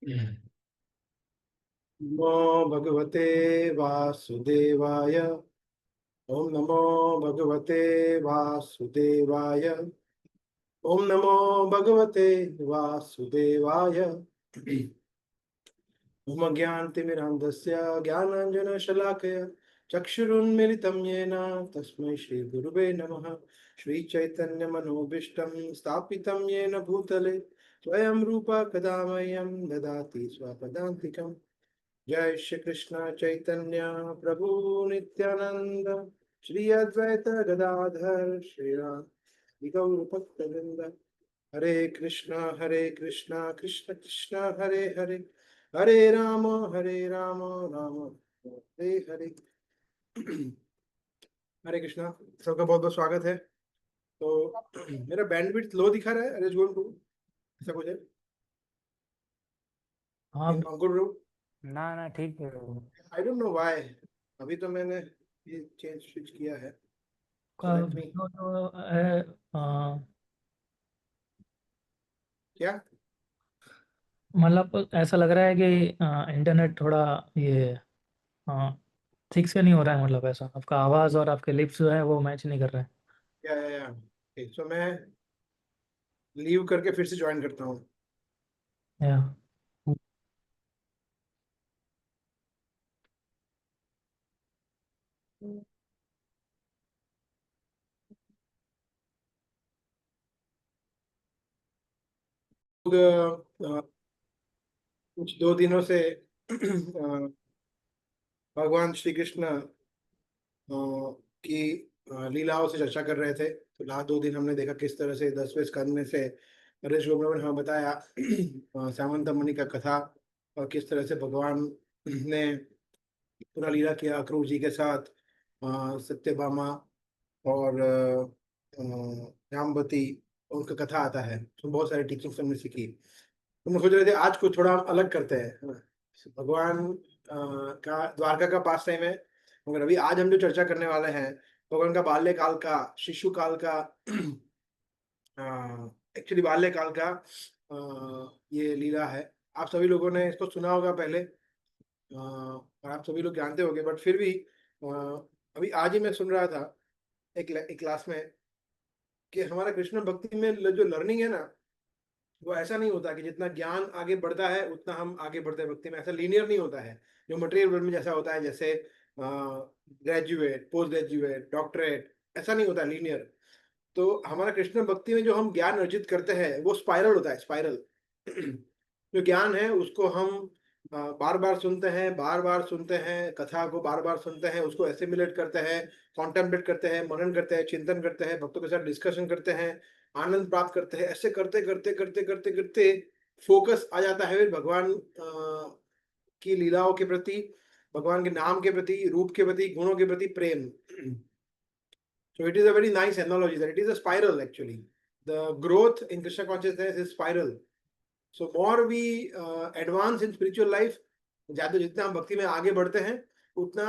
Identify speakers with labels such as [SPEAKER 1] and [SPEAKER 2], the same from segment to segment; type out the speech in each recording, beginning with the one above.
[SPEAKER 1] नमो भगवते वासुदेवाय। ओम नमो भगवते वासुदेवाय। ओम नमो भगवते वासुदेवाय। मम ज्ञानतिमिरान्धस्य ज्ञानाञ्जनशलाकया चक्षुरुन्मिलितं येन तस्मै श्रीगुरुवे नमः। श्रीचैतन्यमनोभीष्टं स्थापितं येन भूतले स्वयं रूपा कदा मह्यं ददाति स्वपदान्तिकम्। जय श्री कृष्ण चैतन्य प्रभु नित्यानंद श्री अद्वैत गदाधर श्रीराम गौर भक्तवृंद। हरे कृष्णा कृष्ण कृष्ण हरे हरे, हरे राम राम हरे हरे। हरे कृष्णा, सबका बहुत बहुत स्वागत है। तो मेरा बैंडविड्थ लो दिखा रहा है, अरे गोइंग टू ऐसा कुछ है?
[SPEAKER 2] हाँ।
[SPEAKER 1] गुड।
[SPEAKER 2] ना ना ठीक है।
[SPEAKER 1] I don't know why. अभी तो मैंने ये चेंज स्विच किया है। So let me,
[SPEAKER 2] वीडियो जो है
[SPEAKER 1] क्या?
[SPEAKER 2] मतलब ऐसा लग रहा है कि इंटरनेट थोड़ा ये हाँ, ठीक से नहीं हो रहा है। मतलब ऐसा आपका आवाज़ और आपके लिप्स जो है वो मैच नहीं कर रहे हैं।
[SPEAKER 1] या ठीक, सो मैं लीव करके फिर से ज्वाइन करता हूँ।
[SPEAKER 2] या
[SPEAKER 1] लोग कुछ 2 दिनों से भगवान श्री कृष्ण की लीलाओं से चर्चा कर रहे थे। तो लास्ट 2 दिन हमने देखा किस तरह से 10वें स्कंद में से नरेश गोब्रा ने हमें बताया सामंत मुनि का कथा, और किस तरह से भगवान ने पूरा लीला किया अक्रूर जी के साथ, सत्यभामा और जाम्बती, उनका कथा आता है। तो बहुत सारे टीचिंग्स हमने सीखी। तो हम सोच रहे थे आज को थोड़ा हम अलग करते हैं, है ना? भगवान का द्वारका का पास टाइम है, मगर अभी आज हम जो चर्चा करने वाले हैं भगवान का बाल्यकाल का, शिशु काल का, एक्चुअली बाल्यकाल का ये लीला है। आप सभी लोगों ने इसको सुना होगा पहले, और आप सभी लोग जानते होंगे, बट फिर भी अभी आज ही मैं सुन रहा था एक क्लास में कि हमारा कृष्ण भक्ति में जो लर्निंग है ना, वो ऐसा नहीं होता कि जितना ज्ञान आगे बढ़ता है उतना हम आगे बढ़ते हैं भक्ति में। ऐसा लीनियर नहीं होता है जो मटेरियल वर्ल्ड में जैसा होता है, जैसे ग्रेजुएट, पोस्ट ग्रेजुएट, डॉक्टरेट, ऐसा नहीं होता लीनियर। तो हमारा कृष्ण भक्ति में जो हम ज्ञान अर्जित करते हैं वो स्पाइरल होता है, स्पाइरल। जो ज्ञान है उसको हम बार बार सुनते हैं, बार बार सुनते हैं, कथा को बार बार सुनते हैं, उसको एसिमिलेट करते हैं, कॉन्टेम्पलेट करते हैं, मनन करते हैं, चिंतन करते हैं, भक्तों के साथ डिस्कशन करते हैं, आनंद प्राप्त करते हैं। ऐसे करते करते करते करते करते फोकस आ जाता है फिर भगवान की लीलाओं के प्रति, भगवान के नाम के प्रति, रूप के प्रति, गुणों के प्रति प्रेम। So it is a very nice analogy that it is a spiral actually. The growth in Krishna consciousness is spiral. So more we advance in spiritual life, ज्यादा जितना हम भक्ति में आगे बढ़ते हैं उतना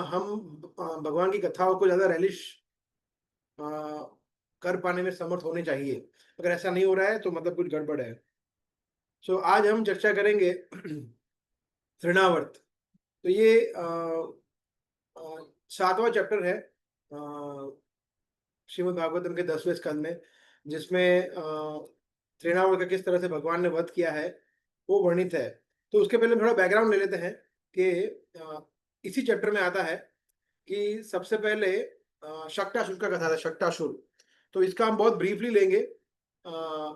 [SPEAKER 1] हम भगवान की कथाओं को ज्यादा रेलिश कर पाने में समर्थ होने चाहिए। अगर ऐसा नहीं हो रहा है तो मतलब कुछ गड़बड़ है। सो आज हम चर्चा करेंगे तृणावर्त। तो ये 7वां चैप्टर है श्रीमद् भागवतम के 10वें स्कंद में, जिसमें तृणावर्त का किस तरह से भगवान ने वध किया है वो वर्णित है। तो उसके पहले थोड़ा बैकग्राउंड ले लेते हैं कि इसी चैप्टर में आता है कि सबसे पहले शक्टासुर का कथा था, शक्टासुर। तो इसका हम बहुत ब्रीफली लेंगे।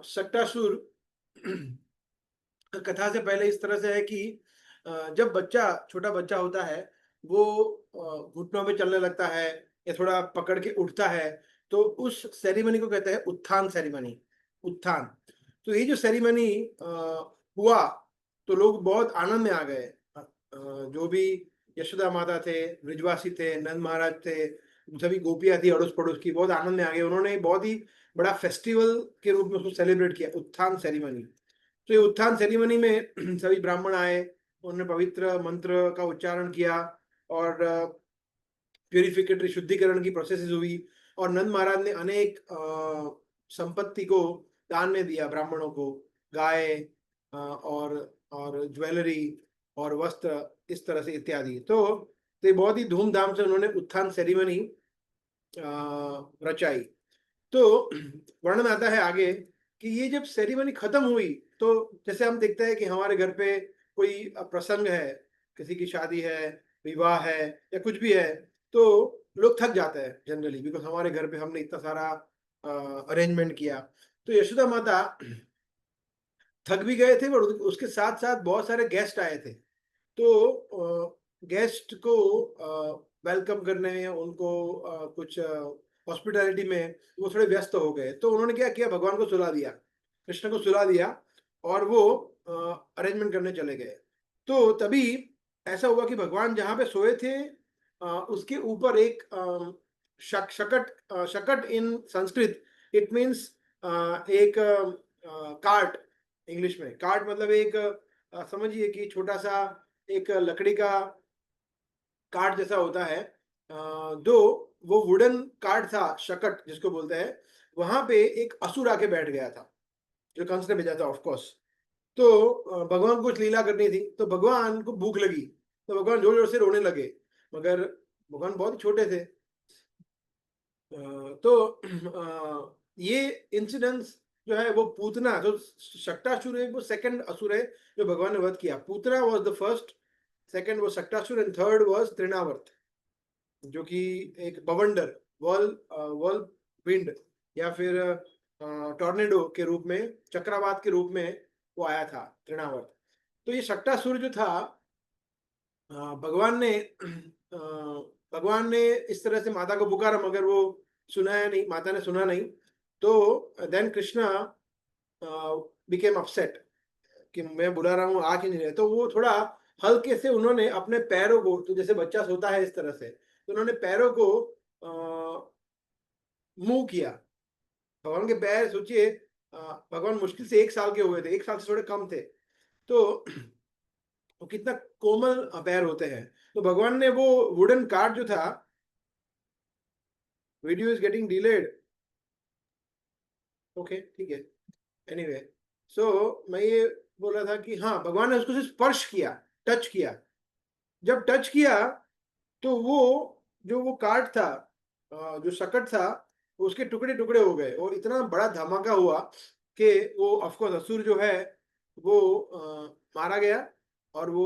[SPEAKER 1] शक्टासुर कथा से पहले इस तरह से है कि जब बच्चा, छोटा बच्चा होता है, वो घुटनों में चलने लगता है या थोड़ा पकड़ के उठता है, तो उस सेरेमनी को कहते हैं उत्थान सेरेमनी, उत्थान। तो ये जो सेरेमनी हुआ तो लोग बहुत आनंद में आ गए। जो भी यशोदा माता थे, ब्रिजवासी थे, नंद महाराज थे, सभी गोपियां थी अड़ोस पड़ोस की, बहुत आनंद में आ गए। उन्होंने बहुत ही बड़ा फेस्टिवल के रूप में उसको सेलिब्रेट किया, उत्थान सेरेमनी। तो ये उत्थान सेरेमनी में सभी ब्राह्मण आए, उन्होंने पवित्र मंत्र का उच्चारण किया और प्यूरिफिकेटरी, शुद्धिकरण की प्रोसेस हुई। और नंद महाराज ने अनेक संपत्ति को दान में दिया ब्राह्मणों को, गाय और और ज्वेलरी और वस्त्र इस तरह से इत्यादि। तो ये बहुत ही धूमधाम से उन्होंने उत्थान सेरेमनी रचाई। तो वर्णन आता है आगे कि ये जब सेरेमनी खत्म हुई, तो जैसे हम देखते हैं कि हमारे घर पे कोई प्रसंग है, किसी की शादी है, विवाह है या कुछ भी है, तो लोग थक जाते हैं जनरली, बिकॉज हमारे घर पे हमने इतना सारा अरेंजमेंट किया। तो यशोदा माता थक भी गए थे और उसके साथ साथ बहुत सारे गेस्ट आए थे। तो गेस्ट को वेलकम करने में, उनको कुछ हॉस्पिटैलिटी में वो थोड़े व्यस्त हो गए। तो उन्होंने क्या किया, भगवान को सुला दिया, कृष्ण को सुला दिया और वो अरेंजमेंट करने चले गए। तो तभी ऐसा हुआ कि भगवान जहाँ पे सोए थे उसके ऊपर एक शकट इन संस्कृत इट मीन्स एक कार्ट, इंग्लिश में कार्ट मतलब एक समझिए कि छोटा सा एक लकड़ी का कार्ट जैसा होता है। दो वो वुडन कार्ट था, शकट जिसको बोलते हैं। वहां पे एक असुर आके बैठ गया था जो कंस ने भेजा था ऑफ कोर्स। तो भगवान को कुछ लीला करनी थी, तो भगवान को भूख लगी, तो भगवान जोर जोर से रोने लगे, मगर भगवान बहुत ही छोटे थे। तो ये इंसिडेंस जो है वो पूतना जो शक्टासुर है वो सेकंड असुर है जो भगवान ने वध किया। Putana was the first, second was Shaktasur and third was Trinavarta, जो कि एक बवंडर, वर्ल विंड या फिर टॉर्नेडो के रूप में, चक्रवात के रूप में वो आया था तृणावर्त। तो ये शक्टासुर जो था भगवान ने भगवान ने इस तरह से माता को पुकारा, मगर वो सुनाया नहीं, माता ने सुना नहीं। तो देन कृष्णा बिकेम अपसेट कि मैं बुला रहा हूँ आ क्यों नहीं रहे। तो वो थोड़ा हल्के से उन्होंने अपने पैरों को, तो जैसे बच्चा सोता है इस तरह से, तो उन्होंने पैरों को मूव किया। भगवान के पैर सोचिए, भगवान मुश्किल से 1 साल के हुए थे, 1 साल से थोड़े कम थे। तो वो कितना कोमल पैर होते हैं। तो भगवान ने वो वुडन कार्ड जो था, video is getting delayed, okay ठीक है, एनीवे। सो मैं ये बोल रहा था कि हाँ, भगवान ने उसको सिर्फ स्पर्श किया, टच किया। जब टच किया तो वो जो वो कार्ड था, जो शकट था, उसके टुकड़े टुकड़े हो गए और इतना बड़ा धमाका हुआ कि वो ऑफकोर्स असुर जो है वो मारा गया। और वो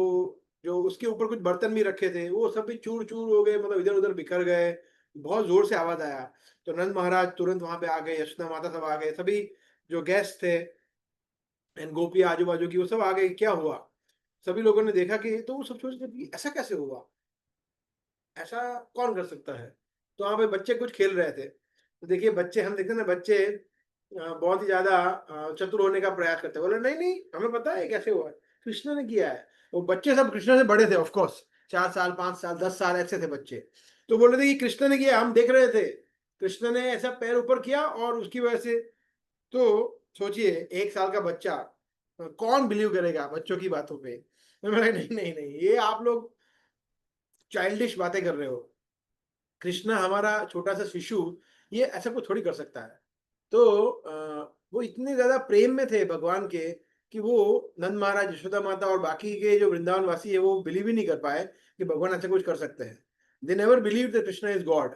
[SPEAKER 1] जो उसके ऊपर कुछ बर्तन भी रखे थे वो सब भी चूर चूर हो गए, मतलब इधर उधर बिखर गए। बहुत जोर से आवाज आया। तो नंद महाराज तुरंत वहां पे आ गए, यशोदा माता सब आ गए, सभी जो गेस्ट थे एंड गोपी आजू बाजू की वो सब आ गए, क्या हुआ। सभी लोगों ने देखा कि, तो वो सब सोच रहे कि ऐसा कैसे हुआ, ऐसा कौन कर सकता है। तो वहाँ पे बच्चे कुछ खेल रहे थे। तो देखिए बच्चे, हम देखते हैं ना, बच्चे बहुत ही ज्यादा चतुर होने का प्रयास करते हैं। बोले नहीं नहीं, हमें पता है कैसे हुआ है, कृष्ण ने किया है। वो बच्चे सब कृष्ण से बड़े थे ऑफ कोर्स, 4 साल 5 साल 10 साल ऐसे थे बच्चे। तो बोल रहे थे कि कृष्ण ने किया, हम देख रहे थे, कृष्ण ने ऐसा पैर ऊपर किया और उसकी वजह से। तो सोचिए 1 साल का बच्चा, कौन बिलीव करेगा बच्चों की बातों पे। तो मैं नहीं नहीं नहीं, ये आप लोग चाइल्डिश बातें कर रहे हो। कृष्णा हमारा छोटा सा शिशु, ये ऐसा कुछ थोड़ी कर सकता है। तो वो इतने ज्यादा प्रेम में थे भगवान के कि वो नंद महाराज, यशोदा माता और बाकी के जो वृंदावन वासी है वो बिलीव ही नहीं कर पाए कि भगवान ऐसा कुछ कर सकते हैं। They never believe that Krishna is God.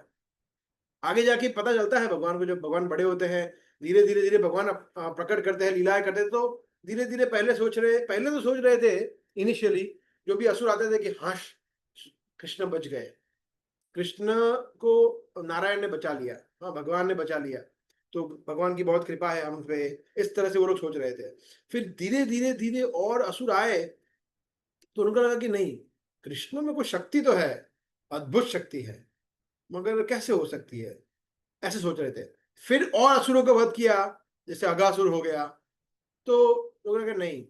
[SPEAKER 1] आगे जाके पता चलता है भगवान को, जब भगवान बड़े होते हैं, धीरे धीरे धीरे भगवान प्रकट करते हैं, लीलाएं करते हैं। तो धीरे धीरे पहले तो सोच रहे थे इनिशियली, जो भी असुर आते थे कि हाँ कृष्ण बच गए, कृष्ण को नारायण ने बचा लिया, हाँ भगवान ने बचा लिया, तो भगवान की बहुत कृपा है हम पे, इस तरह से वो लोग सोच रहे थे। फिर धीरे धीरे धीरे और असुर आए, तो उनको लगा कि नहीं, कृष्ण में कोई शक्ति तो है, अद्भुत शक्ति है, मगर कैसे हो सकती है, ऐसे सोच रहे थे। फिर और असुरों का वध किया, जैसे अगासुर हो गया। तो लोगों ने कहा नहीं,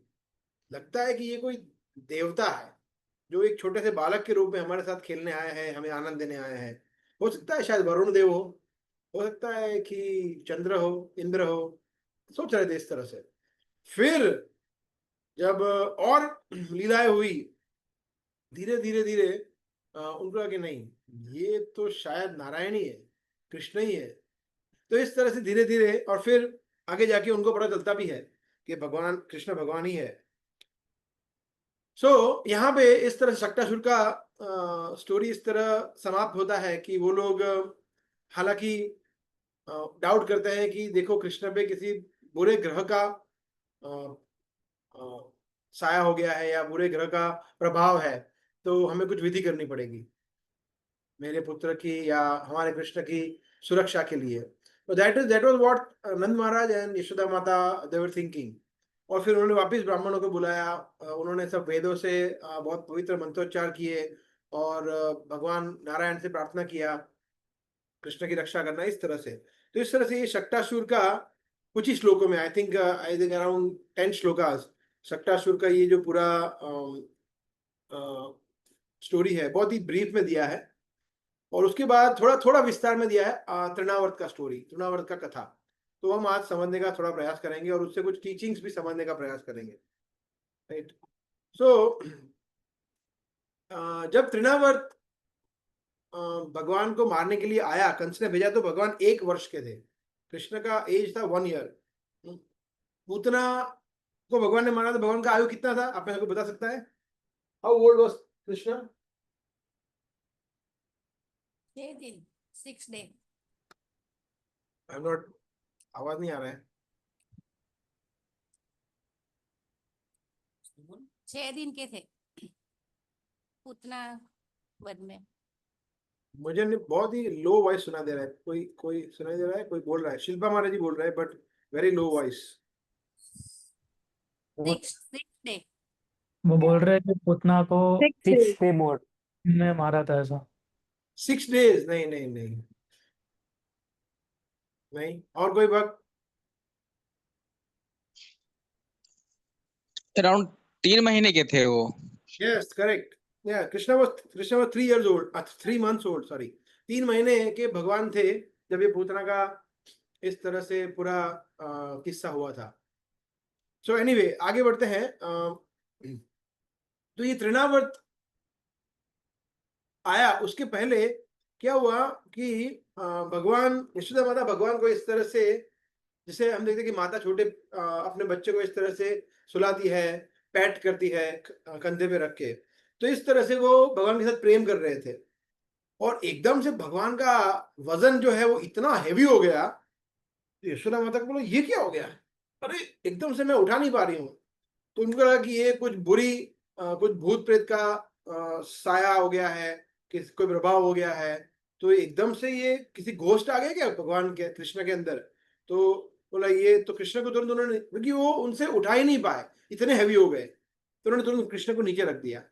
[SPEAKER 1] लगता है कि ये कोई देवता है जो एक छोटे से बालक के रूप में हमारे साथ खेलने आए हैं, हमें आनंद देने आए हैं। हो सकता है शायद वरुण देव हो सकता है कि चंद्र हो, इंद्र हो। सोच रहे थे इस तरह से। फिर जब और लीलाएं हुई, धीरे धीरे धीरे उनको लगा कि नहीं, ये तो शायद नारायण ही है, कृष्ण ही है। तो इस तरह से धीरे धीरे, और फिर आगे जाके उनको पता चलता भी है कि भगवान कृष्ण भगवान ही है। यहाँ पे इस तरह से शक्टासुर का स्टोरी इस तरह समाप्त होता है कि वो लोग हालांकि डाउट करते हैं कि देखो कृष्ण पे किसी बुरे ग्रह का अ, अ, साया हो गया है या बुरे ग्रह का प्रभाव है, तो हमें कुछ विधि करनी पड़ेगी मेरे पुत्र की या हमारे कृष्ण की सुरक्षा के लिए। तो that was what Nand Maharaj and Yashoda माता दे वर थिंकिंग। और फिर उन्होंने वापस ब्राह्मणों को बुलाया, उन्होंने सब वेदों से बहुत पवित्र मंत्रोच्चार किए और भगवान नारायण से प्रार्थना किया कृष्ण की रक्षा करना इस तरह से। तो इस तरह से ये शक्टासुर का कुछ ही श्लोकों में I think around 10 shlokas Shaktasur का ये जो पूरा स्टोरी है बहुत ही ब्रीफ में दिया है। और उसके बाद थोड़ा थोड़ा विस्तार में दिया है तृणावर्त का स्टोरी, तृणावर्त का कथा। तो हम आज समझने का थोड़ा प्रयास करेंगे और उससे कुछ टीचिंग्स भी समझने का प्रयास करेंगे, राइट। सो जब तृणावर्त भगवान को मारने के लिए आया, कंस ने भेजा तो भगवान 1 वर्ष के थे, कृष्ण का एज था 1 ईयर। पूतना को भगवान ने मारा तो भगवान का आयु कितना था, आप मेरे को बता सकता है? How old was Krishna?
[SPEAKER 3] 6 दिन, 6 डे।
[SPEAKER 1] आई एम नॉट, आवाज नहीं आ रहा है।
[SPEAKER 3] 6 दिन के थे पूतना वन में।
[SPEAKER 1] मुझे बहुत ही लो वॉइस सुना दे रहा है, कोई कोई सुनाई दे रहा है, कोई बोल रहा है, शिल्पा महाराज जी बोल रहे हैं but very low voice.
[SPEAKER 3] 6 day.
[SPEAKER 2] वो बोल रहे हैं कि पुतना को
[SPEAKER 4] 6 more.
[SPEAKER 2] ने मारा था ऐसा।
[SPEAKER 1] 6 days? नहीं नहीं नहीं नहीं। और कोई भक्त?
[SPEAKER 5] अराउंड 3 महीने के थे वो।
[SPEAKER 1] Yes correct. Krishna was 3 years old, 3 months old, sorry. 3 महीने के भगवान थे जब ये पूतना का इस तरह से पूरा किस्सा हुआ था। सो एनीवे आगे बढ़ते हैं। तो ये तृणावर्त आया उसके पहले क्या हुआ कि भगवान यशोदा माता भगवान को इस तरह से, जिसे हम देखते हैं कि माता छोटे अपने बच्चे को इस तरह से सुलाती है, पैट करती है कंधे पे रख के, तो इस तरह से वो भगवान के साथ प्रेम कर रहे थे। और एकदम से भगवान का वजन जो है वो इतना हैवी हो गया, तो यशोदा माता को बोलो ये क्या हो गया, अरे एकदम से मैं उठा नहीं पा रही हूँ। तो उनको लगा कि ये कुछ बुरी कुछ भूत प्रेत का साया हो गया है, किस कोई प्रभाव हो गया है। तो एकदम से ये किसी घोस्ट आ गया क्या भगवान के कृष्ण के अंदर। तो बोला ये तो कृष्ण को तुरंत उन्होंने, क्योंकि वो उनसे उठा ही नहीं पाए, इतने हैवी हो गए, तो उन्होंने तुरंत कृष्ण को नीचे रख दिया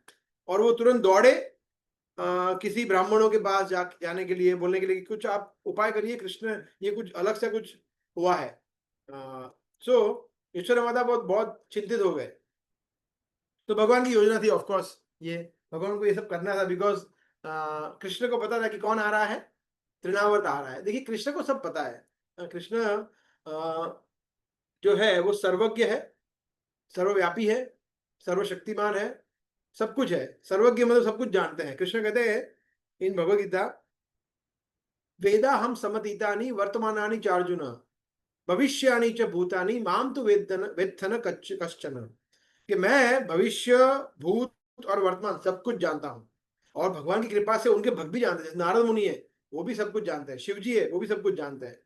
[SPEAKER 1] और वो तुरंत दौड़े किसी ब्राह्मणों के पास जाने के लिए, बोलने के लिए कि कुछ आप उपाय करिए कृष्ण, ये कुछ अलग से कुछ हुआ है। सो ईश्वर माता बहुत बहुत चिंतित हो गए। तो भगवान की योजना थी ऑफ कोर्स, ये भगवान को ये सब करना था बिकॉज कृष्ण को पता था कि कौन आ रहा है, तृणावर्त आ रहा है। देखिए कृष्ण को सब पता है, कृष्ण जो है वो सर्वज्ञ है, सर्वव्यापी है, सर्वशक्तिमान है, सब कुछ है। सर्वज्ञ मतलब सब कुछ जानते हैं। कृष्ण कहते हैं इन भगवद गीता, वेदा हम समतीतानि वर्तमानानि चार्जुन भविष्यानि च भूतानि माम तो वेत्थन कश्चन, कि मैं भविष्य भूत और वर्तमान सब कुछ जानता हूँ। और भगवान की कृपा से उनके भक्त भी जानते हैं, नारद मुनि है वो भी सब कुछ जानते हैं, शिव जी है वो भी सब कुछ जानते हैं।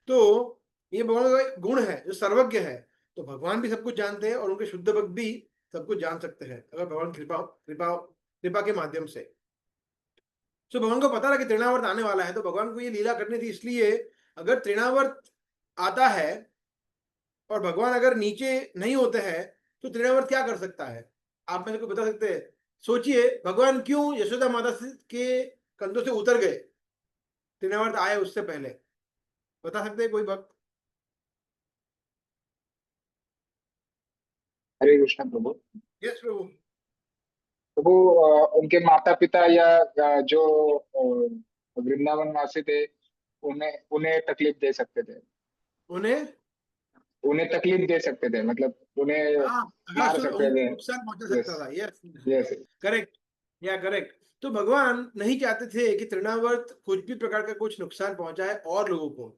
[SPEAKER 1] तो ये भगवान का एक गुण है जो सर्वज्ञ है। तो भगवान भी सब कुछ जानते हैं और उनके शुद्ध भक्त भी सब कुछ जान सकते हैं अगर भगवान कृपा कृपा कृपा के माध्यम से। तो भगवान को पता था कि तृणावर्त आने वाला है, तो भगवान को ये लीला करनी थी। इसलिए अगर तृणावर्त आता है और भगवान अगर नीचे नहीं होते हैं तो तृणावर्त क्या कर सकता है, आप मेरे को बता सकते हैं? सोचिए भगवान क्यों यशोदा माता के कंधों से उतर गए तृणावर्त आए उससे पहले, बता सकते हैं कोई भक्त?
[SPEAKER 4] हरे कृष्ण प्रभु।
[SPEAKER 1] यस प्रभु।
[SPEAKER 4] प्रभु, उनके माता पिता या जो वृंदावन वासी थे, उन्हें उन्हें तकलीफ दे सकते थे।
[SPEAKER 1] उन्हें
[SPEAKER 4] उन्हें तकलीफ दे सकते थे, मतलब उन्हें मार सकते
[SPEAKER 1] उनको
[SPEAKER 4] थे।
[SPEAKER 1] नुकसान पहुंचा
[SPEAKER 4] यस,
[SPEAKER 1] सकता था। Yes
[SPEAKER 4] yes.
[SPEAKER 1] करेक्ट, या करेक्ट। तो भगवान नहीं चाहते थे कि तृणावर्त कुछ भी प्रकार का कुछ नुकसान पहुंचाए और लोगों को।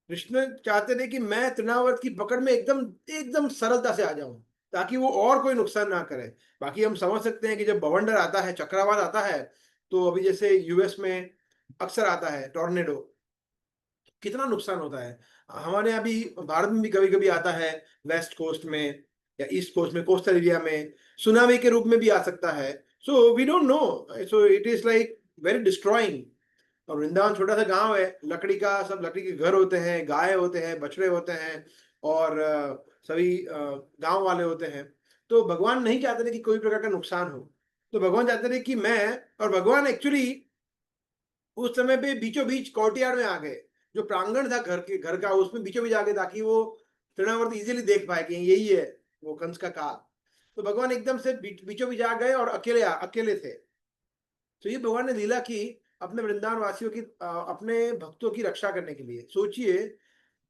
[SPEAKER 1] कृष्ण चाहते थे कि मैं तृणावर्त की पकड़ में एकदम एकदम सरलता से आ जाऊं, ताकि वो और कोई नुकसान ना करे। बाकी हम समझ सकते हैं कि जब बवंडर आता है, चक्रवात आता है, तो अभी जैसे यूएस में अक्सर आता है टॉर्नेडो, कितना नुकसान होता है। हमारे यहाँ भी भारत में भी कभी-कभी आता है, वेस्ट कोस्ट में या ईस्ट कोस्ट में, कोस्टल एरिया में सुनामी के रूप में भी आ सकता है। So we don't know, so it is like very destroying. और वृंदावन छोटा सा गांव है, लकड़ी का, सब लकड़ी के घर होते हैं, गाय होते हैं, बछड़े होते हैं, और सभी गांव वाले होते हैं। तो भगवान नहीं चाहते थे कि कोई प्रकार का नुकसान हो। तो भगवान चाहते थे कि मैं, और भगवान एक्चुअली उस समय पे बीचों बीच कोर्टयार्ड में आ गए, जो प्रांगण था घर का, उसमें बीचों बीच आ गए, ताकि वो तृणावर्त इजीली देख पाए कि यही है वो कंस का काल। तो भगवान एकदम से बीचों बीच आ गए और अकेले थे। तो ये भगवान ने लीला की अपने वृंदावन वासियों की, अपने भक्तों की रक्षा करने के लिए। सोचिए,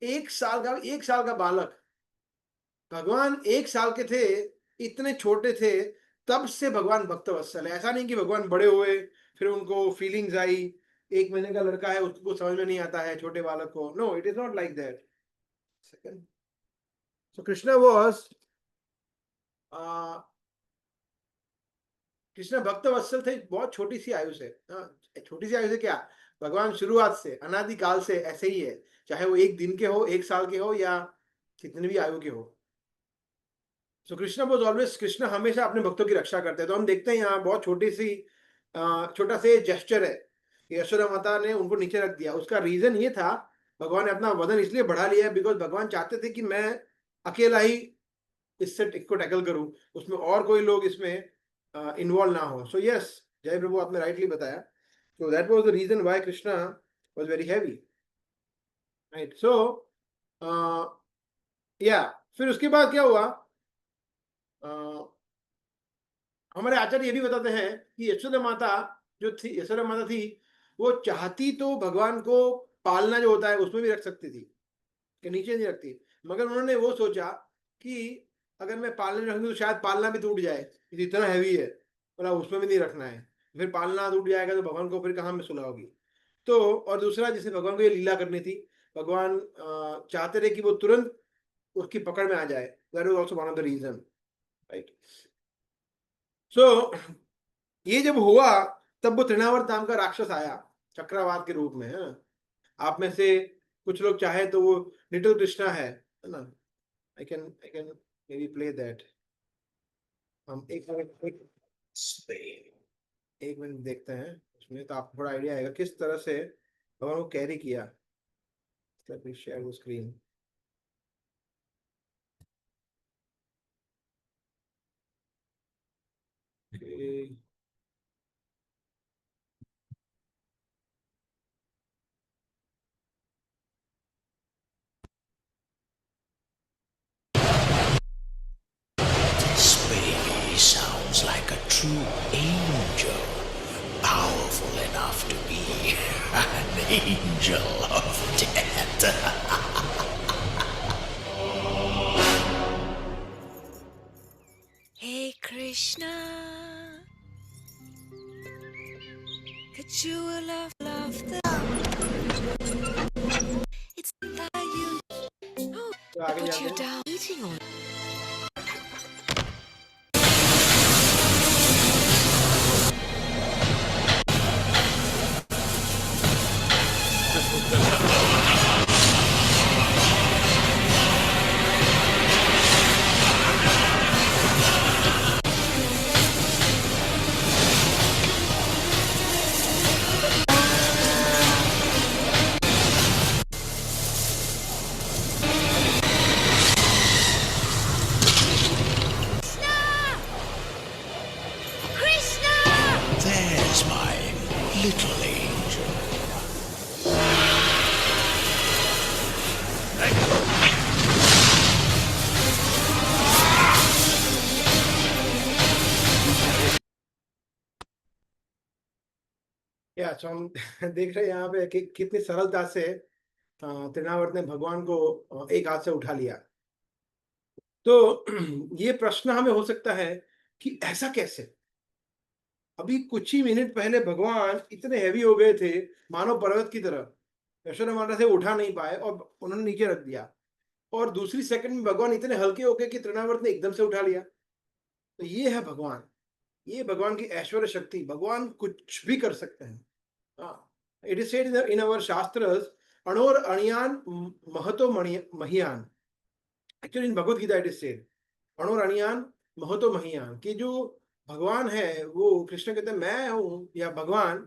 [SPEAKER 1] 1 साल का बालक, भगवान 1 साल के थे, इतने छोटे थे, तब से भगवान भक्तवत्सल है। ऐसा नहीं कि भगवान बड़े हुए फिर उनको फीलिंग्स आई, 1 महीने का लड़का है उसको समझ में नहीं आता है छोटे बालक को। No, it is not like that. Second, so Krishna was, Krishna भक्त वत्सल थे बहुत छोटी सी आयु से। छोटी सी आयु से क्या, भगवान शुरुआत से, अनादि काल से ऐसे ही है, चाहे वो 1 दिन के हो, 1 साल के हो, या कितनी भी आयु के हो। सो कृष्ण वॉज ऑलवेज, कृष्ण हमेशा अपने भक्तों की रक्षा करते हैं। तो हम देखते हैं यहाँ बहुत छोटा सा जेस्चर है, यशोदा माता ने उनको नीचे रख दिया। उसका रीजन ये था, भगवान ने अपना वजन इसलिए बढ़ा लिया बिकॉज भगवान चाहते थे कि मैं अकेला ही इससे को टैकल करूं, उसमें और कोई लोग इसमें इन्वॉल्व ना हो। सो यस, जय प्रभु, आपने राइटली बताया। So that was the reason why Krishna was very heavy, right. So या फिर उसके बाद क्या हुआ, हमारे आचार्य ये भी बताते हैं कि यशोदा माता थी, वो चाहती तो भगवान को पालना जो होता है उसमें भी रख सकती थी, कि नीचे नहीं रखती, मगर उन्होंने वो सोचा कि अगर मैं पालने रखूंगी तो शायद पालना भी टूट जाए, इतना हैवी है, बोला उसमें भी नहीं रखना है। फिर पालना टूट जाएगा तो भगवान को फिर कहाँ में सुलाओगी। तो और दूसरा, जैसे भगवान को ये लीला करनी थी, भगवान चाहते थे कि वो तुरंत उसकी पकड़ में आ जाए। That was also one of the reason, right. So ये जब हुआ, तब वो तृणावर्त नाम का राक्षस आया चक्रवात के रूप में, है ना। आप में से कुछ लोग चाहे तो वो लिटिल कृष्णा है ना। I can may be play that. हम एक मिनट देखते हैं उसमें, तो आपको थोड़ा आइडिया आएगा किस तरह से भगवान को कैरी किया। Let me share the screen.
[SPEAKER 6] This baby sounds like a true angel, powerful enough to be an angel of death.
[SPEAKER 7] Hey Krishna, the jewel of love, it's that you
[SPEAKER 1] तो आगे
[SPEAKER 7] put
[SPEAKER 1] जाते
[SPEAKER 7] you
[SPEAKER 1] हैं।
[SPEAKER 7] down eating on.
[SPEAKER 6] There's my little angel.
[SPEAKER 1] या तो हम देख रहे हैं यहाँ पे कि कितनी सरलता से तृणावर्त ने भगवान को एक हाथ से उठा लिया। तो ये प्रश्न हमें हो सकता है कि ऐसा कैसे, अभी कुछ ही मिनट पहले भगवान इतने हैवी हो गए थे मानो पर्वत की तरह, यशोदा माता से उठा नहीं पाए और उन्होंने नीचे रख दिया। और दूसरी सेकंड में भगवान इतने हल्के हो गए कि तृणावर्त ने एकदम से उठा लिया। तो ये है भगवान, ये भगवान की ऐश्वर्य शक्ति। भगवान कुछ भी कर सकते हैं। It is said in our shastras, अणोर अणियान महतो महियान। Actually in Bhagavad Gita it is said अणोर अणियान महतो महियान, कि जो भगवान है वो, कृष्ण कहते हैं मैं हूँ या भगवान,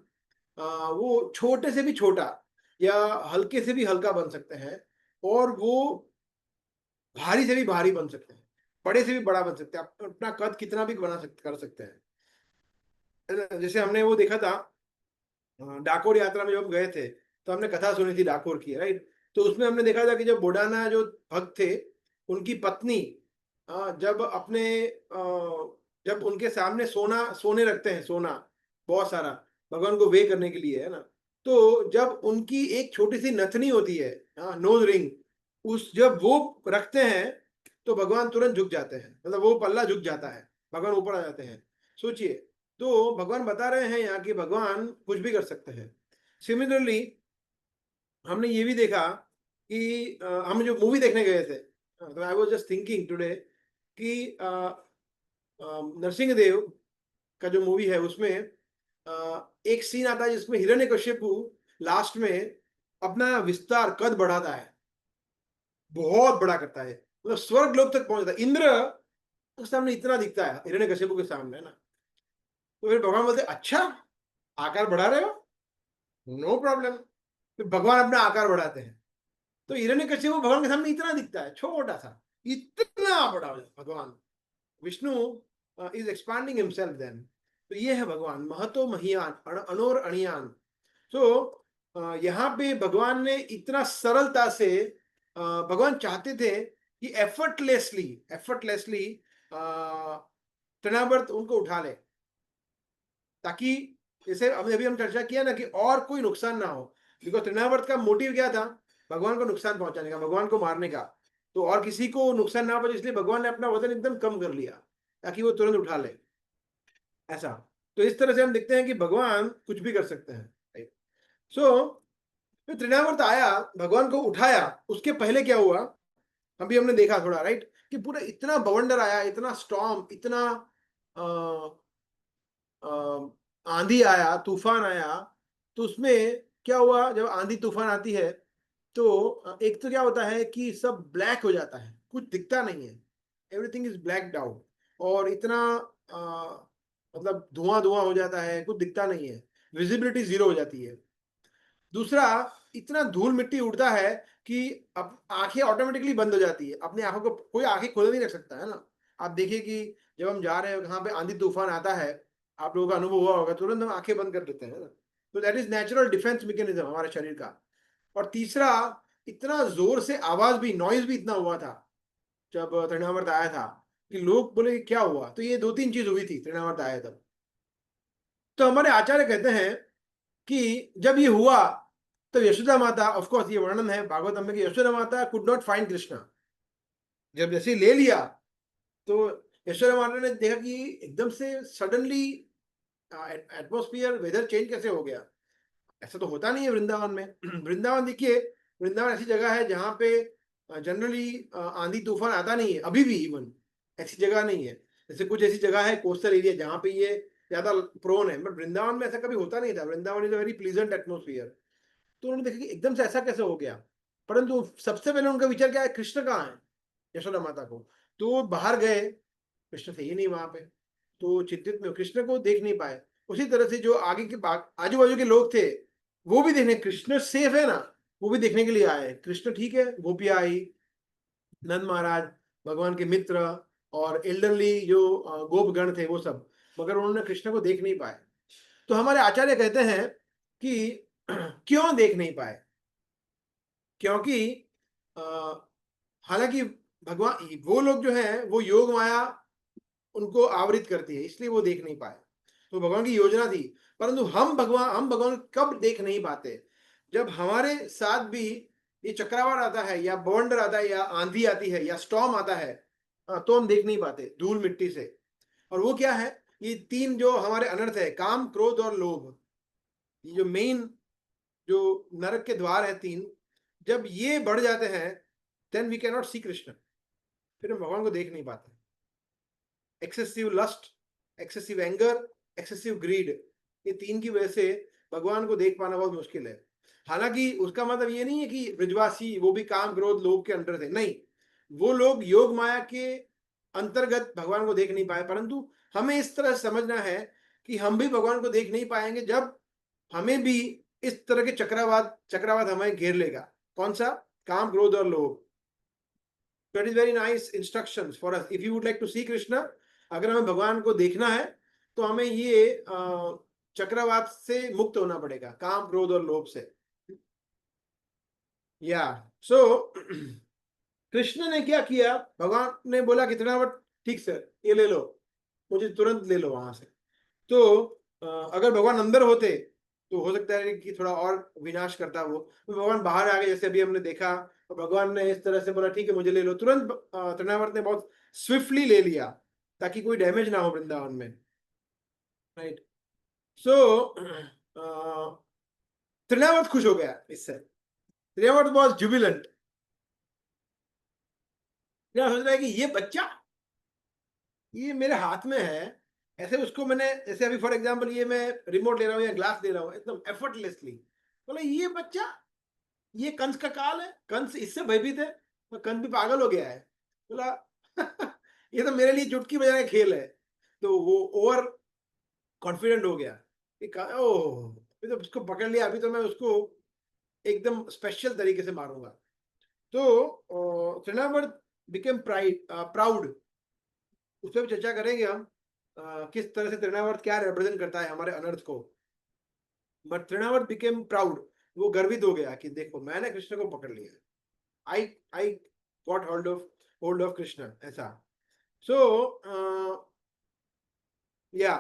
[SPEAKER 1] वो छोटे से भी छोटा या हल्के से भी हल्का बन सकते हैं, और वो भारी से भी भारी बन सकते हैं, बड़े से भी बड़ा बन सकते हैं, अपना कद कितना भी कर सकते हैं। जैसे हमने वो देखा था डाकोर यात्रा में, जब हम गए थे तो हमने कथा सुनी थी डाकोर की, राइट। तो उसमें हमने देखा था कि जब बोडाना जो भक्त थे, उनकी पत्नी जब अपने जब उनके सामने सोने रखते हैं, सोना बहुत सारा भगवान को वे करने के लिए, है ना, तो जब उनकी एक छोटी सी नथनी होती है, नोज रिंग, उस जब वो रखते हैं तो भगवान तुरंत झुक जाते हैं, मतलब वो पल्ला झुक जाता है, भगवान ऊपर आ जाते हैं। सोचिए, तो भगवान बता रहे हैं यहाँ कि भगवान कुछ भी कर सकते हैं। सिमिलरली हमने ये भी देखा कि हम जो मूवी देखने गए थे, तो I was just thinking today कि नरसिंहदेव का जो मूवी है उसमें एक सीन आता है जिसमें हिरण्यकश्यपु लास्ट में अपना विस्तार, कद बढ़ाता है, बहुत बड़ा करता है, मतलब स्वर्ग लोक तक पहुंच जाता है। इंद्र उसके सामने इतना दिखता है, हिरण्यकश्यपु के सामने, है ना। तो फिर भगवान बोलते अच्छा आकार बढ़ा रहे हो, नो प्रॉब्लम। फिर भगवान अपना आकार बढ़ाते हैं, तो हिरण्यकश्यपु भगवान के सामने इतना दिखता है, छोटा सा, इतना बड़ा भगवान। Vishnu is expanding himself then. तो ये है भगवान, महतो महियान अणोर अणियान। तो यहाँ पे भगवान ने इतना सरलता से, भगवान चाहते थे कि एफर्टलेसली तृणावर्त उनको उठा ले, ताकि जैसे अभी हम चर्चा किया ना कि और कोई नुकसान ना हो। बिकॉज तृणावर्त का मोटिव क्या था? भगवान को नुकसान पहुंचाने का, भगवान को मारने का। तो और किसी को नुकसान ना पहुंचे, इसलिए भगवान ने अपना वजन एकदम कम कर लिया ताकि वो तुरंत उठा ले, ऐसा। तो इस तरह से हम देखते हैं कि भगवान कुछ भी कर सकते हैं। सो तो तृणावर्त आया, भगवान को उठाया, उसके पहले क्या हुआ अभी हमने देखा थोड़ा, राइट, कि पूरा इतना बवंडर आया, इतना स्टॉर्म, इतना आंधी आया, तूफान आया। तो उसमें क्या हुआ, जब आंधी तूफान आती है तो एक तो क्या होता है कि सब ब्लैक हो जाता है, कुछ दिखता नहीं है, एवरीथिंग इज ब्लैक्ड आउट, और इतना मतलब धुआं धुआं हो जाता है, कुछ दिखता नहीं है, विजिबिलिटी जीरो हो जाती है। दूसरा, इतना धूल मिट्टी उड़ता है कि अब आंखें ऑटोमेटिकली बंद हो जाती है, अपनी आंखों को कोई आंखें खोल नहीं रख सकता, है ना। आप देखिए कि जब हम जा रहे हो कहाँ पे आंधी तूफान आता है, आप लोगों का अनुभव हुआ होगा, तुरंत हम आंखें बंद कर लेते हैं, है ना। तो that is natural defence mechanism हमारे शरीर का। और तीसरा, इतना जोर से आवाज भी, नॉइज भी इतना हुआ था जब तृणावर्त आया था कि लोग बोले क्या हुआ। तो ये 2-3 चीज हुई थी तृणावर्त आया तब। तो हमारे आचार्य कहते हैं कि जब ये हुआ तो यशोदा माता, ऑफ कोर्स ये वर्णन है भागवतम में कि यशोदा माता कुड नॉट फाइंड कृष्णा। जब जैसे ले लिया तो यशोदा माता ने देखा कि एकदम से सडनली एटमॉस्फेयर, वेदर चेंज कैसे हो गया। ऐसा तो होता नहीं है वृंदावन में। वृंदावन देखिए, वृंदावन ऐसी जगह है जहाँ पे जनरली आंधी तूफान आता नहीं है, अभी भी इवन ऐसी जगह नहीं है। जैसे कुछ ऐसी जगह है कोस्टल एरिया जहाँ पे ये ज्यादा प्रोन है, बट वृंदावन में ऐसा कभी होता नहीं था। Vrindavan is a very pleasant atmosphere. तो उन्होंने देखा कि एकदम से ऐसा कैसे हो गया। परंतु सबसे पहले उनका विचार क्या है, कृष्ण कहाँ है, यशोदा माता को। तो वो बाहर गए, कृष्ण थे ही नहीं वहां पे, तो चिंतित में, कृष्ण को देख नहीं पाए। उसी तरह से जो आगे के आजू बाजू के लोग थे वो भी देखने, कृष्ण सेफ है ना, वो भी देखने के लिए आए। कृष्ण ठीक है, गोपियां आई, नंद महाराज, भगवान के मित्र और एल्डरली जो गोपगण थे वो सब, मगर उन्होंने कृष्ण को देख नहीं पाए। तो हमारे आचार्य कहते हैं कि क्यों देख नहीं पाए, क्योंकि हालांकि भगवान, वो लोग जो है वो योग माया उनको आवृत करती है, इसलिए वो देख नहीं पाए। तो भगवान की योजना थी। परंतु हम भगवान कब देख नहीं पाते, जब हमारे साथ भी ये चक्रवात आता है या बवंडर आता है या आंधी आती है या स्टॉर्म आता है, तो हम देख नहीं पाते धूल मिट्टी से। और वो क्या है, ये 3 जो हमारे अनर्थ है, काम, क्रोध और लोभ, ये जो मेन जो नरक के द्वार है 3, जब ये बढ़ जाते हैं then we cannot see Krishna. फिर हम भगवान को देख नहीं पाते. Excessive lust, excessive anger, excessive greed, ये तीन की वजह से भगवान को देख पाना बहुत मुश्किल है. हालांकि उसका मतलब ये नहीं है कि ब्रजवासी वो भी काम क्रोध लोभ के अंडर थे, नहीं, वो लोग योग माया के अंतर्गत भगवान को देख नहीं पाए. परंतु हमें इस तरह समझना है कि हम भी भगवान को देख नहीं पाएंगे जब हमें भी इस तरह के चक्रवात हमें घेर लेगा. कौन सा? काम क्रोध और लोभ. That is very nice instructions for us. If you would like to see Krishna, अगर हमें भगवान को देखना है तो हमें ये चक्रवात से मुक्त होना पड़ेगा, काम क्रोध और लोभ से. या सो कृष्ण ने क्या किया? भगवान ने बोला कि तृणावर्त, ठीक सर, ये ले लो, मुझे तुरंत ले लो वहां से. तो अगर भगवान अंदर होते तो हो सकता है कि थोड़ा और विनाश करता वो. तो भगवान बाहर आ गए, जैसे अभी हमने देखा, और भगवान ने इस तरह से बोला ठीक है मुझे ले लो. तुरंत तृणावर्त ने बहुत स्विफ्टली ले लिया ताकि कोई डैमेज ना हो वृंदावन में. राइट. सो तृणावर्त खुश हो गया इससे. तृणावर्त वाज जुबिलेंट. क्या सोच रहा है कि ये बच्चा, ये मेरे हाथ में है, ऐसे उसको मैंने, जैसे अभी फॉर एग्जांपल ये मैं रिमोट ले रहा हूँ या ग्लास ले रहा हूँ एकदम एफर्टलेसली. बोला ये बच्चा, ये कंस का काल है, कंस इससे भयभीत है, तो कंस भी पागल हो गया है. बोला ये तो मेरे लिए चुटकी बजाने का खेल है. तो वो ओवर कॉन्फिडेंट हो गया. ओह अभी तो उसको पकड़ लिया, अभी तो मैं उसको एकदम स्पेशल तरीके से मारूंगा. तो तृणावर्त बिकेम प्राउड. उस पर भी चर्चा करेंगे हम, किस तरह से तृणावर्त क्या रिप्रेजेंट करता है हमारे अनर्थ को. But Trinavarta became proud. वो गर्वित हो गया कि देखो मैंने कृष्ण को पकड़ लिया, I got hold of Krishna, ऐसा. सो या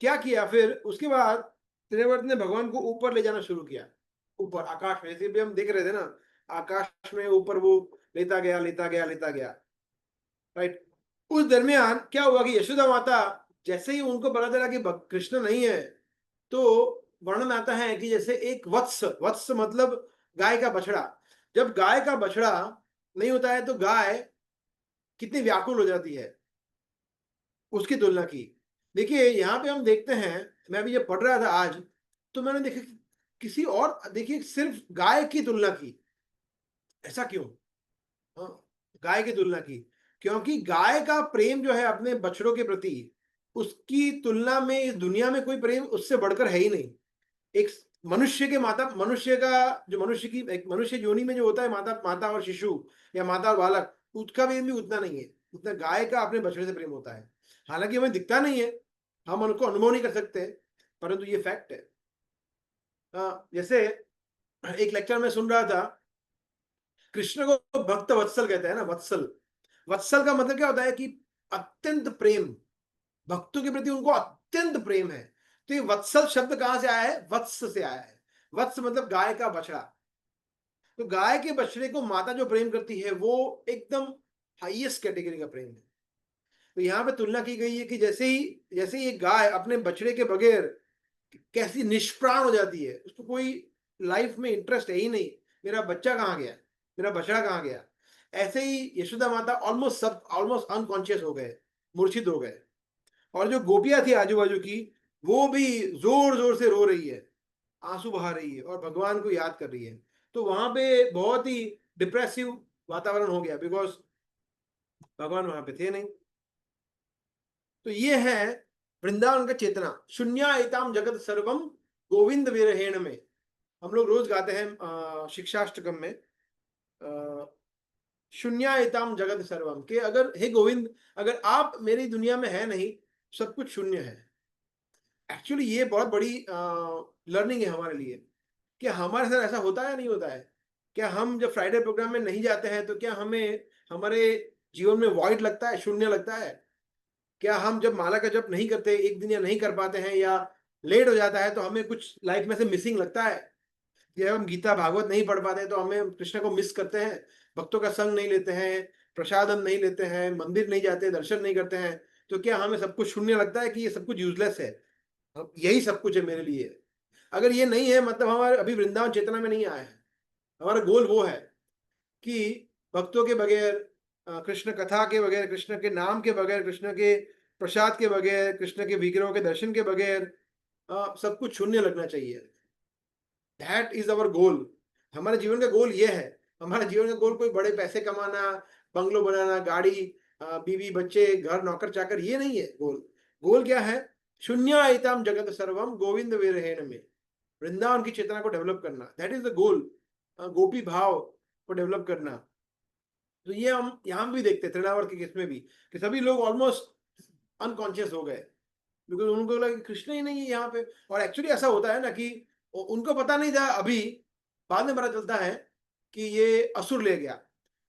[SPEAKER 1] क्या किया फिर उसके बाद? तृणावर्त ने भगवान को ऊपर ले जाना शुरू किया, ऊपर आकाश में. जैसे भी हम देख रहे थे ना, आकाश में ऊपर वो लेता गया, लेता गया, लेता गया. राइट. उस दरमियान क्या हुआ कि यशोदा माता, जैसे ही उनको पता चला कि कृष्ण नहीं है, तो वर्णन आता है कि जैसे एक वत्स मतलब गाय का बछड़ा. जब गाय का बछड़ा नहीं होता है तो गाय कितनी व्याकुल हो जाती है, उसकी तुलना की. देखिए यहाँ पे हम देखते हैं, मैं अभी ये पढ़ रहा था आज, तो मैंने देखा किसी और, देखिए सिर्फ गाय की तुलना की. ऐसा क्यों? गाय की तुलना की क्योंकि गाय का प्रेम जो है अपने बछड़ों के प्रति, उसकी तुलना में इस दुनिया में कोई प्रेम उससे बढ़कर है ही नहीं. एक मनुष्य के मनुष्य का जो एक मनुष्य योनि में जो होता है माता और शिशु या माता और बालक, उसका प्रेम भी उतना नहीं है उतना गाय का अपने बछड़े से प्रेम होता है. हालांकि हमें दिखता नहीं है, हम उनको अनुभव नहीं कर सकते, परंतु ये फैक्ट है. जैसे एक लेक्चर में सुन रहा था, कृष्ण को भक्त वत्सल कहते हैं ना. वत्सल का मतलब क्या होता है कि अत्यंत प्रेम, भक्तों के प्रति उनको अत्यंत प्रेम है. तो ये वत्सल शब्द कहां से आया है? वत्स से आया है. वत्स मतलब गाय का बछड़ा. तो गाय के बछड़े को माता जो प्रेम करती है वो एकदम हाईएस्ट कैटेगरी का प्रेम है. तो यहाँ पे तुलना की गई है कि जैसे ही एक गाय अपने बछड़े के बगैर कैसी निष्प्राण हो जाती है, उसको कोई लाइफ में इंटरेस्ट है ही नहीं, मेरा बच्चा कहाँ गया, मेरा बछड़ा कहाँ गया. ऐसे ही यशोदा माता ऑलमोस्ट अनकॉन्शियस हो गए, मूर्छित हो गए. और जो गोपियां थी आजू बाजू की, वो भी जोर जोर से रो रही है, आंसू बहा रही है और भगवान को याद कर रही है. तो वहां पे बहुत ही डिप्रेसिव वातावरण हो गया, बिकॉज भगवान वहां पे थे नहीं. तो ये है वृंदावन का चेतना. शून्यायताम जगत सर्वम गोविंद विरहेण में हम लोग रोज गाते हैं शिक्षाष्टकम में, शून्यायताम जगत सर्वम, के अगर हे गोविंद, अगर आप मेरी दुनिया में है नहीं, सब कुछ शून्य है. एक्चुअली ये बहुत बड़ी लर्निंग है हमारे लिए कि हमारे साथ ऐसा होता है नहीं होता है. क्या हम जब फ्राइडे प्रोग्राम में नहीं जाते हैं तो क्या हमें हमारे जीवन में वॉइड लगता है, शून्य लगता है? क्या हम जब माला का जप नहीं करते, एक दिन या नहीं कर पाते हैं या लेट हो जाता है, तो हमें कुछ लाइफ में से मिसिंग लगता है? जब हम गीता भागवत नहीं पढ़ पाते तो हमें कृष्ण को मिस करते हैं, भक्तों का संग नहीं लेते हैं, प्रसाद हम नहीं लेते हैं, मंदिर नहीं जाते, दर्शन नहीं करते हैं, तो क्या हमें सब कुछ शून्य लगता है कि ये सब कुछ यूजलेस है, यही सब कुछ है मेरे लिए? अगर ये नहीं है, मतलब हमारे अभी वृंदावन चेतना में नहीं आए हैं. हमारा गोल वो है कि भक्तों के बगैर, कृष्ण कथा के बगैर, कृष्ण के नाम के बगैर, कृष्ण के प्रसाद के बगैर, कृष्ण के विग्रहों के दर्शन के बगैर सब कुछ शून्य लगना चाहिए। दैट इज अवर गोल। हमारे जीवन का गोल ये है। हमारे जीवन का गोल कोई बड़े पैसे कमाना, बंगलो बनाना, गाड़ी, बीवी बच्चे, घर, नौकर चाकर, ये नहीं है गोल। गोल क्या है? शून्यायताम जगत सर्वम गोविंद विरहेण में, वृंदावन की चेतना को डेवलप करना, दैट इज द गोल। गोपी भाव को डेवलप करना। तो ये हम यहाँ भी देखते हैं तृणावर्त के केस में भी, कि सभी लोग ऑलमोस्ट अनकॉन्शियस हो गए, बिकॉज उनको लगा कि कृष्ण ही नहीं है यहाँ पे। और एक्चुअली ऐसा होता है ना कि उनको पता नहीं था, अभी बाद में पता चलता है कि ये असुर ले गया।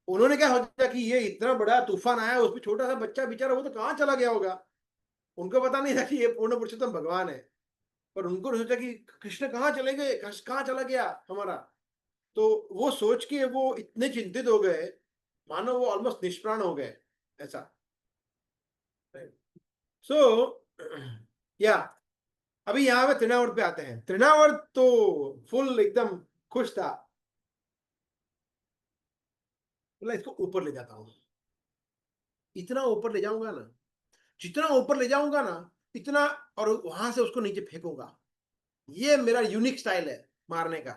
[SPEAKER 1] उन्होंने क्या सोचा कि ये इतना बड़ा तूफान आया, उसमें छोटा सा बच्चा बेचारा वो तो कहाँ चला गया होगा। उनको पता नहीं था कि ये पूर्ण पुरुषोत्तम भगवान है, पर उनको सोचा कि कृष्ण कहाँ चले गए, कहाँ चला गया हमारा। तो वो सोच के वो इतने चिंतित हो गए, मानो वो ऑलमोस्ट निष्प्राण हो गए ऐसा। सो या अभी यहाँ पे तृणावर्त पे आते हैं। तृणावर्त तो फुल एकदम खुश था, बोला इसको ऊपर ले जाता हूं, इतना ऊपर ले जाऊंगा ना, जितना ऊपर ले जाऊंगा ना इतना, और वहां से उसको नीचे फेंकूंगा। ये मेरा यूनिक स्टाइल है मारने का।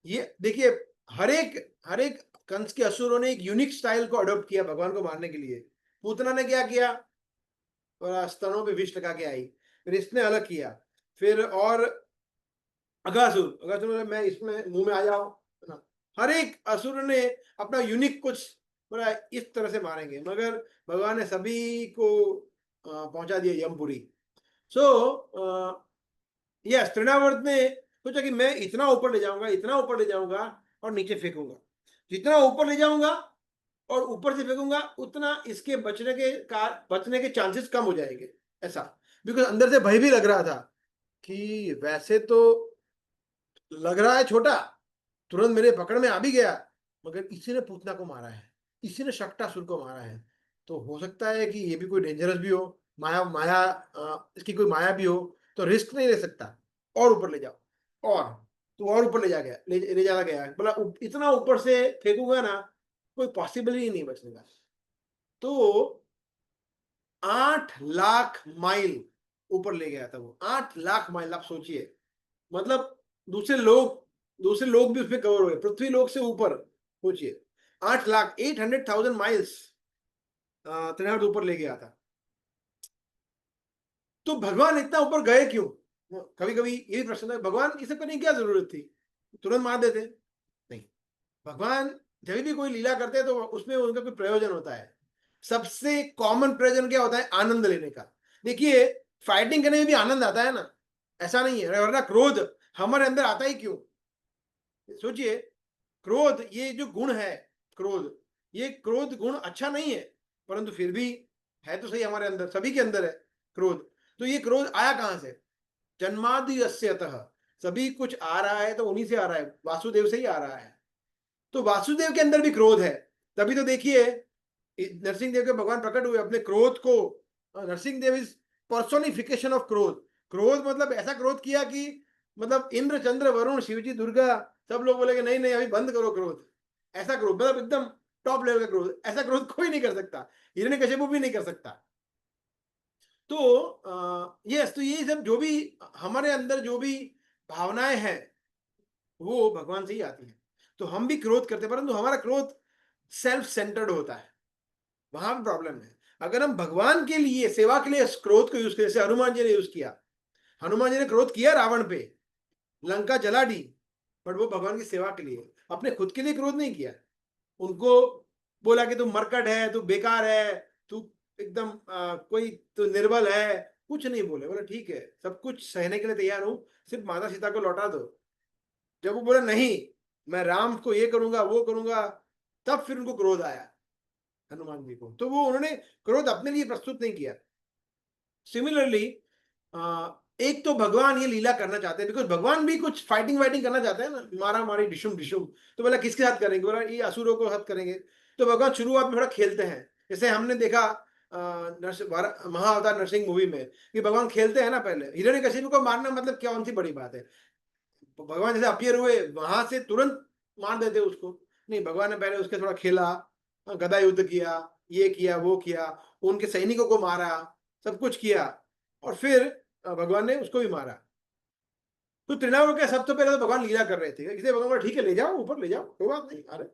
[SPEAKER 1] ये देखिए, हर एक कंस के असुरों ने एक यूनिक स्टाइल को अडॉप्ट किया भगवान को मारने के लिए। पूतना ने क्या किया, स्तनों पे विष लगा के आई, फिर इसने अलग किया, फिर और अगासुर मैं इसमें मुंह में आ जाओ। हर एक असुर ने अपना यूनिक कुछ बोला, इस तरह से मारेंगे, मगर भगवान ने सभी को पहुंचा दिया यमपुरी। सो यस, तृणावर्त ने सोचा कि मैं इतना ऊपर ले जाऊंगा, इतना ऊपर ले जाऊंगा और नीचे फेंकूंगा। जितना ऊपर ले जाऊंगा और ऊपर से फेंकूंगा, उतना इसके बचने के चांसेस कम हो जाएंगे ऐसा। बिकॉज अंदर से भय भी लग रहा था कि वैसे तो लग रहा है छोटा, तुरंत मेरे पकड़ में आ भी गया, मगर इसी ने पूतना को मारा है, इसी ने शक्टासुर को मारा है, तो हो सकता है कि ये भी कोई डेंजरस भी हो, इसकी कोई माया भी हो, तो रिस्क नहीं ले सकता, और ऊपर ले जाओ। और ऊपर ले जाया गया। बोला इतना ऊपर से फेंकूंगा ना, कोई पॉसिबल ही नहीं बचने का। तो 8 लाख माइल ऊपर ले गया था वो। 8 लाख माइल, आप सोचिए, मतलब दूसरे लोग भी उसमें कवर हुए, पृथ्वी लोक से ऊपर सोचिए। 800,000 माइल्स तृणावर्त ऊपर ले गया था। तो भगवान इतना ऊपर गए क्यों? कभी कभी यही प्रश्न है, भगवान ये सब करने की क्या जरूरत थी, तुरंत मार देते। नहीं, भगवान जब भी कोई लीला करते हैं तो उसमें उनका कोई प्रयोजन होता है। सबसे कॉमन प्रयोजन क्या होता है? आनंद लेने का। देखिए, फाइटिंग करने में भी आनंद आता है ना, ऐसा नहीं है, वरना क्रोध हमारे अंदर आता ही क्यों? सोचिए, क्रोध ये जो गुण है, ये क्रोध गुण अच्छा नहीं है, परंतु फिर भी है तो सही, हमारे अंदर, सभी के अंदर है क्रोध। तो ये क्रोध आया कहां से? जन्मादि अस्यतः, सभी कुछ आ रहा है तो उन्हीं से आ रहा है, वासुदेव से ही आ रहा है। तो वासुदेव के अंदर भी क्रोध है, तभी तो देखिए नरसिंह देव के भगवान प्रकट हुए अपने क्रोध को। Narsingh Dev is personification of क्रोध। क्रोध मतलब ऐसा क्रोध किया कि मतलब इंद्र, चंद्र, वरुण, शिवजी, दुर्गा सब लोग बोले कि नहीं नहीं अभी बंद करो क्रोध। ऐसा क्रोध, मतलब एकदम टॉप लेवल का क्रोध। ऐसा क्रोध कोई नहीं कर सकता, हिरण्यकशिपु भी नहीं कर सकता। तो यस, तो ये सब जो भी हमारे अंदर जो भी भावनाएं हैं वो भगवान से ही आती हैं। तो हम भी क्रोध करते हैं, परंतु हमारा क्रोध सेल्फ सेंटर्ड होता है, वहां पर प्रॉब्लम है। अगर हम भगवान के लिए, सेवा के लिए क्रोध को यूज करें, जैसे हनुमान जी ने यूज किया, हनुमान जी ने क्रोध किया रावण पे, लंका जला दी, बट वो भगवान की सेवा के लिए, अपने खुद के लिए क्रोध नहीं किया। उनको बोला कि तू मरकट है, तू बेकार है, तू एकदम कोई तो निर्बल है, कुछ नहीं बोले। बोला ठीक है, सब कुछ सहने के लिए तैयार हूं, सिर्फ माता सीता को लौटा दो। जब वो बोला नहीं मैं राम को ये करूंगा वो करूंगा, तब फिर उनको क्रोध आया हनुमान जी को। तो वो उन्होंने क्रोध अपने लिए प्रस्तुत नहीं किया। सिमिलरली एक तो भगवान ये लीला करना चाहते हैं, बिकॉज भगवान भी कुछ फाइटिंग करना चाहते हैं ना, मारा मारी डिशुम डिशुम। तो बोला किसके साथ करेंगे? बोला ये असुरों को साथ करेंगे। तो भगवान शुरुआत में थोड़ा खेलते हैं, जैसे हमने देखा महाअवतार नरसिंह मूवी में कि भगवान खेलते हैं ना। पहले हिरण्यकशिपु को मारना मतलब क्या, कौन सी बड़ी बात है? भगवान जैसे अपीयर हुए वहां से तुरंत मार देते उसको। नहीं, भगवान ने पहले उसके थोड़ा खेला, गदा युद्ध किया, ये किया, वो किया, उनके सैनिकों को मारा, सब कुछ किया, और फिर भगवान ने उसको भी मारा। तो तृणावर्त के सबसे पहले तो भगवान लीला कर रहे थे, इसलिए भगवान बोला, ठीक है, ले जाओ, ऊपर ले जाओ, कोई बात नहीं। अरे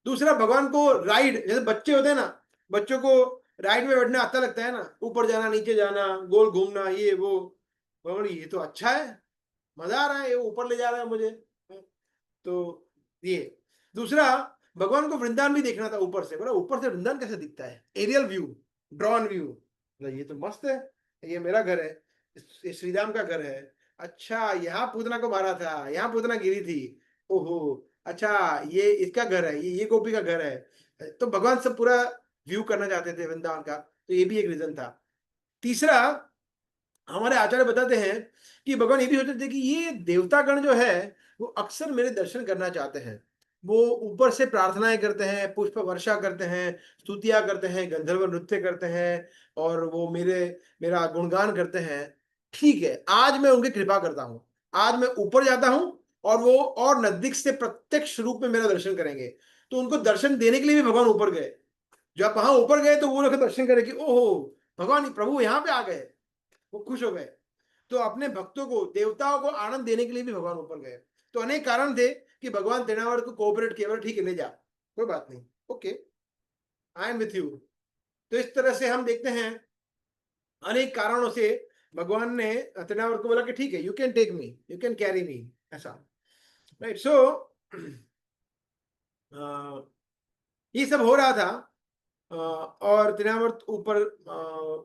[SPEAKER 1] दूसरा, भगवान को राइड, जैसे बच्चे होते हैं ना, बच्चों को राइड में बैठना अच्छा लगता है ना, ऊपर जाना, नीचे जाना, गोल घूमना, ये वो। भगवान, ये तो अच्छा है, मजा आ रहा है, ये ऊपर ले जा रहा है मुझे। तो ये दूसरा, भगवान को वृंदावन भी देखना था ऊपर से। बोला, ऊपर से वृंदावन कैसे दिखता है, एरियल व्यू, ड्रॉन व्यू। बोला, ये तो मस्त है, ये मेरा घर है, ये श्रीराम का घर है। अच्छा, यहाँ पूतना को मारा था, यहाँ पूतना गिरी थी, ओहो, अच्छा, ये इसका घर है, ये गोपी का घर है। तो भगवान सब पूरा व्यू करना चाहते थे वृंदावन का, तो ये भी एक रीजन था। तीसरा, हमारे आचार्य बताते हैं कि भगवान ये भी सोचते थे कि ये देवतागण जो है वो अक्सर मेरे दर्शन करना चाहते हैं। वो ऊपर से प्रार्थनाएं करते हैं, पुष्प वर्षा करते हैं, स्तुतियां करते हैं, गंधर्व नृत्य करते हैं, और वो मेरा गुणगान करते हैं। ठीक है, आज मैं उनकी कृपा करता हूं, आज मैं ऊपर जाता हूं, और वो और नजदीक से प्रत्यक्ष रूप में मेरा दर्शन करेंगे। तो उनको दर्शन देने के लिए भी भगवान ऊपर गए। जब वहां ऊपर गए तो वो लोग दर्शन करे कि ओहो, भगवान प्रभु यहाँ पे आ गए, वो खुश हो गए। तो अपने भक्तों को, देवताओं को आनंद देने के लिए भी भगवान ऊपर गए। तो अनेक कारण थे कि भगवान तृणावर्त को कोऑपरेट किया, ठीक है, ले जा, कोई बात नहीं, okay, I am with you. तो इस तरह से हम देखते हैं अनेक कारणों से भगवान ने तृणावर्त को बोला कि ठीक है, you can take me, you can carry me, ऐसा, राइट। सो ये सब हो रहा था, और तृणावर्त ऊपर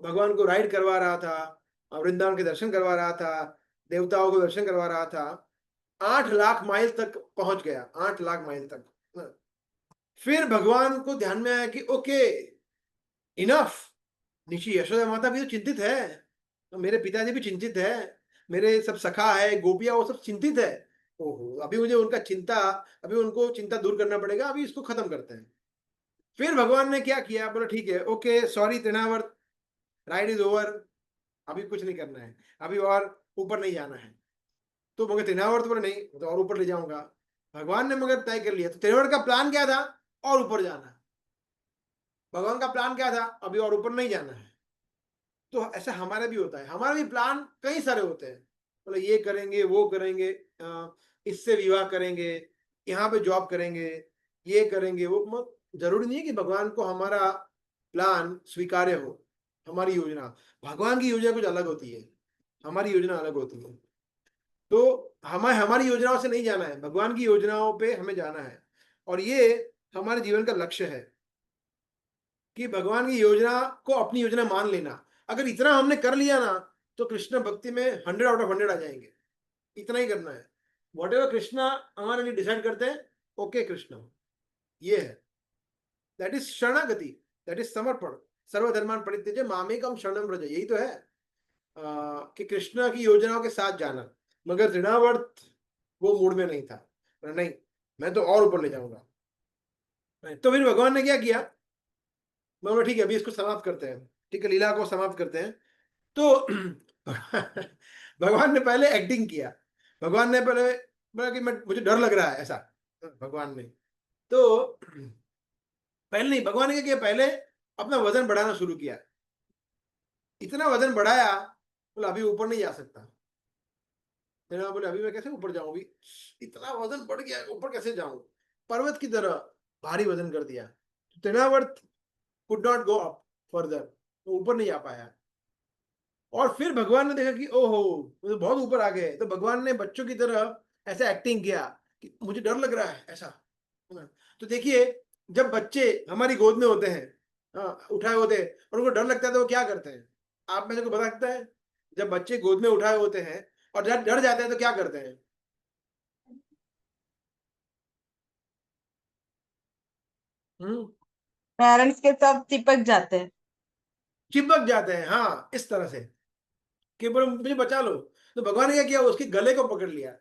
[SPEAKER 1] भगवान को राइड करवा रहा था, वृंदावन के दर्शन करवा रहा था, देवताओं को दर्शन करवा रहा था। 8 लाख माइल तक पहुंच गया, 8 लाख माइल तक। फिर भगवान को ध्यान में आया कि ओके, इनफ। निशी यशोदा माता भी तो चिंतित है, तो मेरे पिताजी भी चिंतित है, मेरे सब सखा है, गोपियां, वो सब चिंतित है। ओहो, अभी मुझे उनका चिंता, अभी उनको चिंता दूर करना पड़ेगा, अभी इसको खत्म करते हैं। फिर भगवान ने क्या किया, बोला ठीक है, okay, sorry Trinavarta, ride is over, अभी कुछ नहीं करना है, अभी और ऊपर नहीं जाना है। तो मगर तृणावर्त बोले, नहीं, तो और ऊपर ले जाऊंगा। भगवान ने मगर तय कर लिया। तो तृणावर्त का प्लान क्या था, और ऊपर जाना। भगवान का प्लान क्या था, अभी और ऊपर नहीं जाना है। तो ऐसा हमारा भी होता है, हमारा भी प्लान कई सारे होते हैं, बोले ये करेंगे, वो करेंगे, इससे विवाह करेंगे, यहाँ पे जॉब करेंगे, ये करेंगे, वो। जरूरी नहीं है कि भगवान को हमारा प्लान स्वीकार्य हो, हमारी योजना। भगवान की योजना कुछ अलग होती है, हमारी योजना अलग होती है। तो हमारी योजनाओं से नहीं जाना है, भगवान की योजनाओं पे हमें जाना है। और ये हमारे जीवन का लक्ष्य है कि भगवान की योजना को अपनी योजना मान लेना। अगर इतना हमने कर लिया ना, तो कृष्ण भक्ति में 100 आउट ऑफ 100 आ जाएंगे। इतना ही करना है, वॉट एवर कृष्णा हमारे लिए डिसाइड करते हैं, ओके कृष्ण, ये है, दैट इज शरणागति, दैट इज समर्पण। सर्वधर्मान परित्यज्य मामेकम शरणम व्रज, यही तो है कि कृष्ण की योजनाओं के साथ जाना। मगर तृणावर्त वो मूड में नहीं था, नहीं, मैं तो और ऊपर ले जाऊंगा। तो फिर भगवान ने क्या किया, बोला ठीक है, अभी इसको समाप्त करते हैं, ठीक है, लीला को समाप्त करते हैं। तो भगवान ने पहले एक्टिंग किया। भगवान ने पहले बोला कि मुझे डर लग रहा है, ऐसा भगवान ने। तो पहले नहीं, भगवान ने क्या किया, पहले अपना वजन बढ़ाना शुरू किया। इतना वजन बढ़ाया, बोला अभी ऊपर नहीं जा सकता। बोले अभी मैं कैसे ऊपर जाऊं, इतना वजन बढ़ गया, ऊपर कैसे जाऊं। पर्वत की तरह भारी वजन कर दिया। Trinavarta could not go up further, तो ऊपर नहीं आ पाया। और फिर भगवान ने देखा कि ओहो, तो बहुत ऊपर आ गए। तो भगवान ने बच्चों की तरह ऐसा एक्टिंग किया कि मुझे डर लग रहा है, ऐसा। तो देखिए, जब बच्चे हमारी गोद में होते हैं, उठाए होते हैं, और उनको डर लगता है, तो वो क्या करते हैं, आप में से को बता सकता है? जब बच्चे गोद में उठाए होते हैं और डर जाते हैं, तो क्या करते हैं?
[SPEAKER 8] पेरेंट्स के साथ चिपक जाते हैं,
[SPEAKER 1] चिपक जाते हैं, हाँ, इस तरह से कि बोलो मुझे बचा लो। तो भगवान ने क्या किया, उसके गले को पकड़ लिया,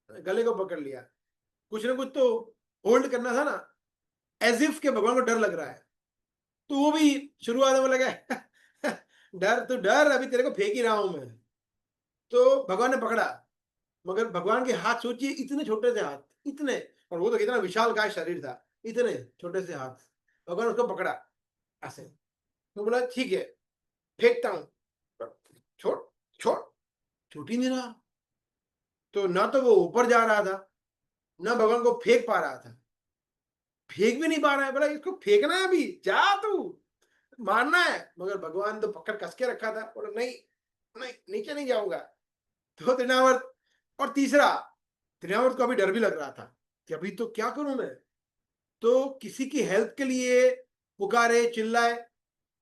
[SPEAKER 1] गले को पकड़ लिया। कुछ ना कुछ तो होल्ड करना था ना, एज इफ के भगवान को डर लग रहा है। तो वो भी शुरुआत में लगा डर तो डर, अभी तेरे को फेंक ही रहा हूं मैं। तो भगवान ने पकड़ा, मगर भगवान के हाथ सोचिए, इतने छोटे से हाथ, इतने, और वो तो कितना विशाल काय शरीर था। इतने छोटे से हाथ। भगवान उसको पकड़ा ऐसे, तो बोला ठीक है फेंकता हूं, छोड़ छोड़, छूट ही नहीं रहा। तो ना तो वो ऊपर जा रहा था, ना भगवान को फेंक पा रहा था, फेंक भी नहीं पा रहा है। बोला इसको फेंकना है अभी, जा तू मारना है, मगर भगवान तो पकड़ कस के रखा था। बोला नहीं नहीं, नीचे नहीं जाऊंगा। तो तृणावर्त, और तीसरा तृणावर्त को अभी डर भी लग रहा था कि अभी तो क्या करूं मैं, तो किसी की हेल्प के लिए पुकारे चिल्लाए,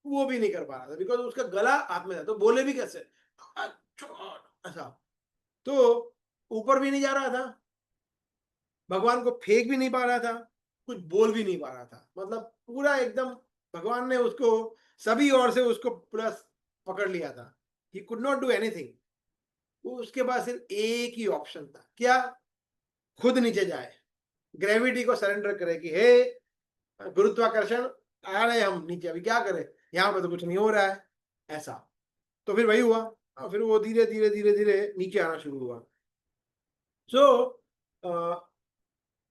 [SPEAKER 1] वो भी नहीं कर पा रहा था, बिकॉज उसका गला हाथ में था, तो बोले भी कैसे ऐसा। तो ऊपर भी नहीं जा रहा था, भगवान को फेंक भी नहीं पा रहा था, कुछ बोल भी नहीं पा रहा था, मतलब पूरा एकदम भगवान ने उसको सभी ओर से उसको पूरा पकड़ लिया था। He could not do anything. उसके पास सिर्फ एक ही ऑप्शन था, क्या? खुद नीचे जाए, ग्रेविटी को सरेंडर करे कि हे गुरुत्वाकर्षण आ रहे हम नीचे, अभी क्या करें, यहाँ पे तो कुछ नहीं हो रहा है, ऐसा। तो फिर वही हुआ, और फिर वो धीरे धीरे धीरे धीरे नीचे आना शुरू हुआ। सो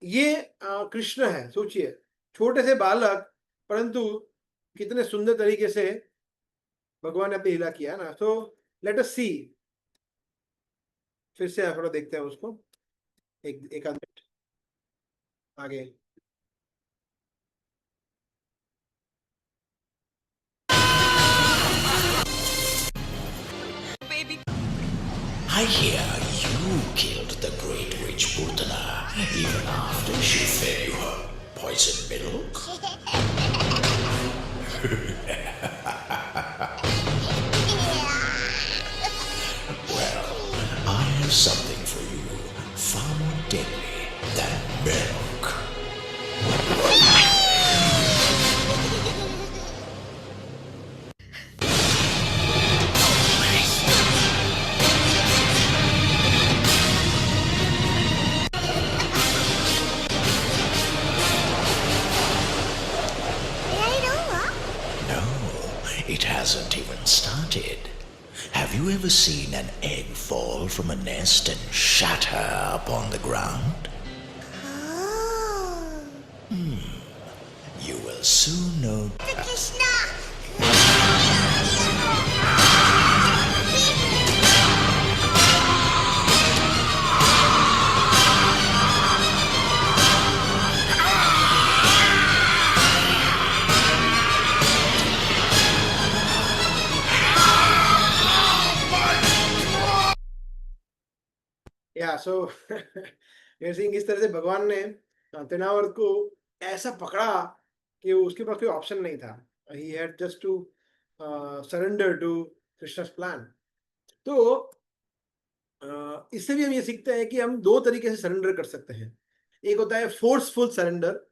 [SPEAKER 1] ये कृष्ण है, सोचिए, छोटे से बालक, परंतु कितने सुंदर तरीके से भगवान ने अपनी लीला किया ना। तो लेट अस सी, फिर से थोड़ा देखते हैं उसको, एक आध मिनट आगे।
[SPEAKER 7] Baby.
[SPEAKER 6] I hear you killed the great witch Putana even after she fed you her poison milk. Well, I have something for you far more deadly than milk. No, it hasn't even started. Have you ever seen an egg fall from a nest and shatter upon the ground? You will soon know.
[SPEAKER 1] या सो सिंह, इस तरह से भगवान ने तृणावर्त को ऐसा पकड़ा कि उसके पास कोई ऑप्शन नहीं था। He had just to surrender to Krishna's plan. तो इससे भी हम ये सीखते हैं कि हम दो तरीके से सरेंडर कर सकते हैं। एक होता है फोर्सफुल सरेंडर,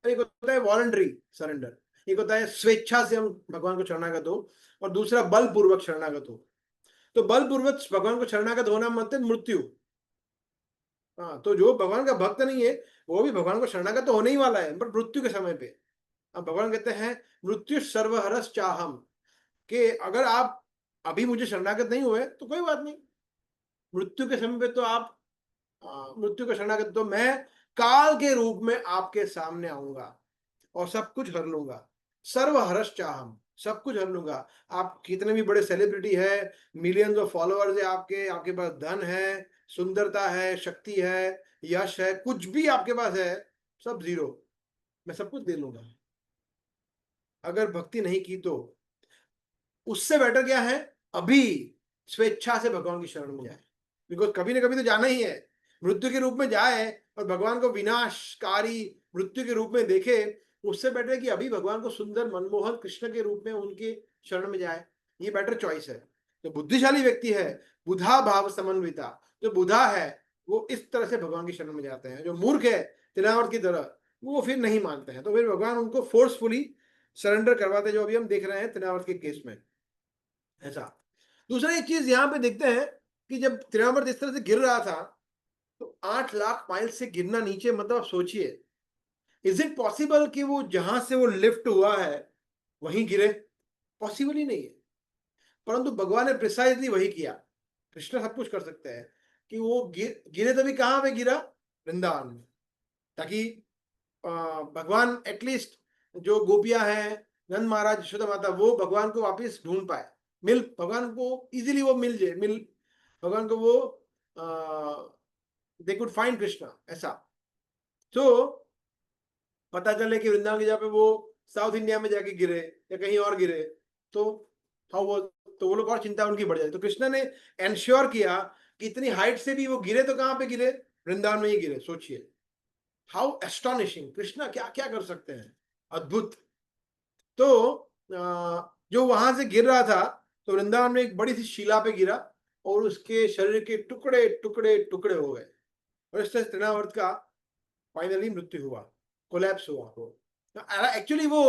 [SPEAKER 1] एक होता है वॉलंटरी सरेंडर। एक होता है स्वेच्छा से हम भगवान को शरणागत हो, और दूसरा बलपूर्वक शरणागत हो। तो बलपूर्वक भगवान को शरणागत होना मतलब मृत्यु। हाँ, तो जो भगवान का भक्त नहीं है वो भी भगवान को शरणागत तो होने ही वाला है, पर मृत्यु के समय पे। अब भगवान कहते हैं मृत्यु सर्वहरस चाहम, कि अगर आप अभी मुझे शरणागत नहीं हुए तो कोई बात नहीं, मृत्यु के समय पे तो आप मृत्यु का शरणागत, तो मैं काल के रूप में आपके सामने आऊंगा और सब कुछ हर लूंगा। सर्वहरस चाहम, सब कुछ हर लूंगा। आप कितने भी बड़े सेलिब्रिटी है, मिलियंस ऑफ फॉलोअर्स है आपके, आपके पास धन है, सुंदरता है, शक्ति है, यश है, कुछ भी आपके पास है, सब जीरो, मैं सब कुछ दे लूंगा। अगर भक्ति नहीं की तो उससे बेटर क्या है, अभी स्वेच्छा से भगवान की शरण में जाए, बिकॉज कभी ना कभी तो जाना ही है। मृत्यु के रूप में जाए और भगवान को विनाशकारी मृत्यु के रूप में देखे, उससे बेटर है कि अभी भगवान को सुंदर मनमोहन कृष्ण के रूप में उनके शरण में जाए। ये बेटर चॉइस है। जो बुद्धिशाली व्यक्ति है, बुधा भाव समन्विता, जो बुधा है वो इस तरह से भगवान की शरण में जाते हैं। जो मूर्ख है तृणावर्त की तरह, वो फिर नहीं मानते हैं, तो फिर भगवान उनको फोर्सफुली सरेंडर करवाते, जो अभी हम देख रहे हैं तृणावर्त के केस में। ऐसा। दूसरा एक चीज यहाँ पे देखते हैं कि जब तृणावर्त इस तरह से गिर रहा था, तो 8 लाख माइल से गिरना नीचे, मतलब आप सोचिए, इज इट पॉसिबल कि वो जहां से वो लिफ्ट हुआ है वहीं गिरे? पॉसिबल ही नहीं है। परंतु भगवान ने प्रिसाइजली वही किया। कृष्ण सब कुछ कर सकते हैं कि वो गिरे, तभी कहां पे गिरा? वृंदावन में, ताकि भगवान एटलीस्ट जो गोपियां हैं, नंद महाराज, यशोदा माता, वो भगवान को वापस ढूंढ पाए, भगवान को इजीली वो भगवान को वो दे कुड फाइंड कृष्णा, ऐसा। तो पता चले कि वृंदावन की जगह पे वो साउथ इंडिया में जाके गिरे या कहीं और गिरे, तो वो लोग और चिंता उनकी बढ़ जाए। तो कृष्ण ने एंश्योर किया कि इतनी हाइट से भी वो गिरे तो कहाँ पे गिरे, वृंदावन में ही गिरे। सोचिए हाउ एस्टोनिशिंग, कृष्णा क्या क्या कर सकते हैं, अद्भुत। तो जो वहां से गिर रहा था, तो वृंदावन में एक बड़ी सी शिला पे गिरा और उसके शरीर के टुकड़े टुकड़े टुकड़े हो गए, और इससे तृणावर्त का फाइनली मृत्यु हुआ, कोलैप्स हुआ। वो एक्चुअली वो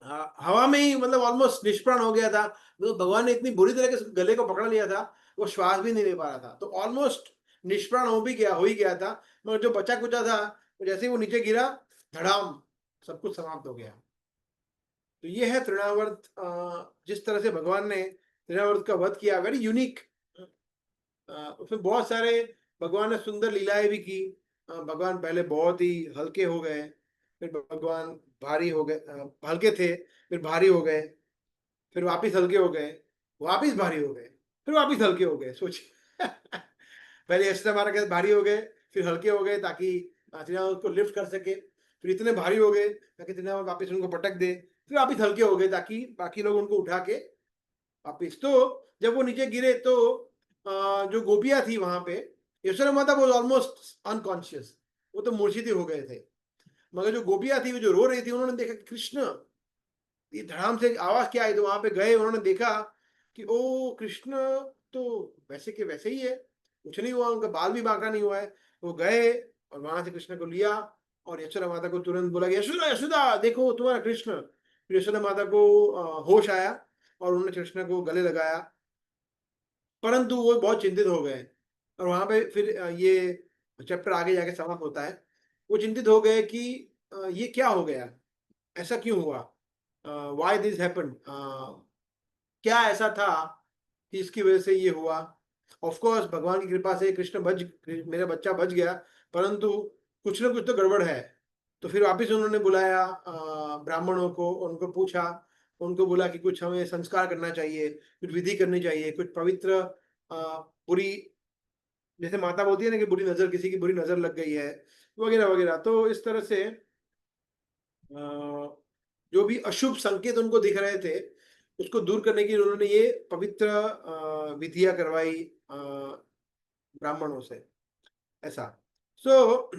[SPEAKER 1] हवा में ही मतलब ऑलमोस्ट निष्प्राण हो गया था। तो भगवान ने इतनी बुरी तरह से गले को पकड़ लिया था, वो श्वास भी नहीं ले पा रहा था, तो ऑलमोस्ट निष्प्राण हो ही गया था। मगर जो बचा कुचा था, जैसे ही वो नीचे गिरा, धड़ाम, सब कुछ समाप्त हो गया। तो ये है तृणावर्त, जिस तरह से भगवान ने तृणावर्त का वध किया, वेरी यूनिक। उसमें बहुत सारे भगवान ने सुंदर लीलाएं भी की। भगवान पहले बहुत ही हल्के हो गए, फिर भगवान भारी हो गए, हल्के थे, फिर भारी हो गए, फिर वापिस हल्के हो गए, वापिस भारी हो गए, फिर वापिस हल्के हो गए। सोचिए पहले ऐसे मारा गया, भारी हो गए, फिर हल्के हो गए ताकि तृणावर्त को लिफ्ट कर सके, फिर इतने भारी हो गए ताकि तृणावर्त वापिस उनको पटक दे, फिर वापिस हल्के हो गए ताकि बाकी लोग उनको उठा के वापिस। तो जब वो नीचे गिरे तो जो गोपियां थी वहां पे, यशोदा माता वो ऑलमोस्ट अनकॉन्शियस, वो तो मूर्छित हो गए थे। मगर जो गोपियां थी, वो जो रो रही थी, उन्होंने देखा कि कृष्ण, ये धड़ाम से आवाज क्या आई, तो वहां पे गए, उन्होंने देखा कि ओ कृष्ण तो वैसे के वैसे ही है, कुछ नहीं हुआ, उनका बाल भी बांका नहीं हुआ है। वो गए और वहां से कृष्ण को लिया और यशोदा माता को तुरंत बोला कि यशोदा यशोदा देखो तुम्हारा कृष्ण। फिर यशोदा माता को होश आया और उन्होंने कृष्ण को गले लगाया, परंतु वो बहुत चिंतित हो गए। और वहां पे फिर ये चैप्टर आगे जाके समाप्त होता है। वो चिंतित हो गए कि ये क्या हो गया, ऐसा क्यों हुआ, व्हाई दिस हैपेंड, क्या ऐसा था कि इसकी वजह से ये हुआ। ऑफ कोर्स भगवान की कृपा से मेरा बच्चा बच गया, परंतु कुछ ना कुछ तो गड़बड़ है। तो फिर वापस उन्होंने बुलाया ब्राह्मणों को, उनको पूछा, उनको बोला कि कुछ हमें संस्कार करना चाहिए, कुछ विधि करनी चाहिए, कुछ पवित्र बुरी, जैसे माता बोलती है ना कि बुरी नजर, किसी की बुरी नजर लग गई है, वगैरह वगैरह। तो इस तरह से जो भी अशुभ संकेत उनको दिख रहे थे, उसको दूर करने के लिए उन्होंने ये पवित्र विधियां करवाई ब्राह्मणों से, ऐसा। सो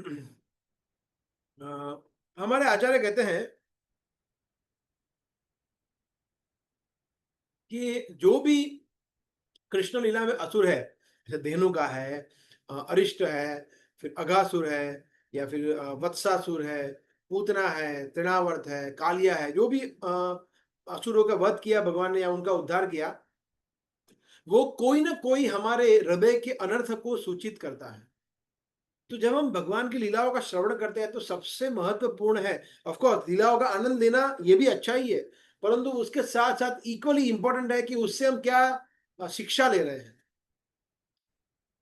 [SPEAKER 1] हमारे आचार्य कहते हैं कि जो भी कृष्ण लीला में असुर है, जैसे धेनुका है, अरिष्ट है, फिर अघासुर है, या फिर वत्सासुर है, पूतना है, तृणावर्त है, कालिया है, जो भी असुरों का वध किया भगवान ने या उनका उद्धार किया, वो कोई ना कोई हमारे हृदय के अनर्थ को सूचित करता है। तो जब हम भगवान की लीलाओं का श्रवण करते हैं, तो सबसे महत्वपूर्ण है, ऑफ कोर्स लीलाओं का आनंद लेना, ये भी अच्छा ही है, परंतु उसके साथ साथ इक्वली इंपॉर्टेंट है कि उससे हम क्या शिक्षा ले रहे हैं।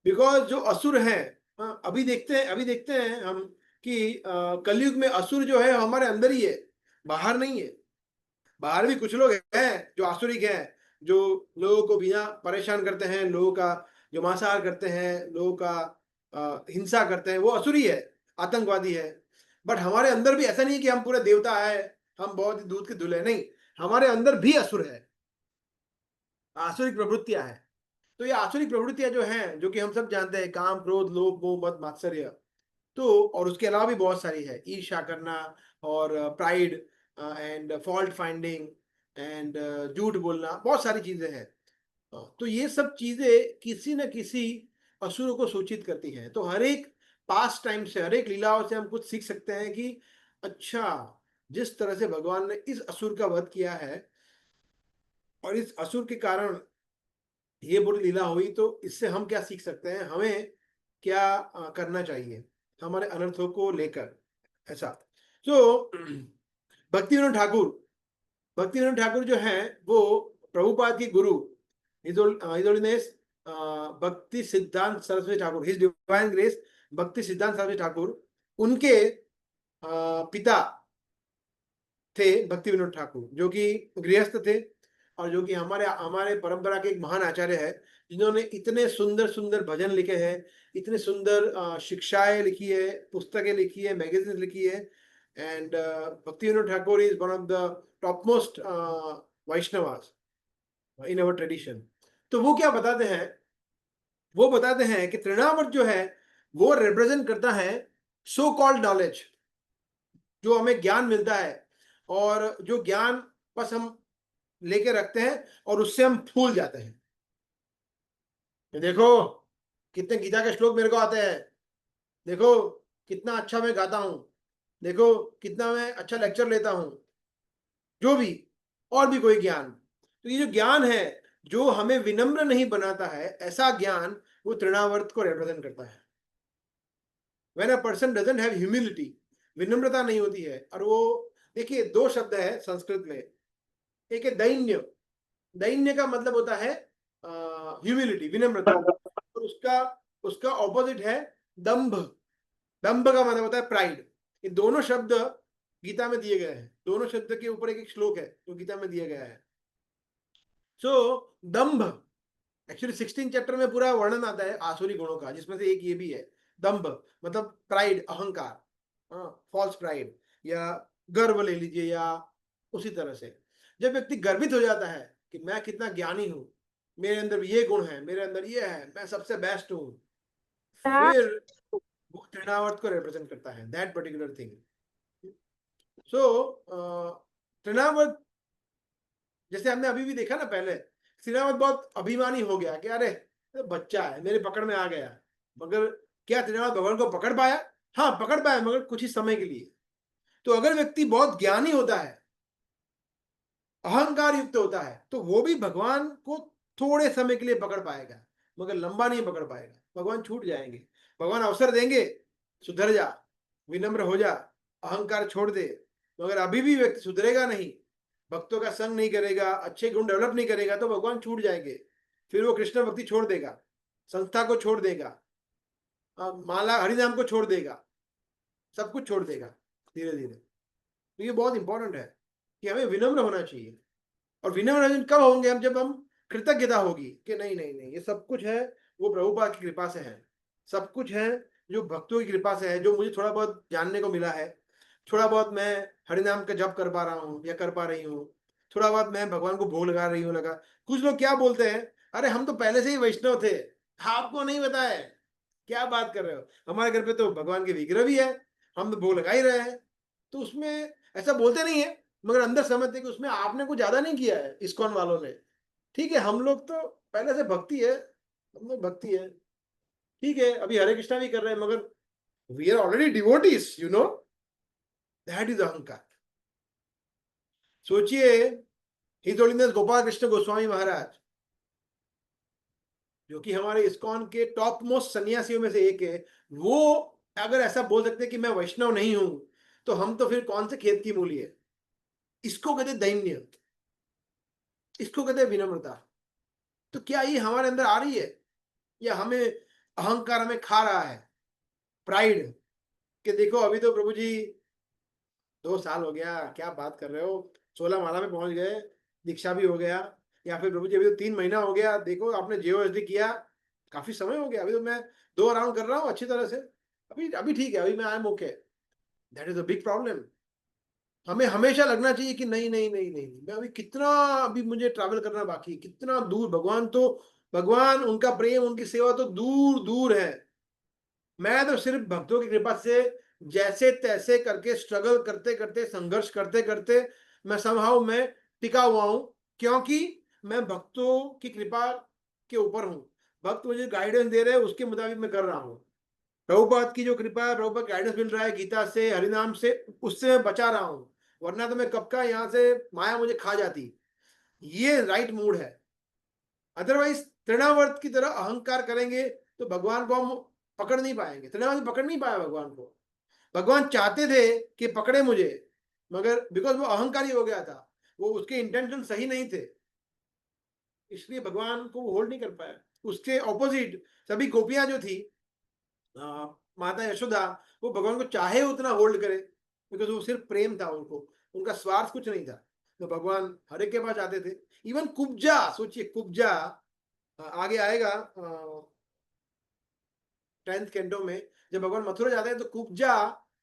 [SPEAKER 1] बिकॉज जो असुर हैं, अभी देखते हैं हम कि कलयुग में असुर जो है हमारे अंदर ही है, बाहर नहीं है। बाहर भी कुछ लोग हैं जो आसुरिक हैं, जो लोगों को बिना परेशान करते हैं, लोगों का जो मांसाहार करते हैं, लोगों का हिंसा करते हैं, वो असुरी है, आतंकवादी है। बट हमारे अंदर भी ऐसा नहीं है कि हम पूरे देवता है, हम बहुत ही दूध के धुले, नहीं, हमारे अंदर भी असुर है, आसुरिक प्रवृत्तियां हैं। तो ये आसुरिक प्रवृत्तियां जो हैं, जो कि हम सब जानते हैं, काम, क्रोध, लोभ, मोह, मद, मात्सर्य, तो और उसके अलावा भी बहुत सारी है, ईर्ष्या करना और pride and fault finding and झूठ बोलना, बहुत सारी चीजें हैं। तो ये सब चीजें किसी न किसी असुर को सूचित करती हैं। तो हर एक पास्ट टाइम से, हर एक लीलाओं से हम कुछ सीख सकते हैं कि अच्छा, जिस तरह से भगवान ने इस असुर का वध किया है और इस असुर के कारण ये बुरी लीला हुई, तो इससे हम क्या सीख सकते हैं, हमें क्या करना चाहिए हमारे अनर्थों को लेकर, ऐसा। तो भक्तिविनोद ठाकुर जो हैं, वो प्रभुपाद के गुरु, हिज होलिनेस भक्ति सिद्धांत Saraswati Thakur, his divine grace भक्ति सिद्धांत सरस्वती ठाकुर, उनके पिता थे भक्ति विनोद ठाकुर, जो कि गृहस्थ थे और जो कि हमारे हमारे परंपरा के एक महान आचार्य है, जिन्होंने इतने सुंदर सुंदर भजन लिखे हैं, इतने सुंदर शिक्षाएं लिखी है, पुस्तकें लिखी है, मैगजीन लिखी है। एंड भक्ति Vinod Thakur is one of the top most Vaishnavas in our tradition. तो वो क्या बताते हैं, वो बताते हैं कि तृणावर्त जो है वो रिप्रेजेंट करता है सो कॉल्ड नॉलेज, जो हमें ज्ञान मिलता है और जो ज्ञान बस हम लेके रखते हैं और उससे हम फूल जाते हैं। देखो कितने गीता के श्लोक मेरे को आते हैं, देखो कितना अच्छा मैं गाता हूं, देखो कितना मैं अच्छा लेक्चर लेता हूं, जो भी और भी कोई ज्ञान। तो ये जो ज्ञान है जो हमें विनम्र नहीं बनाता है, ऐसा ज्ञान वो तृणावर्त को रिप्रेजेंट करता है। When a person doesn't have humility, विनम्रता नहीं होती है। और वो देखिए दो शब्द है संस्कृत में, एक है दैन्य, दैन्य का मतलब होता है ह्यूमिलिटी, विनम्रता, और उसका ऑपोजिट है दंभ, दंभ का मतलब होता है प्राइड। ये दोनों शब्द गीता में दिए गए हैं, दोनों शब्द के ऊपर एक एक श्लोक है जो गीता में दिया गया है। सो दंभ एक्चुअली 16 चैप्टर में पूरा वर्णन आता है आसुरी गुणों का, जिसमें से एक ये भी है दंभ, मतलब प्राइड, अहंकार, फॉल्स प्राइड या गर्व ले लीजिए, या उसी तरह से जब व्यक्ति गर्वित हो जाता है कि मैं कितना ज्ञानी हूं, मेरे अंदर ये गुण है, मेरे अंदर ये है, मैं सबसे बेस्ट हूं, फिर वो तृणावर्त को रिप्रेजेंट करता है, दैट पर्टिकुलर थिंग। सो तृणावर्त जैसे हमने अभी भी देखा ना, पहले तृणावर्त बहुत अभिमानी हो गया कि अरे तो बच्चा है, मेरे पकड़ में आ गया। मगर क्या तृणावर्त भगवान को पकड़ पाया? हाँ पकड़ पाया, मगर कुछ ही समय के लिए। तो अगर व्यक्ति बहुत ज्ञानी होता है, अहंकार युक्त होता है, तो वो भी भगवान को थोड़े समय के लिए पकड़ पाएगा, मगर लंबा नहीं पकड़ पाएगा। भगवान छूट जाएंगे, भगवान अवसर देंगे, सुधर जा, विनम्र हो जा, अहंकार छोड़ दे। मगर अभी भी व्यक्ति सुधरेगा नहीं, भक्तों का संग नहीं करेगा, अच्छे गुण डेवलप नहीं करेगा, तो भगवान छूट जाएंगे। फिर वो कृष्ण भक्ति छोड़ देगा, संस्था को छोड़ देगा, माला हरिनाम को छोड़ देगा, सब कुछ छोड़ देगा धीरे धीरे। तो ये बहुत इंपॉर्टेंट है कि हमें विनम्र होना चाहिए। और विनम्र कब होंगे हम? जब हम कृतज्ञता होगी कि नहीं नहीं नहीं, ये सब कुछ है वो प्रभुपाद की कृपा से है, सब कुछ है जो भक्तों की कृपा से है, जो मुझे थोड़ा बहुत जानने को मिला है, थोड़ा बहुत मैं हरिनाम का जप कर पा रहा हूँ या कर पा रही हूँ, थोड़ा बहुत मैं भगवान को भोग लगा रही हूँ लगा। कुछ लोग क्या बोलते हैं, अरे हम तो पहले से ही वैष्णव थे, आपको नहीं पता है, क्या बात कर रहे हो, हमारे घर पे तो भगवान के विग्रह भी है, हम तो भोग लगा ही रहे हैं। तो उसमें ऐसा बोलते नहीं है, मगर अंदर समझते कि उसमें आपने कुछ ज्यादा नहीं किया है, इस्कॉन वालों ने। ठीक है, हम लोग तो पहले से भक्ति है, हम लोग भक्ति है, ठीक है, अभी हरे कृष्णा भी कर रहे हैं, मगर we are already devotees, you know, that is अहंकार। सोचिए हिज होलीनेस गोपाल कृष्ण गोस्वामी महाराज, जो कि हमारे इस्कॉन के टॉप मोस्ट सन्यासियों में से एक है, वो अगर ऐसा बोल सकते कि मैं वैष्णव नहीं हूं, तो हम तो फिर कौन से खेत की मूली है? इसको कहते दैन्य, इसको कहते विनम्रता। तो क्या ये हमारे अंदर आ रही है, या हमें अहंकार हमें खा रहा है, प्राइड, कि देखो अभी तो प्रभु जी 2 साल हो गया, क्या बात कर रहे हो, 16 माला में पहुंच गए, दीक्षा भी हो गया, या फिर प्रभु जी अभी तो 3 महीना हो गया, देखो आपने JOSD किया, काफी समय हो गया, अभी तो मैं 2 राउंड कर रहा हूँ अच्छी तरह से, अभी ठीक है, अभी मैं I am okay. That is a big problem. हमें हमेशा लगना चाहिए कि नहीं नहीं नहीं नहीं, मैं अभी कितना, अभी मुझे ट्रैवल करना बाकी, कितना दूर, भगवान उनका प्रेम, उनकी सेवा तो दूर दूर है। मैं तो सिर्फ भक्तों की कृपा से जैसे तैसे करके स्ट्रगल करते करते, संघर्ष करते करते मैं समहाउ मैं टिका हुआ हूं, क्योंकि मैं भक्तों की कृपा के ऊपर हूं। भक्त मुझे गाइडेंस दे रहे हैं, उसके मुताबिक मैं कर रहा हूं। प्रभुपाद की जो कृपा है, प्रभुपाद गाइडेंस मिल रहा है गीता से, हरिनाम से, उससे मैं बचा रहा हूं, वरना तो मैं कब का यहाँ से माया मुझे खा जाती। ये राइट मूड है। अदरवाइज तृणावर्त की तरह अहंकार करेंगे तो भगवान को हम पकड़ नहीं पाएंगे। तृणावर्त पकड़ नहीं पाया भगवान को। भगवान चाहते थे कि पकड़े मुझे, मगर बिकॉज वो अहंकारी हो गया था, वो उसके इंटेंशन सही नहीं थे, इसलिए भगवान को होल्ड नहीं कर पाया। उसके ऑपोजिट सभी गोपियां जो थी, माता यशोदा, वो भगवान को चाहे उतना होल्ड करे, बिकॉज वो सिर्फ प्रेम था, उनको उनका स्वार्थ कुछ नहीं था। तो भगवान हर एक के पास जाते थे। इवन कुब्जा, सोचिए कुब्जा आगे आएगा 10th कैंटो में जब भगवान मथुरा जाते हैं तो कुब्जा,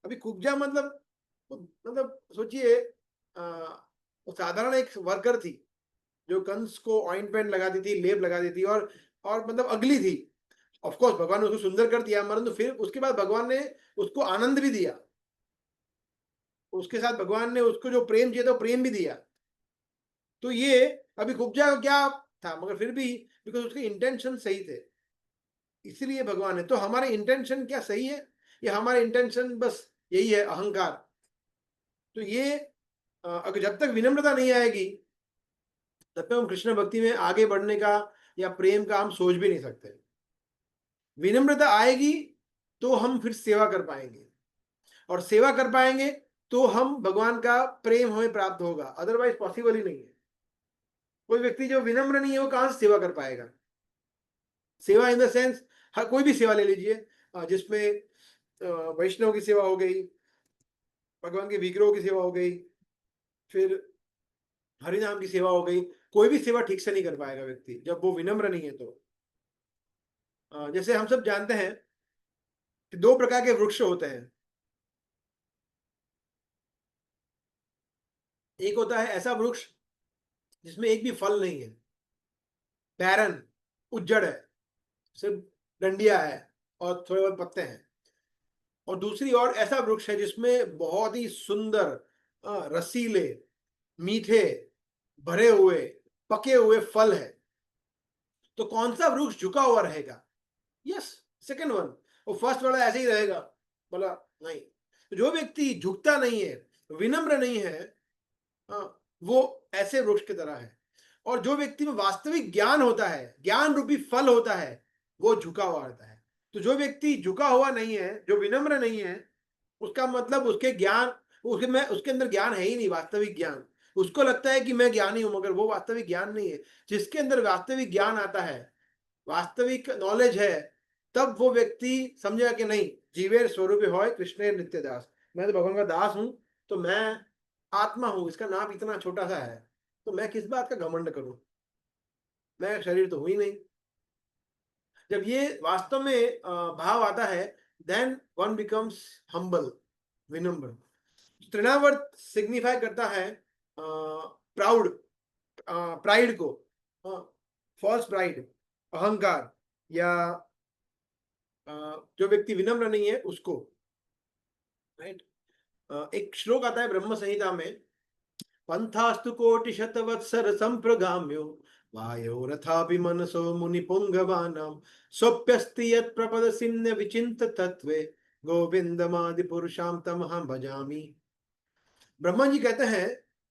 [SPEAKER 1] अभी कुब्जा मतलब सोचिए वो साधारण एक वर्कर थी जो कंस को ऑइंटमेंट लगाती थी, लेप लगाती थी और मतलब अगली थी। ऑफ कोर्स भगवान ने उसको सुंदर कर दिया, परंतु फिर उसके बाद भगवान ने उसको आनंद भी दिया, उसके साथ भगवान ने उसको जो प्रेम चाहिए तो प्रेम भी दिया। तो ये अभी कुब्जा का क्या था, मगर फिर भी बिकॉज उसके इंटेंशन सही थे, इसलिए भगवान है। तो हमारे इंटेंशन क्या सही है, या हमारे इंटेंशन बस यही है, अहंकार? तो ये अगर जब तक विनम्रता नहीं आएगी तब तक हम कृष्ण भक्ति में आगे बढ़ने का या प्रेम का हम सोच भी नहीं सकते। विनम्रता आएगी तो हम फिर सेवा कर पाएंगे, और सेवा कर पाएंगे तो हम भगवान का प्रेम हमें प्राप्त होगा, अदरवाइज पॉसिबल ही नहीं है। कोई व्यक्ति जो विनम्र नहीं है वो कहां से सेवा कर पाएगा? सेवा इन द सेंस, कोई भी सेवा ले लीजिए जिसमें वैष्णव की सेवा हो गई, भगवान के विग्रहों की सेवा हो गई, फिर हरिनाम की सेवा हो गई, कोई भी सेवा ठीक से नहीं कर पाएगा व्यक्ति जब वो विनम्र नहीं है। तो जैसे हम सब जानते हैं कि 2 प्रकार के वृक्ष होते हैं। एक होता है ऐसा वृक्ष जिसमें एक भी फल नहीं है, बैरन, उज्जड़ है, सिर्फ डंडिया है और थोड़े बहुत पत्ते हैं। और दूसरी और ऐसा वृक्ष है जिसमें बहुत ही सुंदर रसीले, मीठे, भरे हुए, पके हुए फल है। तो कौन सा वृक्ष झुका हुआ रहेगा? Yes, second one. वो फर्स्ट वाला ऐसे ही रहेगा, बोला नहीं। तो जो व्यक्ति झुकता नहीं है, विनम्र नहीं है, वो ऐसे वृक्ष की तरह है। और जो व्यक्ति में वास्तविक ज्ञान होता है, ज्ञान रूपी फल होता है, वो झुका हुआ रहता है। तो जो व्यक्ति झुका हुआ नहीं है, जो विनम्र नहीं है, उसका मतलब उसके अंदर ज्ञान है ही नहीं, वास्तविक ज्ञान। उसको लगता है कि मैं ज्ञानी हूं, मगर वो वास्तविक ज्ञान नहीं है। जिसके अंदर वास्तविक ज्ञान आता है, वास्तविक नॉलेज है, तब वो व्यक्ति समझेगा कि नहीं, जीवेर स्वरूप होय कृष्णेर नित्य दास, मैं तो भगवान का दास हूं, तो मैं आत्मा हूं, इसका नाम इतना छोटा सा है, तो मैं किस बात का घमंड करूं, मैं शरीर तो हुई नहीं। जब ये वास्तव में भाव आता है, देन वन बिकम्स हम्बल, विनम्र। तृणावर्त सिग्निफाई करता है प्राइड को, फॉल्स प्राइड, अहंकार, या जो व्यक्ति विनम्र नहीं है उसको, राइट। एक श्लोक आता है ब्रह्म संहिता में, पंथास्तु कोटि शतवत्सर संप्रगाम्यो वायोरथापि मनसो मुनि पुंगवानां सोप्यस्ति यत् प्रपद सिन्य विचिंत तत्वे गोविंदमादि पुरुषां तमहं भजामि। ब्रह्मा जी कहते हैं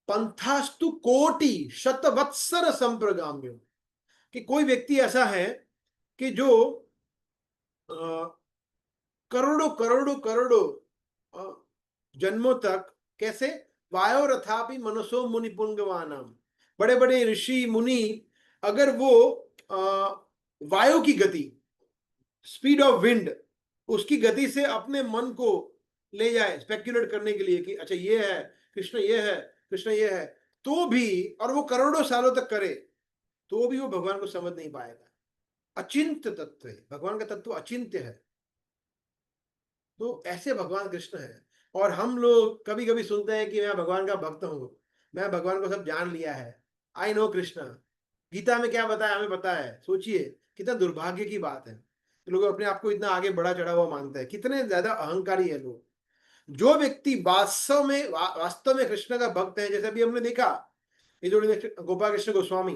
[SPEAKER 1] पंथास्तु कोटि शतवत्सर संप्रगाम्यो, कि कोई व्यक्ति ऐसा है कि जो करोड़ों करोड़ों करोड़ों जन्मों तक, कैसे, वायोरथापि मनसो मुनि पुंगवानाम, बड़े बड़े ऋषि मुनि अगर वो वायु की गति, स्पीड ऑफ विंड, उसकी गति से अपने मन को ले जाए स्पेक्युलेट करने के लिए कि अच्छा ये है कृष्ण, ये है कृष्ण, ये है, तो भी, और वो करोड़ों सालों तक करे, तो भी वो भगवान को समझ नहीं पाएगा। अचिंत्य तत्व है, भगवान का तत्व अचिंत्य है। तो ऐसे भगवान कृष्ण है। और हम लोग कभी कभी सुनते हैं कि मैं भगवान का भक्त हूं, मैं भगवान को सब जान लिया है, आई नो कृष्णा। गीता में क्या बताया हमें पता है। सोचिए कितना दुर्भाग्य की बात है, तो लोग अपने आप को इतना आगे बढ़ा चढ़ा हुआ मानते हैं, कितने ज्यादा अहंकारी है लोग। जो व्यक्ति वास्तव में कृष्ण का भक्त है, जैसे अभी हमने देखा ये जो गोपाल कृष्ण गोस्वामी,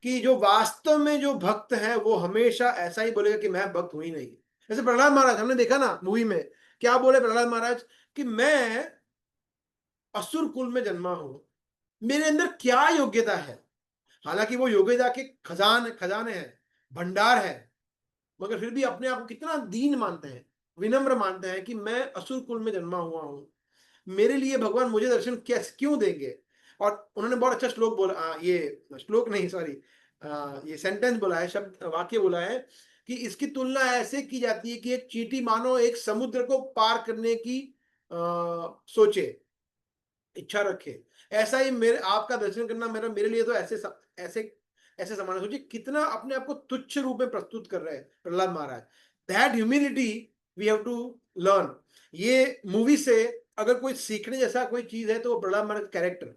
[SPEAKER 1] कि जो वास्तव में जो भक्त है वो हमेशा ऐसा ही बोलेगा कि मैं भक्त हुई नहीं। जैसे प्रहलाद महाराज, हमने देखा ना मूवी में, क्या बोले प्रहलाद महाराज कि मैं असुर कुल में जन्मा हूं, मेरे अंदर क्या योग्यता है। हालांकि वो योग्यता के खजाने हैं, भंडार है, मगर फिर भी अपने आप को कितना दीन मानते हैं, विनम्र मानते हैं कि मैं असुर कुल में जन्मा हुआ हूं, मेरे लिए भगवान मुझे दर्शन क्यों देंगे। और उन्होंने बहुत अच्छा श्लोक बोला, ये श्लोक नहीं सॉरी, ये सेंटेंस बोला है, शब्द वाक्य बोला है कि इसकी तुलना ऐसे की जाती है कि एक चींटी मानो एक समुद्र को पार करने की सोचे, इच्छा रखे। ऐसा ही मेरे आपका दर्शन करना मेरे लिए तो ऐसे समान है। सोचिए कितना अपने आप को तुच्छ रूप में प्रस्तुत कर रहे हैं Prahlad Maharaj. That humility we have to learn. ये मूवी से अगर कोई सीखने जैसा कोई चीज है तो वो प्रहलाद महाराज कैरेक्टर,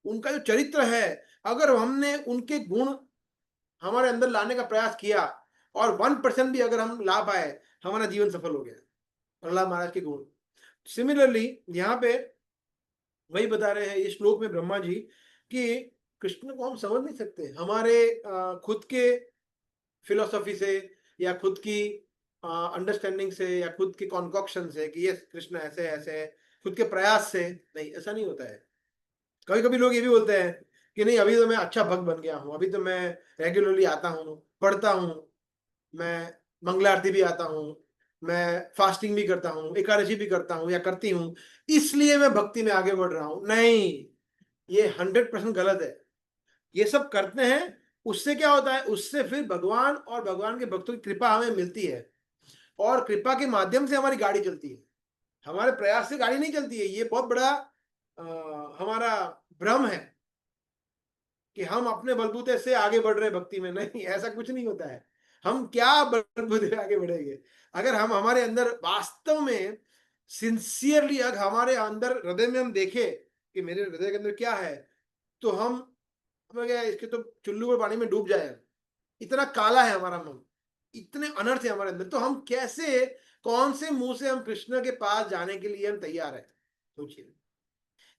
[SPEAKER 1] उनका जो चरित्र है, अगर हमने उनके गुण हमारे अंदर लाने का प्रयास किया और 1% भी अगर हम ला पाए, हमारा जीवन सफल हो गया। प्रहलाद महाराज के गुण। सिमिलरली यहाँ पे वही बता रहे हैं इस श्लोक में ब्रह्मा जी कि कृष्ण को हम समझ नहीं सकते हमारे खुद के फिलोसफी से या खुद की अंडरस्टैंडिंग से या खुद के कॉन्कॉक्शन से कि ये कृष्ण ऐसे ऐसे है, खुद के प्रयास से नहीं, ऐसा नहीं होता है। कभी कभी लोग ये भी बोलते हैं कि नहीं अभी तो मैं अच्छा भक्त बन गया हूँ, अभी तो मैं रेगुलरली आता हूँ, पढ़ता हूँ, मैं मंगला आरती भी आता हूँ, मैं फास्टिंग भी करता हूँ, एकादशी भी करता हूँ या करती हूँ, इसलिए मैं भक्ति में आगे बढ़ रहा हूँ। नहीं, ये 100% गलत है। ये सब करते हैं, उससे क्या होता है, उससे फिर भगवान और भगवान के भक्तों की कृपा हमें मिलती है और कृपा के माध्यम से हमारी गाड़ी चलती है। हमारे प्रयास से गाड़ी नहीं चलती है। ये बहुत बड़ा हमारा भ्रम है कि हम अपने बलबूते से आगे बढ़ रहे भक्ति में। नहीं, ऐसा कुछ नहीं होता है। हम क्या बलबूते आगे बढ़ेंगे? अगर हम हमारे अंदर वास्तव में सिंसियरली अगर हमारे अंदर हृदय में हम देखें कि मेरे हृदय के अंदर क्या है, तो हम क्या इसके तो चुल्लू में पानी में डूब जाए। इतना काला है हमारा मन, इतने अनर्थ है हमारे अंदर, तो हम कैसे, कौन से मुंह से हम कृष्ण के पास जाने के लिए हम तैयार है? सोचिए।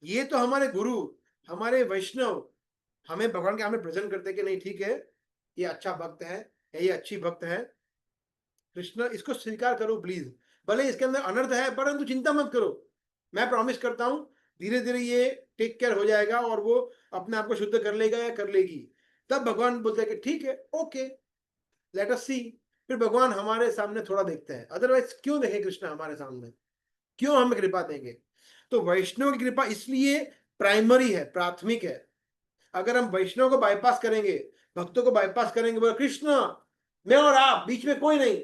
[SPEAKER 1] ये तो हमारे गुरु, हमारे वैष्णव हमें भगवान के सामने प्रेजेंट करते कि नहीं ठीक है, ये अच्छा भक्त है, ये अच्छी भक्त है, कृष्ण इसको स्वीकार करो प्लीज। भले इसके अंदर अनर्थ है परंतु चिंता मत करो, मैं प्रॉमिस करता हूं धीरे धीरे ये टेक केयर हो जाएगा और वो अपने आप को शुद्ध कर लेगा या कर लेगी। तब भगवान बोलते हैं कि ठीक है, ओके, लेट अस सी। फिर भगवान हमारे सामने थोड़ा देखते हैं, अदरवाइज क्यों देखे कृष्ण हमारे सामने, क्यों हमें कृपा देंगे? तो वैष्णव की कृपा इसलिए प्राइमरी है, प्राथमिक है। अगर हम वैष्णव को बाईपास करेंगे, भक्तों को बाईपास करेंगे, बोले कृष्ण मैं और आप, बीच में कोई नहीं,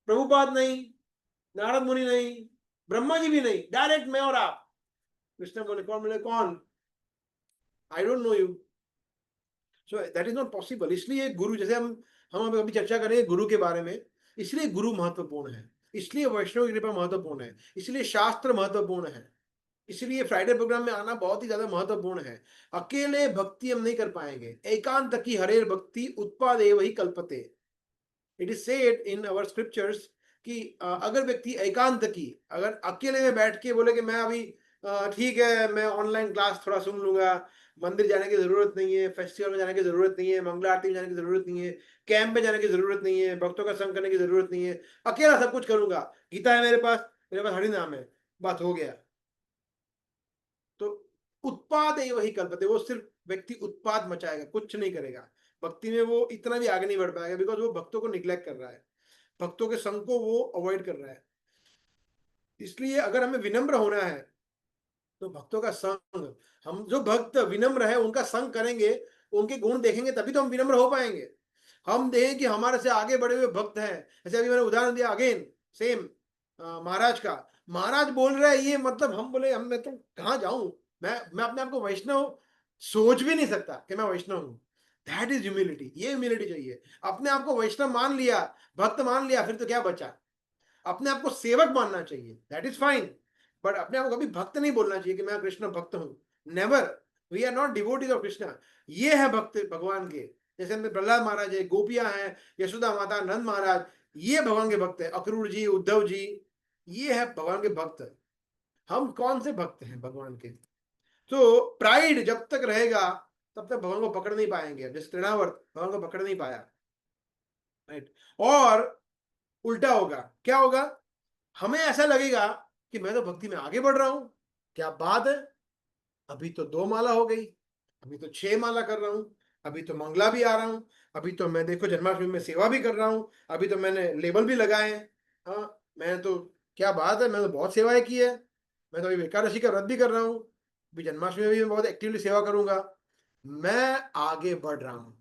[SPEAKER 1] प्रभुपाद नहीं, नारद मुनि नहीं, ब्रह्मा जी भी नहीं, डायरेक्ट मैं और आप। कृष्ण बोले कौन? बोले कौन? I don't know you. So that is not possible. इसलिए गुरु, जैसे हम अभी चर्चा करेंगे गुरु के बारे में, इसलिए गुरु महत्वपूर्ण है, इसलिए वैष्णव की कृपा महत्वपूर्ण है, इसलिए शास्त्र महत्वपूर्ण है, इसलिए फ्राइडे प्रोग्राम में आना बहुत ही ज्यादा महत्वपूर्ण है। अकेले भक्ति हम नहीं कर पाएंगे। एकांत की हरेर भक्ति उत्पादेव ही कल्पते। It is said in our scriptures कि अगर व्यक्ति एकांत की, अगर अकेले में बैठ के बोले कि मैं अभी ठीक है, मैं ऑनलाइन क्लास थोड़ा सुन लूंगा, मंदिर जाने की जरूरत नहीं है, फेस्टिवल में जाने की जरूरत नहीं है, मंगला आरती में जाने की जरूरत नहीं है, कैंप में जाने की जरूरत नहीं है, भक्तों का संग करने की जरूरत नहीं है, अकेला सब कुछ करूंगा, गीता है मेरे पास हरि नाम है, बात हो गया, तो उत्पाद है वही कल्पते। वो सिर्फ व्यक्ति उत्पाद मचाएगा, कुछ नहीं करेगा भक्ति में, वो इतना भी आगे नहीं बढ़ पाएगा, बिकॉज वो भक्तों को निग्लेक्ट कर रहा है, भक्तों के संग को वो अवॉइड कर रहा है। इसलिए अगर हमें विनम्र होना है तो भक्तों का संग, हम जो भक्त विनम्र है उनका संग करेंगे, उनके गुण देखेंगे, तभी तो हम विनम्र हो पाएंगे। हम देखें कि हमारे से आगे बढ़े हुए भक्त हैं, जैसे अभी मैंने उदाहरण दिया अगेन सेम महाराज का, महाराज बोल रहे हैं ये, मतलब हम बोले हम, मैं तो कहाँ जाऊं, मैं अपने आप को वैष्णव सोच भी नहीं सकता कि मैं वैष्णव हूं। That is humility. ये ह्यूमिलिटी चाहिए। अपने आप को वैष्णव मान लिया, भक्त मान लिया, फिर तो क्या बचा? अपने आप को सेवक मानना चाहिए, दैट इज फाइन, बट अपने आप को कभी भक्त नहीं बोलना चाहिए कि मैं कृष्ण भक्त हूं। Never. We are not devotees of Krishna. ये है भक्त भगवान के, जैसे हमें प्रहलाद महाराज है, गोपियां हैं, यशोदा माता, नंद महाराज, ये भगवान के भक्त है, अक्रूर जी, उद्धव जी, ये है भगवान के भक्त। हम कौन से भक्त हैं भगवान के? तो प्राइड जब तक रहेगा तब तक भगवान को पकड़ नहीं पाएंगे। जैसे तृणावर्त भगवान को पकड़ नहीं पाया, राइट? और उल्टा होगा, क्या होगा? हमें ऐसा लगेगा कि मैं तो भक्ति में आगे बढ़ रहा हूं, क्या बात है, अभी तो 2 माला हो गई, अभी तो 6 माला कर रहा हूं, अभी तो मंगला भी आ रहा हूं, अभी तो मैं देखो जन्माष्टमी में सेवा भी कर रहा हूं, अभी तो मैंने लेबल भी लगाए हैं, हाँ मैं तो, क्या बात है, मैं तो बहुत सेवाएं की है, मैं तो अभी एकादशी का व्रत भी कर रहा हूँ, अभी जन्माष्टमी में भी मैं बहुत एक्टिवली सेवा करूंगा। मैं आगे बढ़ रहा हूं,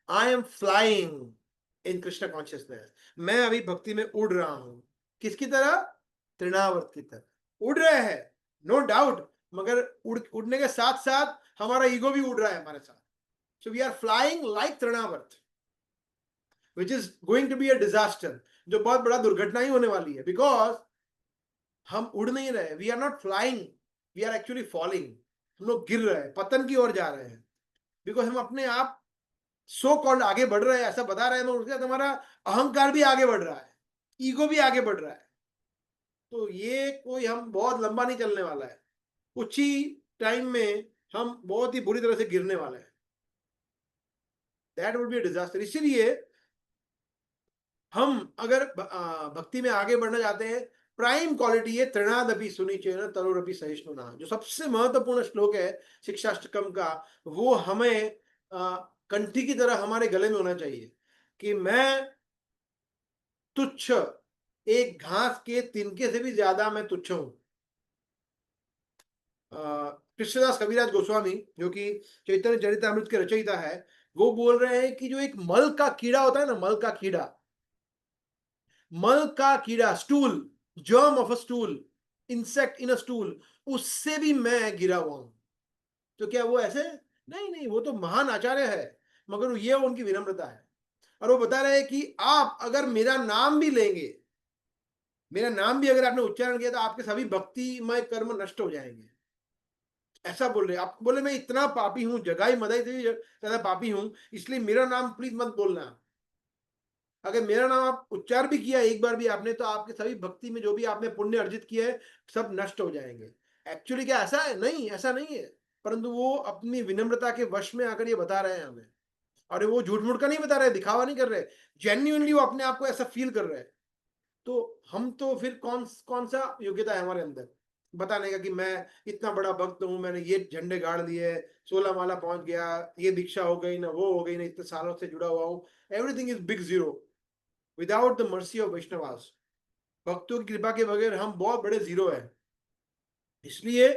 [SPEAKER 1] I am flying in Krishna consciousness. मैं अभी भक्ति में उड़ रहा हूं, किसकी तरह? तृणावर्त की तरह। उड़ रहे हैं, नो डाउट, मगर उड़ने के साथ साथ हमारा ईगो भी उड़ रहा है हमारे साथ. So we are flying like Trinavarta, which is going to be a disaster, जो बहुत बड़ा दुर्घटना ही होने वाली है. बिकॉज हम उड़ नहीं रहे, we are not flying, we are actually falling. हम लोग गिर रहे हैं, पतन की ओर जा रहे हैं. बिकॉज हम अपने आप सो कॉल्ड आगे बढ़ रहे हैं ऐसा बता रहे हैं, उसके साथ हमारा अहंकार भी आगे बढ़ रहा है, ईगो भी आगे बढ़ रहा है. तो ये कोई हम बहुत लंबा नहीं चलने वाला है. कुछ ही टाइम में हम बहुत ही बुरी तरह से गिरने वाले हैं. That would be disaster. इसीलिए हम अगर भक्ति में आगे बढ़ना चाहते हैं, प्राइम क्वालिटी है तृणादपि सुनिचेन तरोरपि सहिष्णुना, जो सबसे महत्वपूर्ण श्लोक है शिक्षाष्टकम का, वो हमें कंठी की तरह हमारे गले में होना चाहिए कि मैं तुच्छ, एक घास के तिनके से भी ज्यादा मैं तुच्छ हूं. कृष्णदास कविराज गोस्वामी, जो कि चैतन्य चरितामृत के रचयिता है, वो बोल रहे हैं कि जो एक मल का कीड़ा होता है ना, मल का कीड़ा, stool, germ of a stool, insect in a stool, उससे भी मैं गिरा हुआ हूं. तो क्या वो ऐसे? नहीं, वो तो महान आचार्य है, मगर ये उनकी विनम्रता है. और वो बता रहे हैं कि आप अगर मेरा नाम भी लेंगे, मेरा नाम भी अगर आपने उच्चारण किया, तो आपके सभी भक्तिमय कर्म नष्ट हो जाएंगे. ऐसा बोल रहे हैं. आप बोले मैं इतना पापी हूं, जगाई मदाई से भी ज्यादा पापी हूं, इसलिए मेरा नाम प्लीज मत बोलना. अगर मेरा नाम आप उच्चार भी किया एक बार भी आपने, तो आपके सभी भक्ति में जो भी आपने पुण्य अर्जित किया है, सब नष्ट हो जाएंगे. एक्चुअली क्या ऐसा है? नहीं, ऐसा नहीं है. परंतु वो अपनी विनम्रता के वश में आकर ये बता रहे हैं हमें. और वो झूठ मूठ का नहीं बता रहे, दिखावा नहीं कर रहे, जेन्युइनली वो अपने आप को ऐसा फील कर रहे हैं. तो हम तो फिर कौन कौन सा योग्यता है हमारे अंदर बताने का कि मैं इतना बड़ा भक्त हूं, मैंने ये झंडे गाड़ दिए, 16 माला पहुंच गया, ये दीक्षा हो गई ना, वो हो गई ना, इतने सालों से जुड़ा हुआ हूं. Everything is big zero without the mercy of Vaishnavas. भक्तों की कृपा के बगैर हम बहुत बड़े जीरो है. इसलिए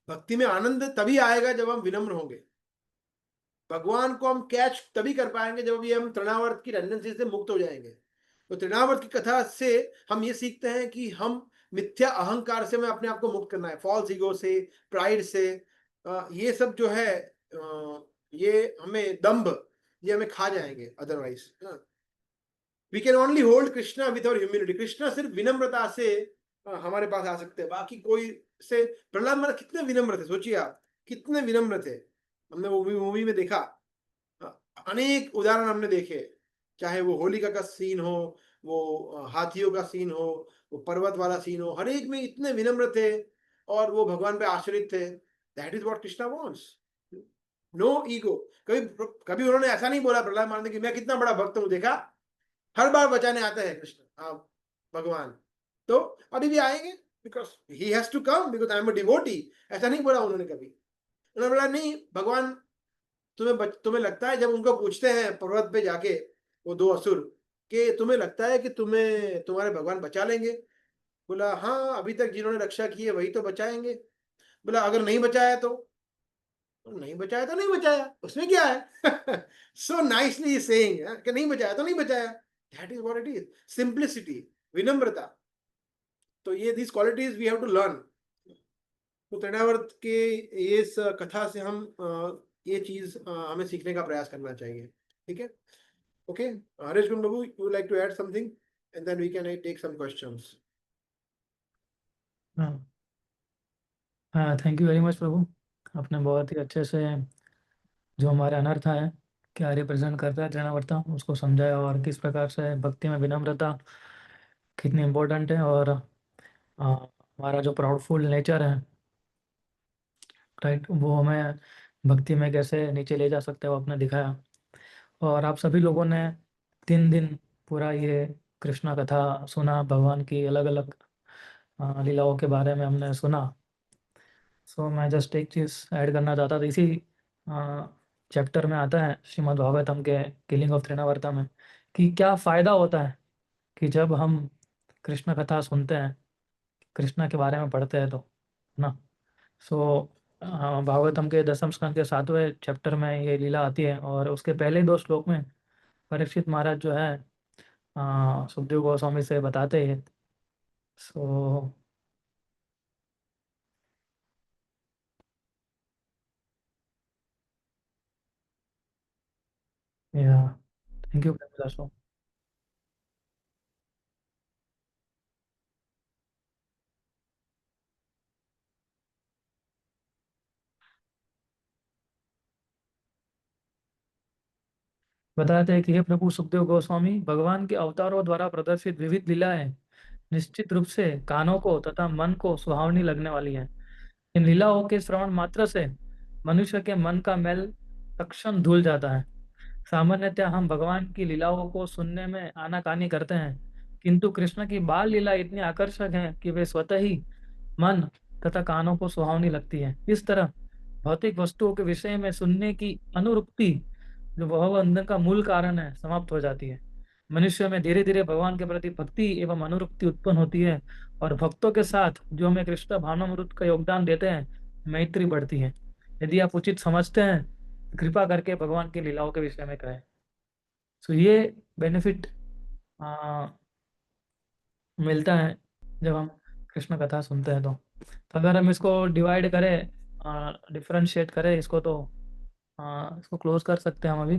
[SPEAKER 1] भक्ति में आनंद तभी आएगा जब हम विनम्र होंगे. भगवान को हम कैच तभी कर पाएंगे जब भी हम तृणावर्त की टेंडेंसी से मुक्त हो जाएंगे. तो तृणावर्त की कथा से हम ये सीखते हैं कि हम मिथ्या अहंकार से हमें अपने आप को मुक्त करना है, फॉल्स ईगो से, प्राइड से. ये सब जो है, ये हमें दंभ, ये हमें खा जाएंगे otherwise. We can only hold Krishna with our humility. Krishna सिर्फ विनम्रता से हमारे पास आ सकते हैं, बाकी कोई से. प्रहलाद महाराज कितने विनम्र थे, सोचिए आप कितने विनम्र थे. हमने मूवी में देखा, अनेक उदाहरण हमने देखे, चाहे वो होलिका का सीन हो, वो हाथियों का सीन हो, वो पर्वत वाला सीन हो, हर एक में इतने विनम्र थे और वो भगवान पे आश्रित थे. That is what Krishna wants, no ego. कभी कभी उन्होंने ऐसा नहीं बोला प्रहलाद महाराज ने कि मैं कितना बड़ा भक्त हूं, देखा हर बार बचाने आते हैं कृष्ण भगवान. तो अभी भी आएंगे, because he has to come, because I am a devotee. ऐसा नहीं बोला उन्होंने कभी. उन्होंने बोला नहीं भगवान, तुम्हें लगता है, जब उनको पूछते हैं पर्वत पे जाके वो दो असुर, कि तुम्हें लगता है कि तुम्हें तुम्हारे भगवान बचा लेंगे? बोला हाँ, अभी तक जिन्होंने रक्षा की है वही तो बचाएंगे. बोला अगर नहीं बचाया तो? नहीं बचाया तो नहीं बचाया, उसमें क्या है. सो नाइसली सेइंग कि नहीं बचाया तो नहीं बचाया. That is what it is, simplicity, विनम्रता. तो ये this qualities we have to learn. तो तृणावर्त के इस कथा से हम ये चीज हमें सीखने का प्रयास करना चाहिए. ठीक है, okay. Haresh Gun Babu, you like to add something and then we can take some questions.
[SPEAKER 2] हाँ हाँ, थैंक यू वेरी मच प्रभु. आपने बहुत ही अच्छे से जो हमारे अनर्थ है क्या रिप्रेजेंट करता है तृणावर्ता, उसको समझाया, और किस प्रकार से भक्ति में विनम्रता कितनी इम्पोर्टेंट है, और हमारा जो प्राउडफुल नेचर है, राइट, वो हमें भक्ति में कैसे नीचे ले जा सकते हैं, वो आपने दिखाया. और आप सभी लोगों ने 3 दिन पूरा ये कृष्णा कथा सुना, भगवान की अलग अलग लीलाओं के बारे में हमने सुना. सो मैं जस्ट एक चीज़ ऐड करना चाहता था. इसी चैप्टर में आता है श्रीमद् भागवतम के किलिंग ऑफ तृणावर्ता में, कि क्या फ़ायदा होता है कि जब हम कृष्ण कथा सुनते हैं, कृष्णा के बारे में पढ़ते हैं, तो है ना. सो भागवतम के 10वें स्कंद के 7वें चैप्टर में ये लीला आती है, और उसके पहले 2 श्लोक में परीक्षित महाराज जो है सुखदेव गोस्वामी से बताते हैं. सो या थैंक यू प्रेमदास। बताते हैं कि हे प्रभु सुखदेव गोस्वामी, भगवान के अवतारों द्वारा प्रदर्शित विविध लीलाएं निश्चित रूप से कानों को तथा मन को सुहावनी लगने वाली हैं। इन लीलाओं के श्रवण मात्र से मनुष्य के मन का मैल तक्षण धुल जाता है। सामान्यतः हम भगवान की लीलाओं को सुनने में आनाकानी करते हैं, किंतु कृष्ण की बाल लीला इतनी आकर्षक है कि वे स्वतः ही मन तथा कानों को सुहावनी लगती है। इस तरह भौतिक वस्तुओं के विषय में सुनने की अनुरुक्ति, जो वह अंदर का मूल कारण है, समाप्त हो जाती है। मनुष्य में धीरे धीरे भगवान के प्रति भक्ति एवं अनुरुक्ति उत्पन्न होती है और भक्तों के साथ जो हमें कृष्ण भावनामृत का योगदान देते हैं, मैत्री बढ़ती है। यदि आप उचित समझते हैं, कृपा करके भगवान की लीलाओं के विषय में कहें। सो ये बेनिफिट मिलता है जब हम कृष्ण कथा सुनते हैं। तो अगर हम इसको डिवाइड करें, डिफरेंशिएट करें इसको, तो इसको क्लोज कर सकते हैं हम अभी।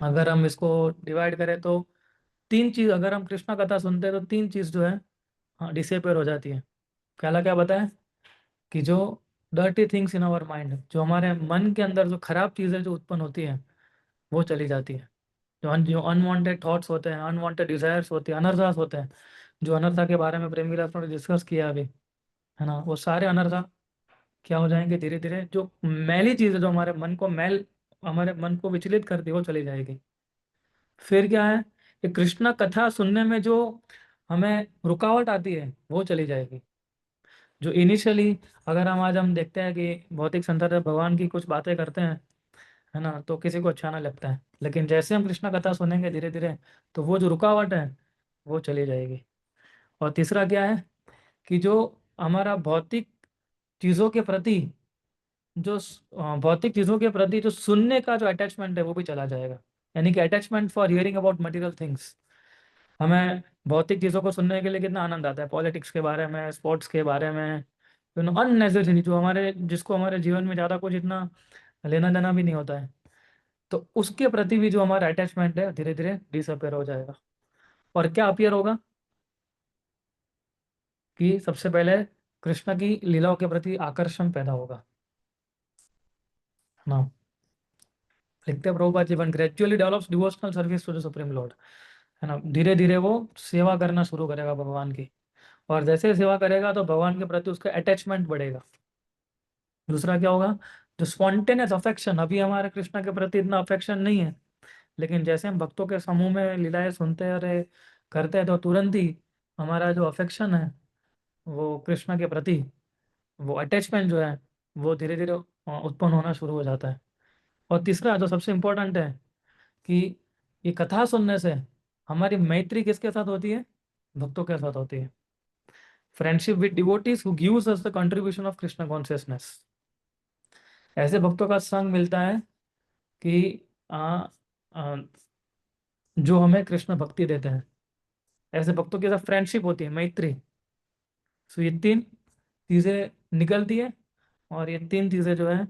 [SPEAKER 2] अगर हम इसको डिवाइड करें तो तीन चीज, अगर हम कृष्ण कथा सुनते हैं तो तीन चीज जो है डिसेपेयर हो जाती है। पहला क्या बताएं कि जो dirty things in our mind, जो हमारे मन के अंदर जो खराब चीजें जो उत्पन्न होती हैं, वो चली जाती है। जो अनवांटेड थॉट्स होते हैं, अनवांटेड डिजायर्स होते हैं, अनर्थास होते हैं, जो अनर्था के बारे में प्रेम विलास ने डिस्कस किया अभी, है ना, वो सारे अनर्था क्या हो जाएंगे धीरे धीरे। जो मैली चीज है, जो हमारे मन को हमारे मन को विचलित करती है, वो चली जाएगी। फिर क्या है कि कृष्ण कथा सुनने में जो हमें रुकावट आती है, वो चली जाएगी। जो इनिशियली, अगर हम देखते हैं कि भौतिक संदर्भ में भगवान की कुछ बातें करते हैं, है ना, तो किसी को अच्छा ना लगता है, लेकिन जैसे हम कृष्ण कथा सुनेंगे धीरे धीरे, तो वो जो रुकावट है वो चली जाएगी। और तीसरा क्या है कि जो हमारा भौतिक चीजों के प्रति जो सुनने का जो अटैचमेंट है, वो भी चला जाएगा। यानी कि attachment for hearing about material things. हमें भौतिक चीजों को सुनने के लिए कितना आनंद आता है, पॉलिटिक्स के बारे में, स्पोर्ट्स के बारे में, अननेसेसरी, जिसको हमारे जीवन में ज्यादा कुछ इतना लेना देना भी नहीं होता है, तो उसके प्रति भी जो हमारा अटैचमेंट है धीरे धीरे डिसअपेयर हो जाएगा। और क्या अपियर होगा कि सबसे पहले कृष्ण की लीलाओं के प्रति आकर्षण पैदा होगा ना। लिखते हैं प्रभुपाद जीवन, gradually develops devotional service to the supreme lord, है ना। धीरे धीरे वो सेवा करना शुरू करेगा भगवान की, और जैसे सेवा करेगा तो भगवान के प्रति उसका अटैचमेंट बढ़ेगा। दूसरा क्या होगा, जो स्पॉन्टेनियस अफेक्शन, अभी हमारे कृष्ण के प्रति इतना अफेक्शन नहीं है, लेकिन जैसे हम भक्तों के समूह में लीलाएं सुनते हैं, करते हैं, तो तुरंत ही हमारा जो अफेक्शन है वो कृष्ण के प्रति, वो अटैचमेंट जो है वो धीरे धीरे उत्पन्न होना शुरू हो जाता है। और तीसरा जो सबसे इम्पोर्टेंट है कि ये कथा सुनने से हमारी मैत्री किसके साथ होती है, भक्तों के साथ होती है। Friendship with devotees who gives us the contribution of Krishna consciousness. ऐसे भक्तों का संग मिलता है कि जो हमें कृष्ण भक्ति देते हैं। ऐसे भक्तों के साथ फ्रेंडशिप होती है, मैत्री। सो ये तीन चीज़ें निकलती है, और ये तीन चीज़ें जो है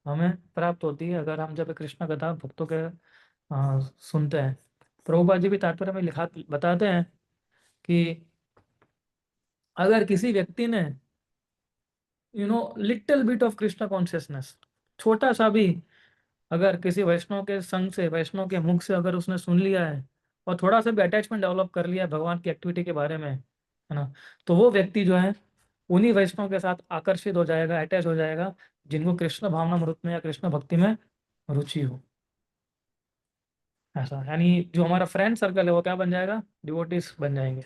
[SPEAKER 2] हमें प्राप्त होती है अगर हम जब कृष्ण कथा भक्तों के सुनते हैं। प्रभुपाद जी भी तात्पर्य में बताते हैं कि अगर किसी व्यक्ति ने little bit of Krishna consciousness, छोटा सा भी, अगर किसी वैष्णव के संग से, वैष्णव के मुख से अगर उसने सुन लिया है और थोड़ा सा भी अटैचमेंट डेवलप कर लिया है भगवान की एक्टिविटी के बारे में, है ना, तो वो व्यक्ति जो है उन्हीं वैष्णव के साथ आकर्षित हो जाएगा, अटैच हो जाएगा, जिनको कृष्ण भावनामृत में या कृष्ण भक्ति में रुचि हो। ऐसा, यानी जो हमारा फ्रेंड सर्कल है वो क्या बन जाएगा, डिवोटीज बन जाएंगे,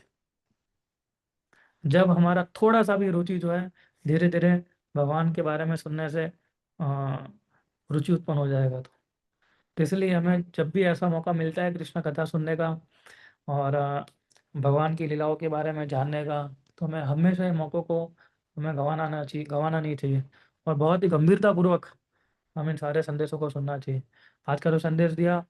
[SPEAKER 2] जब हमारा थोड़ा सा भी रुचि जो है धीरे धीरे भगवान के बारे में सुनने से रुचि उत्पन्न हो जाएगा। तो इसलिए हमें जब भी ऐसा मौका मिलता है कृष्ण कथा सुनने का और भगवान की लीलाओं के बारे में जानने का, तो हमें हमेशा इन मौक़ों को हमें गंवाना नहीं चाहिए, और बहुत ही गंभीरतापूर्वक हमें इन सारे संदेशों को सुनना चाहिए। आज का जो संदेश दिया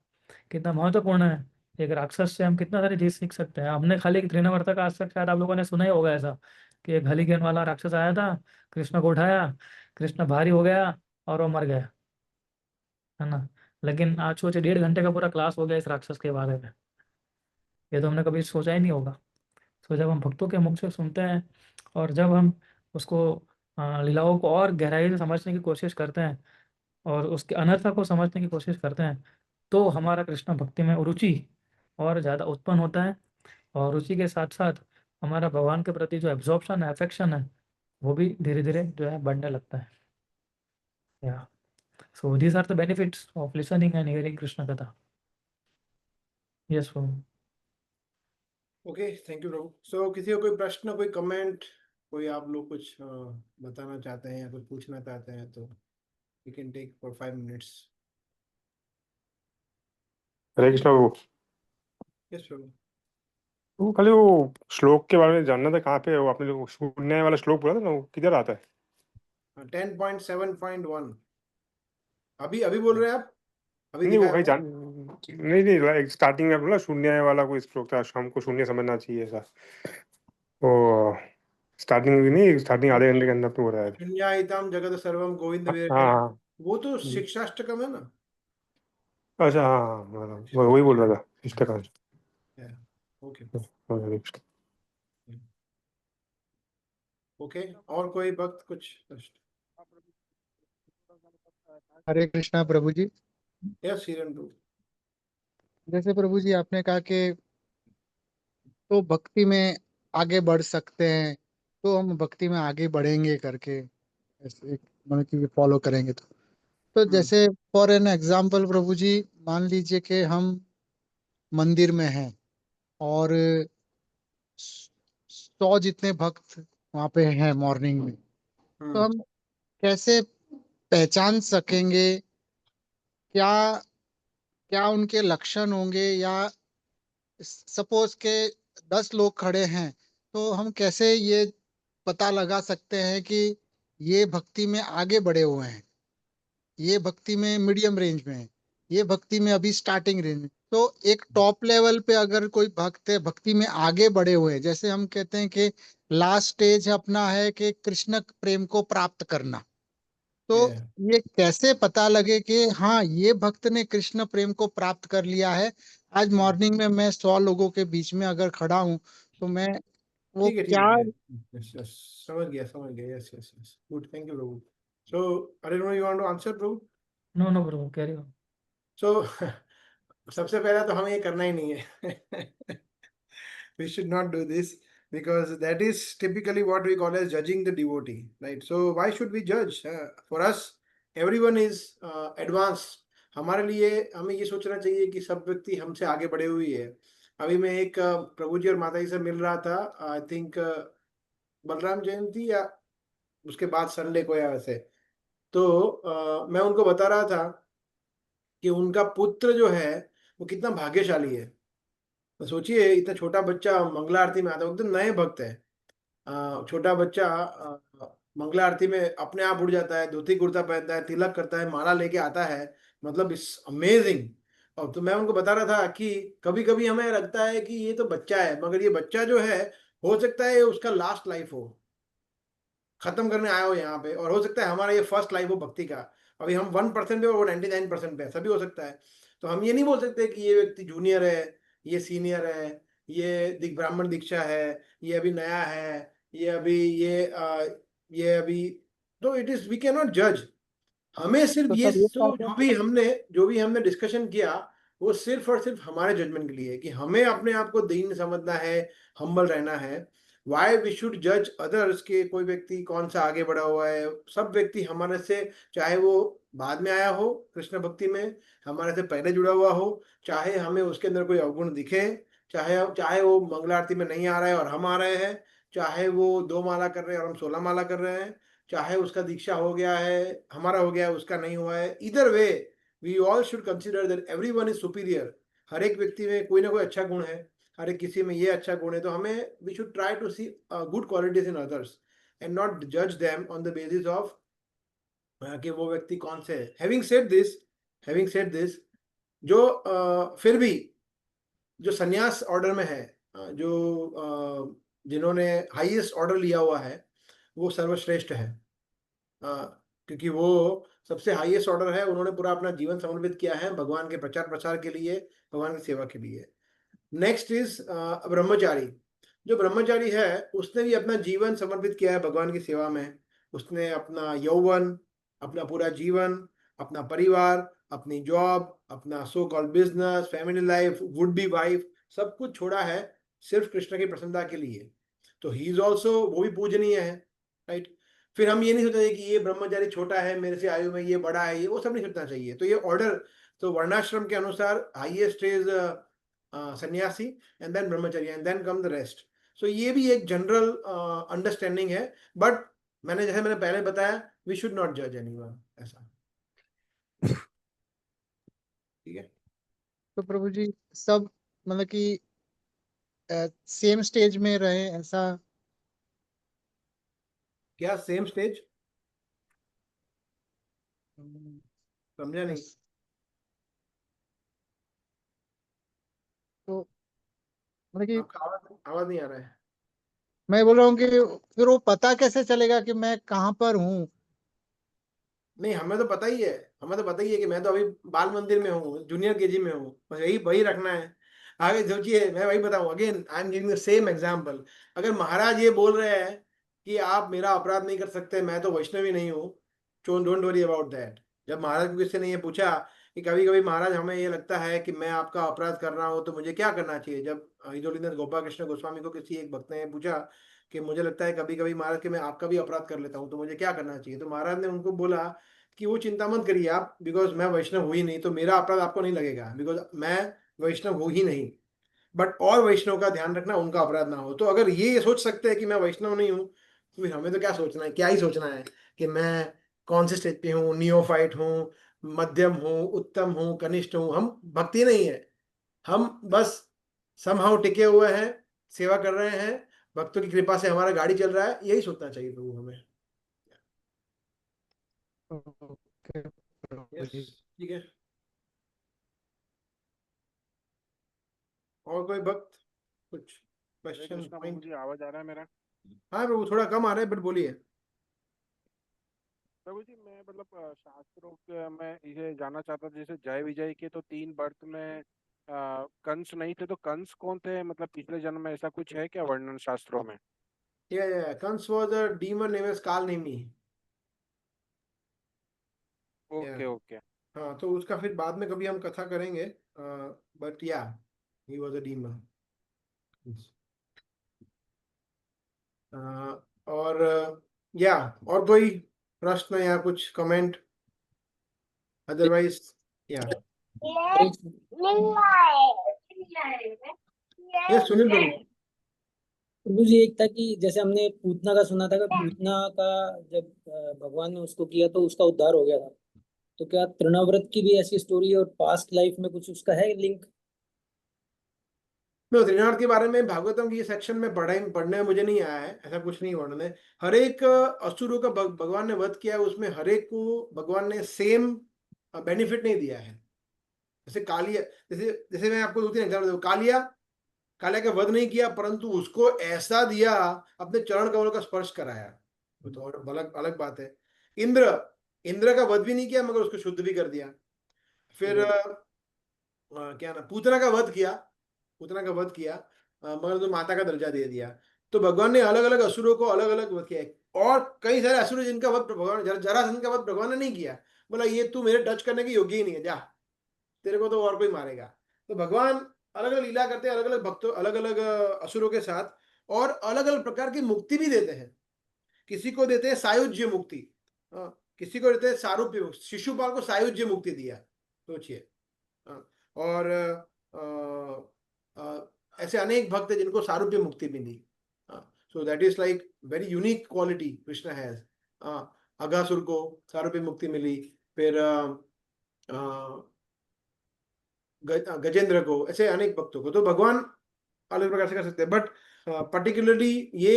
[SPEAKER 2] कितना महत्वपूर्ण है, एक राक्षस से हम कितना सारी चीज़ सीख सकते हैं। हमने खाली तृणावर्त का, आज तक शायद आप लोगों ने सुना ही होगा ऐसा, कि एक हली गेंद वाला राक्षस आया था, कृष्ण को उठाया, कृष्ण भारी हो गया और वो मर गया। है ना। लेकिन आज सोचे 1.5 घंटे का पूरा क्लास हो गया इस राक्षस के बारे में, ये तो हमने कभी सोचा ही नहीं होगा। तो जब हम भक्तों के मुख से सुनते हैं और जब हम उसको लीलाओं को और गहराई से समझने की कोशिश करते हैं और उसके अनर्था को समझने की कोशिश करते हैं, तो हमारा कृष्ण भक्ति में रुचि और ज़्यादा उत्पन्न होता है, और रुचि के साथ साथ हमारा भगवान के प्रति जो एब्जॉर्प्शन है, अफेक्शन है, वो भी धीरे धीरे जो है बढ़ने लगता है। Yeah so these are the benefits of listening and hearing Krishna katha. Yes प्रभु।
[SPEAKER 1] ओके, थैंक यू प्रभु। सो किसी को कोई प्रश्न, कोई कमेंट, कोई आप लोग कुछ बताना चाहते हैं या कुछ पूछना चाहते हैं तो we can take for 5 minutes.
[SPEAKER 9] Hare Krishna प्रभु।
[SPEAKER 1] यस प्रभु।
[SPEAKER 9] वो खाली वो श्लोक के बारे में जानना था, कहाँ पे है वो? आपने जो सुनने वाला श्लोक बोला था ना, वो किधर आता है?
[SPEAKER 1] 10.7.1 अभी अभी बोल रहे हैं आप? अभी
[SPEAKER 9] नहीं, वो
[SPEAKER 1] दिखाया
[SPEAKER 9] कहीं
[SPEAKER 1] मैंने?
[SPEAKER 9] जान नहीं, स्टार्टिंग में बोला शून्य वाला कोई श्लोक था, हमको शून्य समझना चाहिए ऐसा। वो स्टार्टिंग में नहीं, स्टार्टिंग आधे घंटे के अंदर तो हो रहा है।
[SPEAKER 1] शून्याहिताम जगत सर्वम गोविंद
[SPEAKER 9] हाँ
[SPEAKER 1] विरचितम,
[SPEAKER 9] हाँ।
[SPEAKER 1] वो तो शिक्षाष्टकम है ना?
[SPEAKER 9] अच्छा हाँ हाँ, वही बोल रहा था इष्टकांश।
[SPEAKER 1] ओके
[SPEAKER 9] हरे कृष्ण।
[SPEAKER 1] ओके, और कोई भक्त कुछ प्रश्न?
[SPEAKER 10] हरे कृष्णा प्रभु जी।
[SPEAKER 1] यस हिरण प्रभु।
[SPEAKER 10] जैसे प्रभु जी आपने कहा कि तो भक्ति में आगे बढ़ सकते हैं, तो हम भक्ति में आगे बढ़ेंगे करके ऐसे मतलब कि फॉलो करेंगे तो जैसे फॉर एन एग्जाम्पल प्रभु जी, मान लीजिए कि हम मंदिर में हैं और 100 जितने भक्त वहां पे हैं मॉर्निंग में, तो हम कैसे पहचान सकेंगे? क्या क्या उनके लक्षण होंगे? या सपोज के 10 लोग खड़े हैं, तो हम कैसे ये पता लगा सकते हैं कि ये भक्ति में आगे बढ़े हुए हैं, ये भक्ति में मीडियम रेंज में है, ये भक्ति में अभी स्टार्टिंग रेंज में? तो एक टॉप लेवल पे अगर कोई भक्त है, भक्ति में आगे बढ़े हुए हैं, जैसे हम कहते हैं कि लास्ट स्टेज अपना है कि कृष्ण प्रेम को प्राप्त करना, तो ये कैसे पता लगे कि हाँ ये भक्त ने कृष्ण प्रेम को प्राप्त कर लिया है? आज मॉर्निंग में मैं 100 लोगों के बीच में अगर खड़ा हूं, तो मैं वो
[SPEAKER 1] ठीक है
[SPEAKER 10] क्या?
[SPEAKER 1] यस यस, समझ गया। Yes yes yes, good, thank you प्रभु। सो अरे no, you want to answer प्रभु?
[SPEAKER 2] नो नो प्रभु, कैरी ऑन।
[SPEAKER 1] सो सबसे पहला तो हमें ये करना ही नहीं है। We should not do this because that is typically what we call as judging the devotee, right? So why should we judge? For us, everyone is advanced. हमारे लिए हमें ये सोचना चाहिए कि सब व्यक्ति हमसे आगे बढ़े हुए है। अभी मैं एक प्रभु जी और माता जी से मिल रहा था, आई थिंक बलराम जयंती या उसके बाद संडे को या वैसे, तो मैं उनको बता रहा था कि उनका पुत्र जो है वो कितना भाग्यशाली है। तो सोचिए, इतना छोटा बच्चा मंगला आरती में आता है, एकदम नए भक्त है। छोटा बच्चा मंगला आरती में अपने आप उठ जाता है, धोती कुर्ता पहनता है, तिलक करता है, माला लेके आता है, मतलब इट्स अमेजिंग। और तो मैं उनको बता रहा था कि कभी कभी हमें लगता है कि ये तो बच्चा है, मगर ये बच्चा जो है हो सकता है उसका लास्ट लाइफ हो, खत्म करने आया हो यहाँ पे, और हो सकता है हमारा ये फर्स्ट लाइफ हो भक्ति का। अभी हम 1% पे और वो 99% पे, सभी हो सकता है। तो हम ये नहीं बोल सकते कि ये व्यक्ति जूनियर है, ये सीनियर है, ये ब्राह्मण दीक्षा है, ये अभी नया है, ये अभी ये अभी, तो it is we can not जज। हमें सिर्फ
[SPEAKER 10] तो
[SPEAKER 1] ये
[SPEAKER 10] सब ये
[SPEAKER 1] जो भी हमने डिस्कशन किया वो सिर्फ और सिर्फ हमारे जजमेंट के लिए है कि हमें अपने आप को दीन समझना है, हम्बल रहना है। वाई वी शुड जज अदर्स के कोई व्यक्ति कौन सा आगे बढ़ा हुआ है? सब व्यक्ति हमारे से, चाहे वो बाद में आया हो कृष्ण भक्ति में, हमारे से पहले जुड़ा हुआ हो, चाहे हमें उसके अंदर कोई अवगुण दिखे, चाहे चाहे वो मंगला आरती में नहीं आ रहा है और हम आ रहे हैं, चाहे वो 2 माला कर रहे हैं और हम 16 माला कर रहे हैं, चाहे उसका दीक्षा हो गया है, हमारा हो गया है, उसका नहीं हुआ है, इधर वे we all should consider that everyone is superior. हर एक व्यक्ति में कोई ना कोई अच्छा गुण है, हर एक किसी में ये अच्छा गुण है, तो हमें we should try to see good qualities in others and not जज them on the basis of कि वो व्यक्ति कौन से है। हैविंग सेड दिस, जो फिर भी जो संन्यास ऑर्डर में है, जो जिन्होंने हाईएस्ट ऑर्डर लिया हुआ है, वो सर्वश्रेष्ठ है, क्योंकि वो सबसे हाईएस्ट ऑर्डर है, उन्होंने पूरा अपना जीवन समर्पित किया है भगवान के प्रचार प्रसार के लिए, भगवान की सेवा के लिए। नेक्स्ट इज ब्रह्मचारी। जो ब्रह्मचारी है उसने भी अपना जीवन समर्पित किया है भगवान की सेवा में। उसने अपना यौवन, अपना पूरा जीवन, अपना परिवार, अपनी जॉब, अपना so called business, family life, would be wife, सब कुछ छोड़ा है सिर्फ कृष्ण की प्रसन्नता के लिए। तो ही इज ऑल्सो, वो भी पूजनीय है, राइट। फिर हम ये नहीं सोचते कि ये ब्रह्मचारी छोटा है मेरे से आयु में, ये बड़ा है, ये वो सब नहीं सोचना चाहिए। तो ये ऑर्डर, तो वर्णाश्रम के अनुसार highest is sannyasi and then brahmacharya and then come the rest. So ये भी एक जनरल अंडरस्टैंडिंग है, बट मैंने पहले बताया, वी शुड नॉट जज एनीवन, ऐसा। ठीक है।
[SPEAKER 10] तो प्रभु जी सब मतलब कि सेम स्टेज में रहे ऐसा?
[SPEAKER 1] क्या सेम स्टेज? समझा नहीं।
[SPEAKER 10] तो मतलब कि
[SPEAKER 1] आपका आवाज नहीं आ रहा है।
[SPEAKER 10] मैं बोल रहा हूँ कि फिर वो पता कैसे चलेगा कि मैं कहाँ पर हूँ?
[SPEAKER 1] नहीं, हमें तो पता ही है, हमें तो पता ही है कि मैं तो अभी बाल मंदिर में हूँ, जूनियर केजी में हूँ, बस यही वही रखना है। आगे सोचिए, मैं वही बताऊँ, again I am giving the same example. अगर महाराज ये बोल रहे हैं कि आप मेरा अपराध नहीं कर सकते, मैं तो वैष्णवी नहीं हूँ, डोंट वरी अबाउट दैट। जब महाराज को किसी ने ये पूछा कि कभी कभी महाराज हमें ये लगता है कि मैं आपका अपराध कर रहा हूँ तो मुझे क्या करना चाहिए, जब हिजोलीनाथ गोपाल कृष्ण गोस्वामी को किसी एक भक्त ने पूछा कि मुझे लगता है कभी कभी महाराज कि मैं आपका भी अपराध कर लेता हूँ तो मुझे क्या करना चाहिए, तो महाराज ने उनको बोला कि वो चिंता मत करिए आप, बिकॉज मैं वैष्णव हुई नहीं तो मेरा अपराध आपको नहीं लगेगा, बिकॉज मैं वैष्णव हूँ ही नहीं। बट और वैष्णव का ध्यान रखना, उनका अपराध ना हो। तो अगर ये सोच सकते हैं कि मैं वैष्णव नहीं हूँ, तो फिर हमें तो क्या सोचना है, क्या ही सोचना है कि मैं कौन से स्टेज पे हूँ, नियोफाइट हूँ, मध्यम हूँ, उत्तम हूँ, कनिष्ठ हूँ। हम भक्ति नहीं है, हम बस समहाउ टिके हुए हैं, सेवा कर रहे हैं, भक्तों की कृपा से हमारा गाड़ी चल रहा है, यही सोचना चाहिए प्रभु हमें।
[SPEAKER 10] ओके प्रभु
[SPEAKER 1] यस,
[SPEAKER 10] जी।
[SPEAKER 1] ठीक है। और कोई भक्त कुछ
[SPEAKER 9] हरे
[SPEAKER 1] क्वेश्चन
[SPEAKER 9] कृष्णा प्रभु
[SPEAKER 1] पॉइंट?
[SPEAKER 9] जी, आवाज आ रहा है मेरा?
[SPEAKER 1] हाँ प्रभु, थोड़ा कम आ रहा है बट बोलिए।
[SPEAKER 9] प्रभु जी, मैं मतलब शास्त्रों के मैं ये जानना चाहता था, जैसे जय विजय के तो 3 बर्थ में कंस नहीं थे, तो कंस कौन थे? मतलब पिछले जन्म में ऐसा कुछ है क्या वर्णन शास्त्रों में?
[SPEAKER 1] Yeah, Kans was a demon named as Kal Nemi. Yeah.
[SPEAKER 9] Okay okay.
[SPEAKER 1] हाँ, तो उसका फिर बाद में कभी हम कथा करेंगे, बट या ही वाज अ डीमन। और या और कोई प्रश्न या कुछ कमेंट? अदरवाइज या ये सुनील प्रभु।
[SPEAKER 11] प्रभु जी, एक था कि जैसे हमने पूतना का सुना था कि पूतना का जब भगवान ने उसको किया तो उसका उद्धार हो गया था। तो क्या तृणाव्रत की भी ऐसी स्टोरी और पास्ट लाइफ में कुछ उसका है लिंक?
[SPEAKER 1] नो, त्रिनाथ के बारे में भागवतम की ये सेक्शन में पढ़ने में मुझे नहीं आया है, ऐसा कुछ नहीं वर्णन है। हर एक असुरों का भगवान ने वध किया है, उसमें हर एक को भगवान ने सेम बेनिफिट नहीं दिया है। जैसे कालिया, जैसे जैसे मैं आपको 2-3 एग्जाम्पल दूं। कालिया का वध नहीं किया, परंतु उसको ऐसा दिया, अपने चरण कमल का स्पर्श कराया, तो और अलग अलग बात है। इंद्र इंद्र का वध भी नहीं किया मगर उसको शुद्ध भी कर दिया। फिर क्या ना, पूतना का वध किया, मगर तो माता का दर्जा दे दिया। तो भगवान ने अलग अलग असुरों को अलग अलग वध किया है। और कई सारे असुर जिनका वध भगवान, जरासंध का वध भगवान ने नहीं किया, बोला ये तू मेरे टच करने के योग्य ही नहीं है, जा, तेरे को तो और कोई मारेगा। तो भगवान अलग अलग लीला करते हैं, अलग अलग भक्तों, अलग अलग असुरों के साथ, और अलग अलग प्रकार की मुक्ति भी देते हैं। किसी को देते हैं सायुज्य मुक्ति, किसी को देते हैं सारूप्य मुक्ति। शिशुपाल को सायुज्य मुक्ति दिया, सोचिए। और ऐसे अनेक भक्त हैं जिनको सारूप्य मुक्ति मिली। So that is like very unique quality Krishna has. Aghasura को सारूप्य मुक्ति मिली, फिर गजेंद्र को, ऐसे अनेक भक्तों को। तो भगवान अलग प्रकार से कर सकते हैं, बट पर्टिकुलरली ये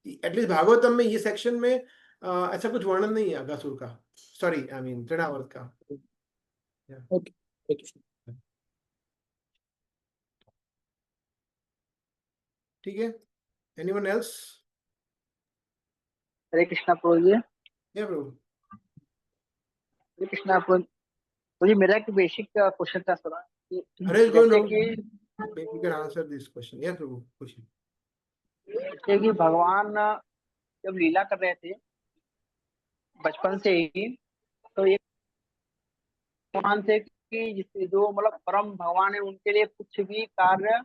[SPEAKER 1] एटलीस्ट भागवतम में ये सेक्शन में ऐसा कुछ वर्णन नहीं है अगासुर का, सॉरी आई मीन तृणावर्त का।
[SPEAKER 11] ओके,
[SPEAKER 1] ठीक है, एनीवन एल्स?
[SPEAKER 12] हरे कृष्णा प्रभु जी।
[SPEAKER 1] या प्रभु।
[SPEAKER 12] हरे कृष्णा तो ये मेरा एक बेसिक क्वेश्चन था थोड़ा कि
[SPEAKER 1] Harish,
[SPEAKER 12] जैसे कि
[SPEAKER 1] you can answer this question. Yes, Prabhu. Question.
[SPEAKER 12] जैसे कि भगवान जब लीला कर रहे थे बचपन से ही, तो एक भगवान थे कि जिससे जो मतलब परम भगवान है उनके लिए कुछ भी कार्य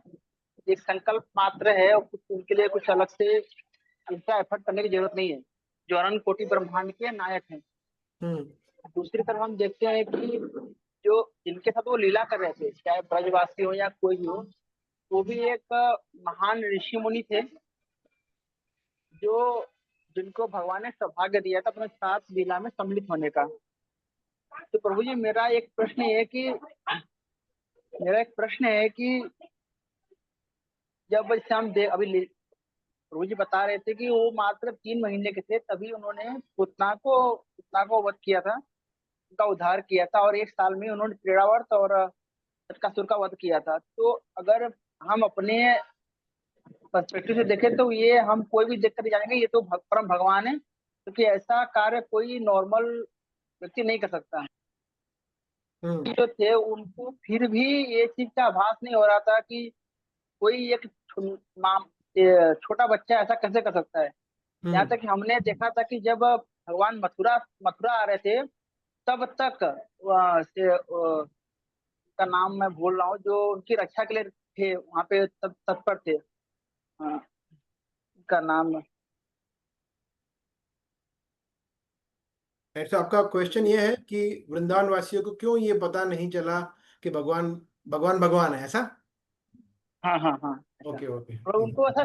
[SPEAKER 12] एक संकल्प मात्र है और कुछ उनके लिए कुछ अलग से एक्स्ट्रा एफर्ट करने की जरूरत नहीं है, जो अनंत कोटि ब्रह्मांड के नायक हैं। दूसरी तरफ हम देखते हैं कि जो जिनके साथ वो लीला कर रहे थे, चाहे ब्रजवासी हो या कोई भी हो, वो भी एक महान ऋषि मुनि थे जो जिनको भगवान ने सौभाग्य दिया था अपने साथ लीला में सम्मिलित होने का। तो प्रभु जी मेरा एक प्रश्न है कि जब जैसे हम प्रभु जी बता रहे थे कि वो मात्र 3 महीने के थे तभी उन्होंने पुतना को वध किया था, उनका उद्धार किया था, और 1 साल में उन्होंने त्रिरावर्त और तत्कासुर का वध किया था। तो अगर हम अपने पर्सपेक्टिव से देखें तो ये हम कोई भी देखकर जानेंगे ये तो परम भगवान है, क्योंकि ऐसा कार्य कोई नॉर्मल व्यक्ति नहीं कर सकता। जो थे उनको फिर भी ये चीज का आभास नहीं हो रहा था कि कोई एक छोटा बच्चा ऐसा कैसे कर सकता है। यहाँ तक कि हमने देखा था कि जब भगवान मथुरा आ रहे थे तब तक का नाम मैं भूल रहा हूँ, जो उनकी रक्षा के लिए थे वहां पे तत्पर थे, उनका नाम।
[SPEAKER 1] ऐसा आपका क्वेश्चन ये है कि वृंदावन वासियों को क्यों ये पता नहीं चला कि भगवान है, ऐसा?
[SPEAKER 12] हाँ।
[SPEAKER 1] ओके।
[SPEAKER 12] और उनको ऐसा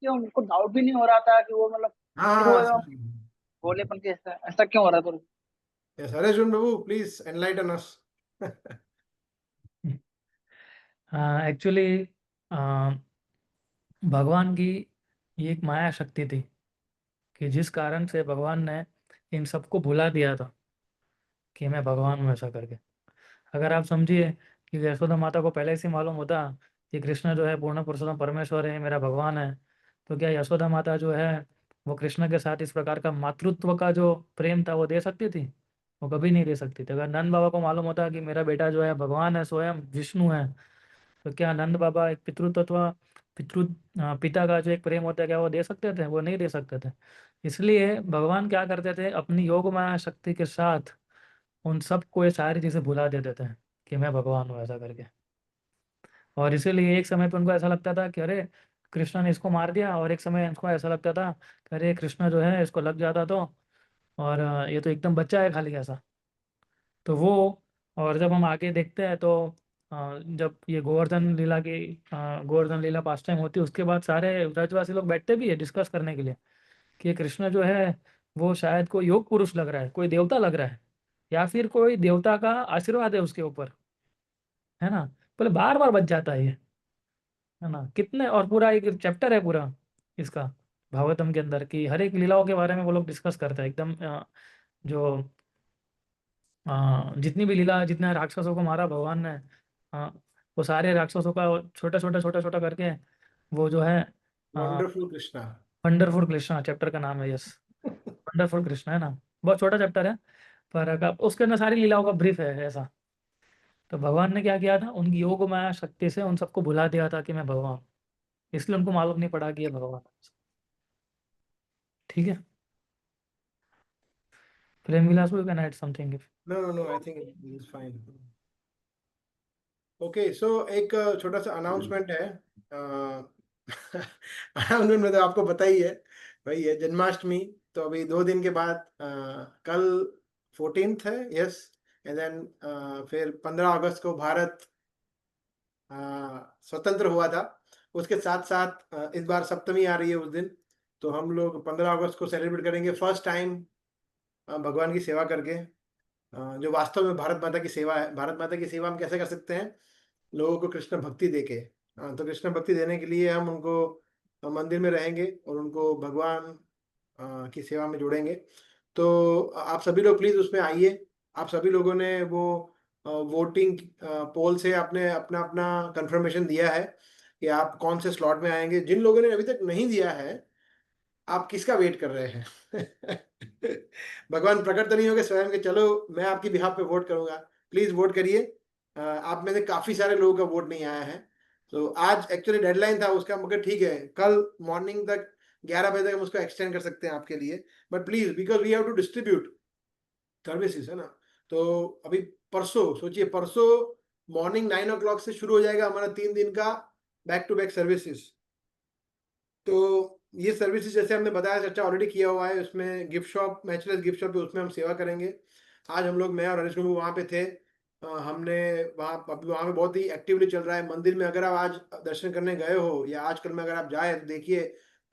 [SPEAKER 12] उनको डाउट भी नहीं हो रहा था कि वो मतलब
[SPEAKER 1] हाँ।
[SPEAKER 12] भोलेपन के ऐसा क्यों हो रहा था?
[SPEAKER 1] Yes, Harish Prabhu, please enlighten us.
[SPEAKER 2] Actually भगवान की ये एक माया शक्ति थी कि जिस कारण से भगवान ने इन सबको भुला दिया था कि मैं भगवान हूँ ऐसा करके। अगर आप समझिए कि यशोदा माता को पहले से मालूम होता कि कृष्ण जो है पूर्ण पुरुषोत्तम परमेश्वर है, मेरा भगवान है, तो क्या यशोदा माता जो है वो कृष्ण के साथ इस प्रकार का मातृत्व का जो प्रेम था वो दे सकती थी? वो कभी नहीं दे सकती थी। अगर नंद बाबा को मालूम होता कि मेरा बेटा जो है भगवान है, स्वयं विष्णु है, तो क्या नंद बाबा एक पिता का जो एक प्रेम होता है क्या वो दे सकते थे? वो नहीं दे सकते थे। इसलिए भगवान क्या करते थे, अपनी योग माया शक्ति के साथ उन सबको ये सारी चीज़ें भुला देते थे कि मैं भगवान हूँ ऐसा करके। और इसीलिए एक समय पे उनको ऐसा लगता था कि अरे कृष्ण ने इसको मार दिया, और एक समय उनको ऐसा लगता था कि अरे कृष्ण जो है इसको लग जाता तो, और ये तो एकदम बच्चा है खाली ऐसा। तो वो, और जब हम आगे देखते हैं तो जब ये गोवर्धन लीला पास टाइम होती है, उसके बाद सारे ब्रजवासी लोग बैठते भी है डिस्कस करने के लिए कि कृष्ण जो है वो शायद कोई योग पुरुष लग रहा है, कोई देवता लग रहा है, या फिर कोई देवता का आशीर्वाद है उसके ऊपर, है ना। बोले बार बार बच जाता है ये, है ना। कितने, और पूरा एक चैप्टर है पूरा इसका भागवतम के अंदर कि हर एक लीलाओं के बारे में वो लोग डिस्कस करते हैं एकदम। जो जितनी भी लीला, जितने राक्षसों को मारा भगवान ने, वो सारे राक्षसों का छोटा छोटा करके वो जो है
[SPEAKER 1] wonderful Krishna,
[SPEAKER 2] wonderful Krishna chapter का नाम है। यस, वंडरफुल कृष्णा, है ना। बहुत छोटा चैप्टर है पर उसके अंदर सारी लीलाओं का ब्रीफ है ऐसा। तो भगवान ने क्या किया था, उनकी योग माया शक्ति से उन सबको भुला दिया था कि मैं भगवान, इसलिए उनको मालूम नहीं पड़ा कि ये भगवान है। ठीक है, Prem Vilas, you can add something.
[SPEAKER 1] No, I think it is fine. Okay, so एक छोटा सा अनाउंसमेंट है। अनाउंसमेंट में तो आपको पता ही है भाई, है जन्माष्टमी। तो अभी 2 दिन के बाद कल 14th है, यस, एंड देन फिर 15 अगस्त को भारत स्वतंत्र हुआ था। उसके साथ साथ इस बार सप्तमी आ रही है उस दिन, तो हम लोग 15 अगस्त को सेलिब्रेट करेंगे फर्स्ट टाइम भगवान की सेवा करके, जो वास्तव में भारत माता की सेवा है। भारत माता की सेवा हम कैसे कर सकते हैं? लोगों को कृष्ण भक्ति देके। तो कृष्ण भक्ति देने के लिए हम उनको मंदिर में रहेंगे और उनको भगवान की सेवा में जोड़ेंगे। तो आप सभी लोग प्लीज़ उसमें आइए। आप सभी लोगों ने वो वोटिंग पोल से आपने अपना अपना कंफर्मेशन दिया है कि आप कौन से स्लॉट में आएंगे। जिन लोगों ने अभी तक नहीं दिया है आप किसका वेट कर रहे हैं? भगवान प्रकट तो नहीं होंगे स्वयं के, चलो मैं आपकी बिहाफ पे वोट करूंगा, प्लीज वोट करिए। आप में से काफी सारे लोगों का वोट नहीं आया है, तो आज एक्चुअली डेडलाइन था उसका, मगर ठीक है, कल मॉर्निंग तक 11 बजे तक हम उसको एक्सटेंड कर सकते हैं आपके लिए, but please because we have to distribute services, है ना। तो अभी परसों सोचिए, परसों मॉर्निंग 9 o'clock से शुरू हो जाएगा हमारा 3 दिन का बैक टू बैक सर्विसेज। तो ये सर्विसेज जैसे हमने बताया, चर्चा ऑलरेडी किया हुआ है, उसमें gift shop, matchless gift shop पे उसमें हम सेवा करेंगे। आज हम लोग, मैं और हरीश गुरु वहाँ पे थे, हमने वहाँ, अभी वहाँ पे बहुत ही एक्टिवली चल रहा है मंदिर में। अगर आप आज दर्शन करने गए हो या आजकल में अगर आप जाए तो देखिए,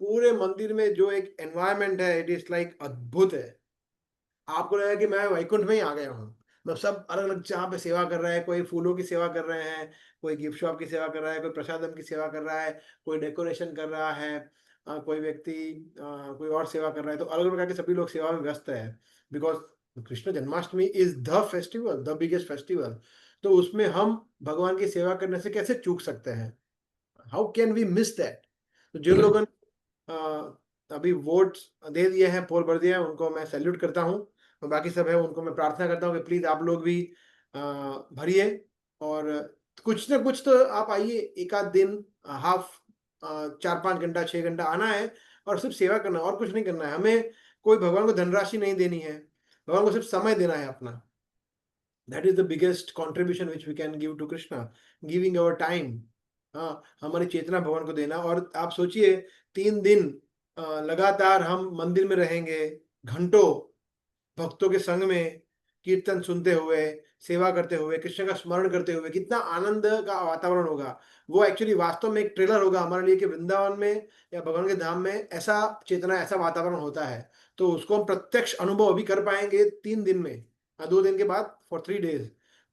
[SPEAKER 1] पूरे मंदिर में जो एक एनवायरनमेंट है, इट इज लाइक अद्भुत है। आपको लगेगा कि मैं वैकुंठ में ही आ गया हूँ। मतलब सब अलग अलग जहाँ पे सेवा कर रहा है, कोई फूलों की सेवा कर रहे हैं, कोई गिफ्ट शॉप की सेवा कर रहा है, कोई प्रसादम की सेवा कर रहा है, कोई डेकोरेशन कर रहा है, कोई व्यक्ति कोई और सेवा कर रहा है। तो अलग अलग प्रकार के सभी लोग सेवा में व्यस्त है, because Krishna Janmashtami is the festival, the biggest festival. तो उसमें हम भगवान की सेवा करने से कैसे चूक सकते हैं? How can we miss that? तो जिन लोगों ने अभी वोट दे दिए हैं, पोल भर दिया है, उनको मैं सैल्यूट करता हूँ, और बाकी सब है उनको मैं प्रार्थना करता हूँ कि प्लीज आप लोग भी भरिए, और कुछ ना कुछ तो आप आइए, एक आध दिन, हाफ 4-5 घंटा 6 घंटा आना है और सिर्फ सेवा करना है, और कुछ नहीं करना है हमें। कोई भगवान को धनराशि नहीं देनी है, भगवान को सिर्फ समय देना है अपना। That is the biggest contribution which we can give to Krishna, giving our time. हाँ, हमारी चेतना भगवान को देना। और आप सोचिए 3 दिन लगातार हम मंदिर में रहेंगे, घंटों भक्तों के संग में, कीर्तन सुनते हुए, सेवा करते हुए, कृष्ण का स्मरण करते हुए, कितना आनंद का वातावरण होगा। वो एक्चुअली वास्तव में एक ट्रेलर होगा हमारे लिए कि वृंदावन में या भगवान के धाम में ऐसा चेतना, ऐसा वातावरण होता है। तो उसको हम प्रत्यक्ष अनुभव अभी कर पाएंगे 3 दिन में, 2 दिन के बाद फॉर 3 days।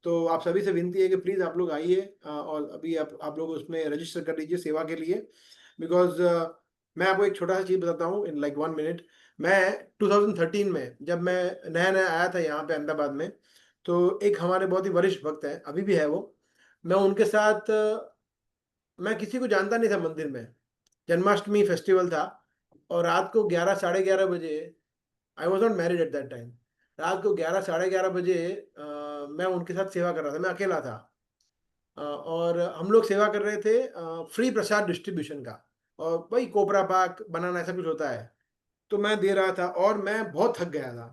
[SPEAKER 1] तो आप सभी से विनती है कि प्लीज आप लोग आइए, और अभी आप लोग उसमें रजिस्टर कर लीजिए सेवा के लिए, बिकॉज मैं आपको एक छोटा सा चीज बताता हूँ इन लाइक 1 minute। मैं 2013 में जब मैं नया नया आया था यहाँ पे अहमदाबाद में, तो एक हमारे बहुत ही वरिष्ठ भक्त हैं, अभी भी है वो, मैं उनके साथ, मैं किसी को जानता नहीं था मंदिर में, जन्माष्टमी फेस्टिवल था, और रात को 11 साढ़े 11 बजे, I was not married at that time, रात को 11 साढ़े 11 बजे मैं उनके साथ सेवा कर रहा था, मैं अकेला था, और हम लोग सेवा कर रहे थे फ्री प्रसाद डिस्ट्रीब्यूशन का, और वही कोपरा पाक बनाना ऐसा कुछ होता है। तो मैं दे रहा था और मैं बहुत थक गया था,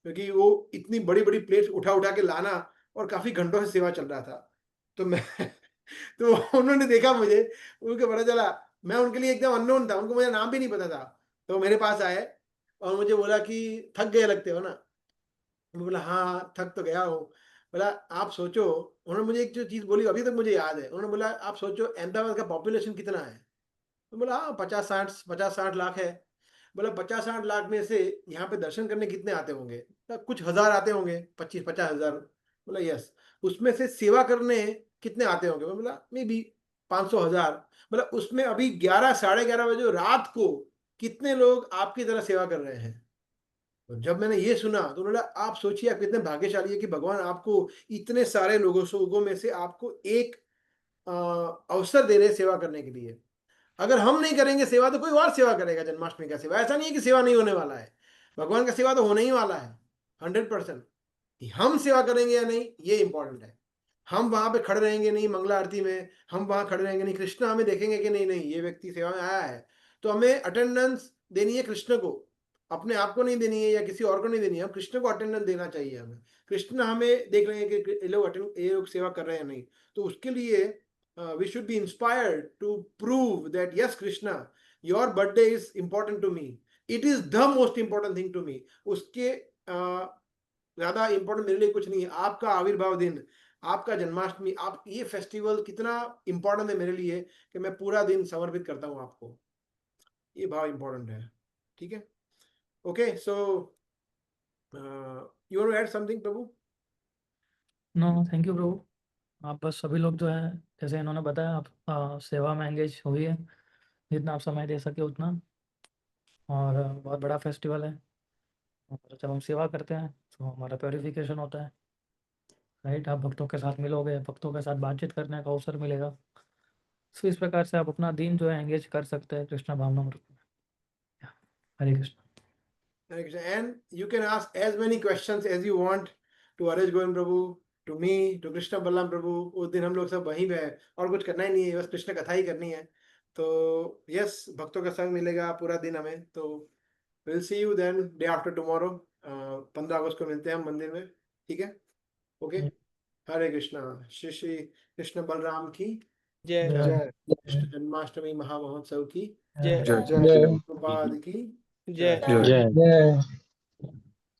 [SPEAKER 1] क्योंकि वो इतनी बड़ी बड़ी प्लेट्स उठा उठा के लाना, और काफी घंटों से सेवा चल रहा था। तो मैं तो उन्होंने देखा मुझे, उनको पता चला मैं उनके लिए एकदम अननोन था, उनको मेरा नाम भी नहीं पता था। तो मेरे पास आए और मुझे बोला कि थक गए लगते हो ना। मैं बोला हाँ थक तो गया हूँ। बोला आप सोचो, उन्होंने मुझे एक जो चीज़ बोली अभी तक मुझे याद है, उन्होंने बोला आप सोचो अहमदाबाद का पॉपुलेशन कितना है। तो बोला हाँ 50-60 लाख है। बोला 50-60 लाख में से यहाँ पे दर्शन करने कितने आते होंगे? तो कुछ हजार आते होंगे, 25-50 हजार। बोला यस। उसमें से सेवा करने कितने आते होंगे? मैं बोला मे बी 500,000। बोला उसमें अभी 11 साढ़े 11 बजे रात को कितने लोग आपकी तरह सेवा कर रहे हैं? तो जब मैंने ये सुना तो बोला आप सोचिए आप कितने भाग्यशाली है कि भगवान आपको इतने सारे लोगों में से आपको एक अवसर दे रहे हैं सेवा करने के लिए। अगर हम नहीं करेंगे सेवा तो कोई और सेवा करेगा जन्माष्टमी का सेवा। ऐसा नहीं है कि सेवा नहीं होने वाला है, भगवान का सेवा तो होने ही वाला है 100%। हम सेवा करेंगे या नहीं ये इंपॉर्टेंट है। हम वहां पे खड़े रहेंगे नहीं मंगला आरती में, हम वहां खड़े रहेंगे नहीं, कृष्ण हमें देखेंगे कि नहीं नहीं ये व्यक्ति सेवा में आया है, तो हमें अटेंडेंस देनी है कृष्ण को, अपने आप को नहीं देनी है या किसी और को नहीं देनी है, हम कृष्ण को अटेंडेंस देना चाहिए हमें। कृष्ण हमें देख रहे हैं कि ये लोग सेवा कर रहे हैं नहीं, तो उसके लिए we should be inspired to prove that yes Krishna, your birthday is important to me, it is the most important thing to me। उसके ज्यादा इंपॉर्टेंट मेरे लिए कुछ नहीं है। आपका आविर्भाव दिन, आपका जन्माष्टमी, आप ये फेस्टिवल कितना इंपॉर्टेंट है मेरे लिए कि मैं पूरा दिन समर्पित करता हूँ आपको, ये भाव इंपॉर्टेंट है। ठीक है, okay. So you want to add something प्रभु?
[SPEAKER 2] नो थैंक यू प्रभु। आप बस सभी लोग जो है जैसे इन्होंने बताया आप सेवा में एंगेज हुई है, जितना आप समय दे सके उतना, और बहुत बड़ा फेस्टिवल है, और जब हम सेवा करते हैं तो हमारा प्योरिफिकेशन होता है, राइट। आप भक्तों के साथ मिलोगे, भक्तों के साथ बातचीत करने का अवसर मिलेगा, तो इस प्रकार से आप अपना दिन जो है एंगेज कर सकते हैं कृष्णा भावनामृत में। हरे Krishna.
[SPEAKER 1] Hare Krishna. And you can ask as many questions as you want to Harish Govind Prabhu, to me, to Krishna Balram Prabhu. उस दिन हम लोग सब वहीं पे हैं और कुछ करना ही नहीं है, बस कृष्ण कथा ही करनी है। तो यस, भक्तों का संग मिलेगा पूरा दिन हमें। तो will see you then day after tomorrow. 15 अगस्त को मिलते हैं हम मंदिर में, ठीक है? ओके। हरे कृष्णा। श्री श्री कृष्ण बलराम की
[SPEAKER 2] जय
[SPEAKER 1] जय। कृष्ण जन्माष्टमी महामहोत्सव की
[SPEAKER 2] जय
[SPEAKER 1] जय। प्रभुपाद की
[SPEAKER 2] जय
[SPEAKER 1] जय।
[SPEAKER 10] जय।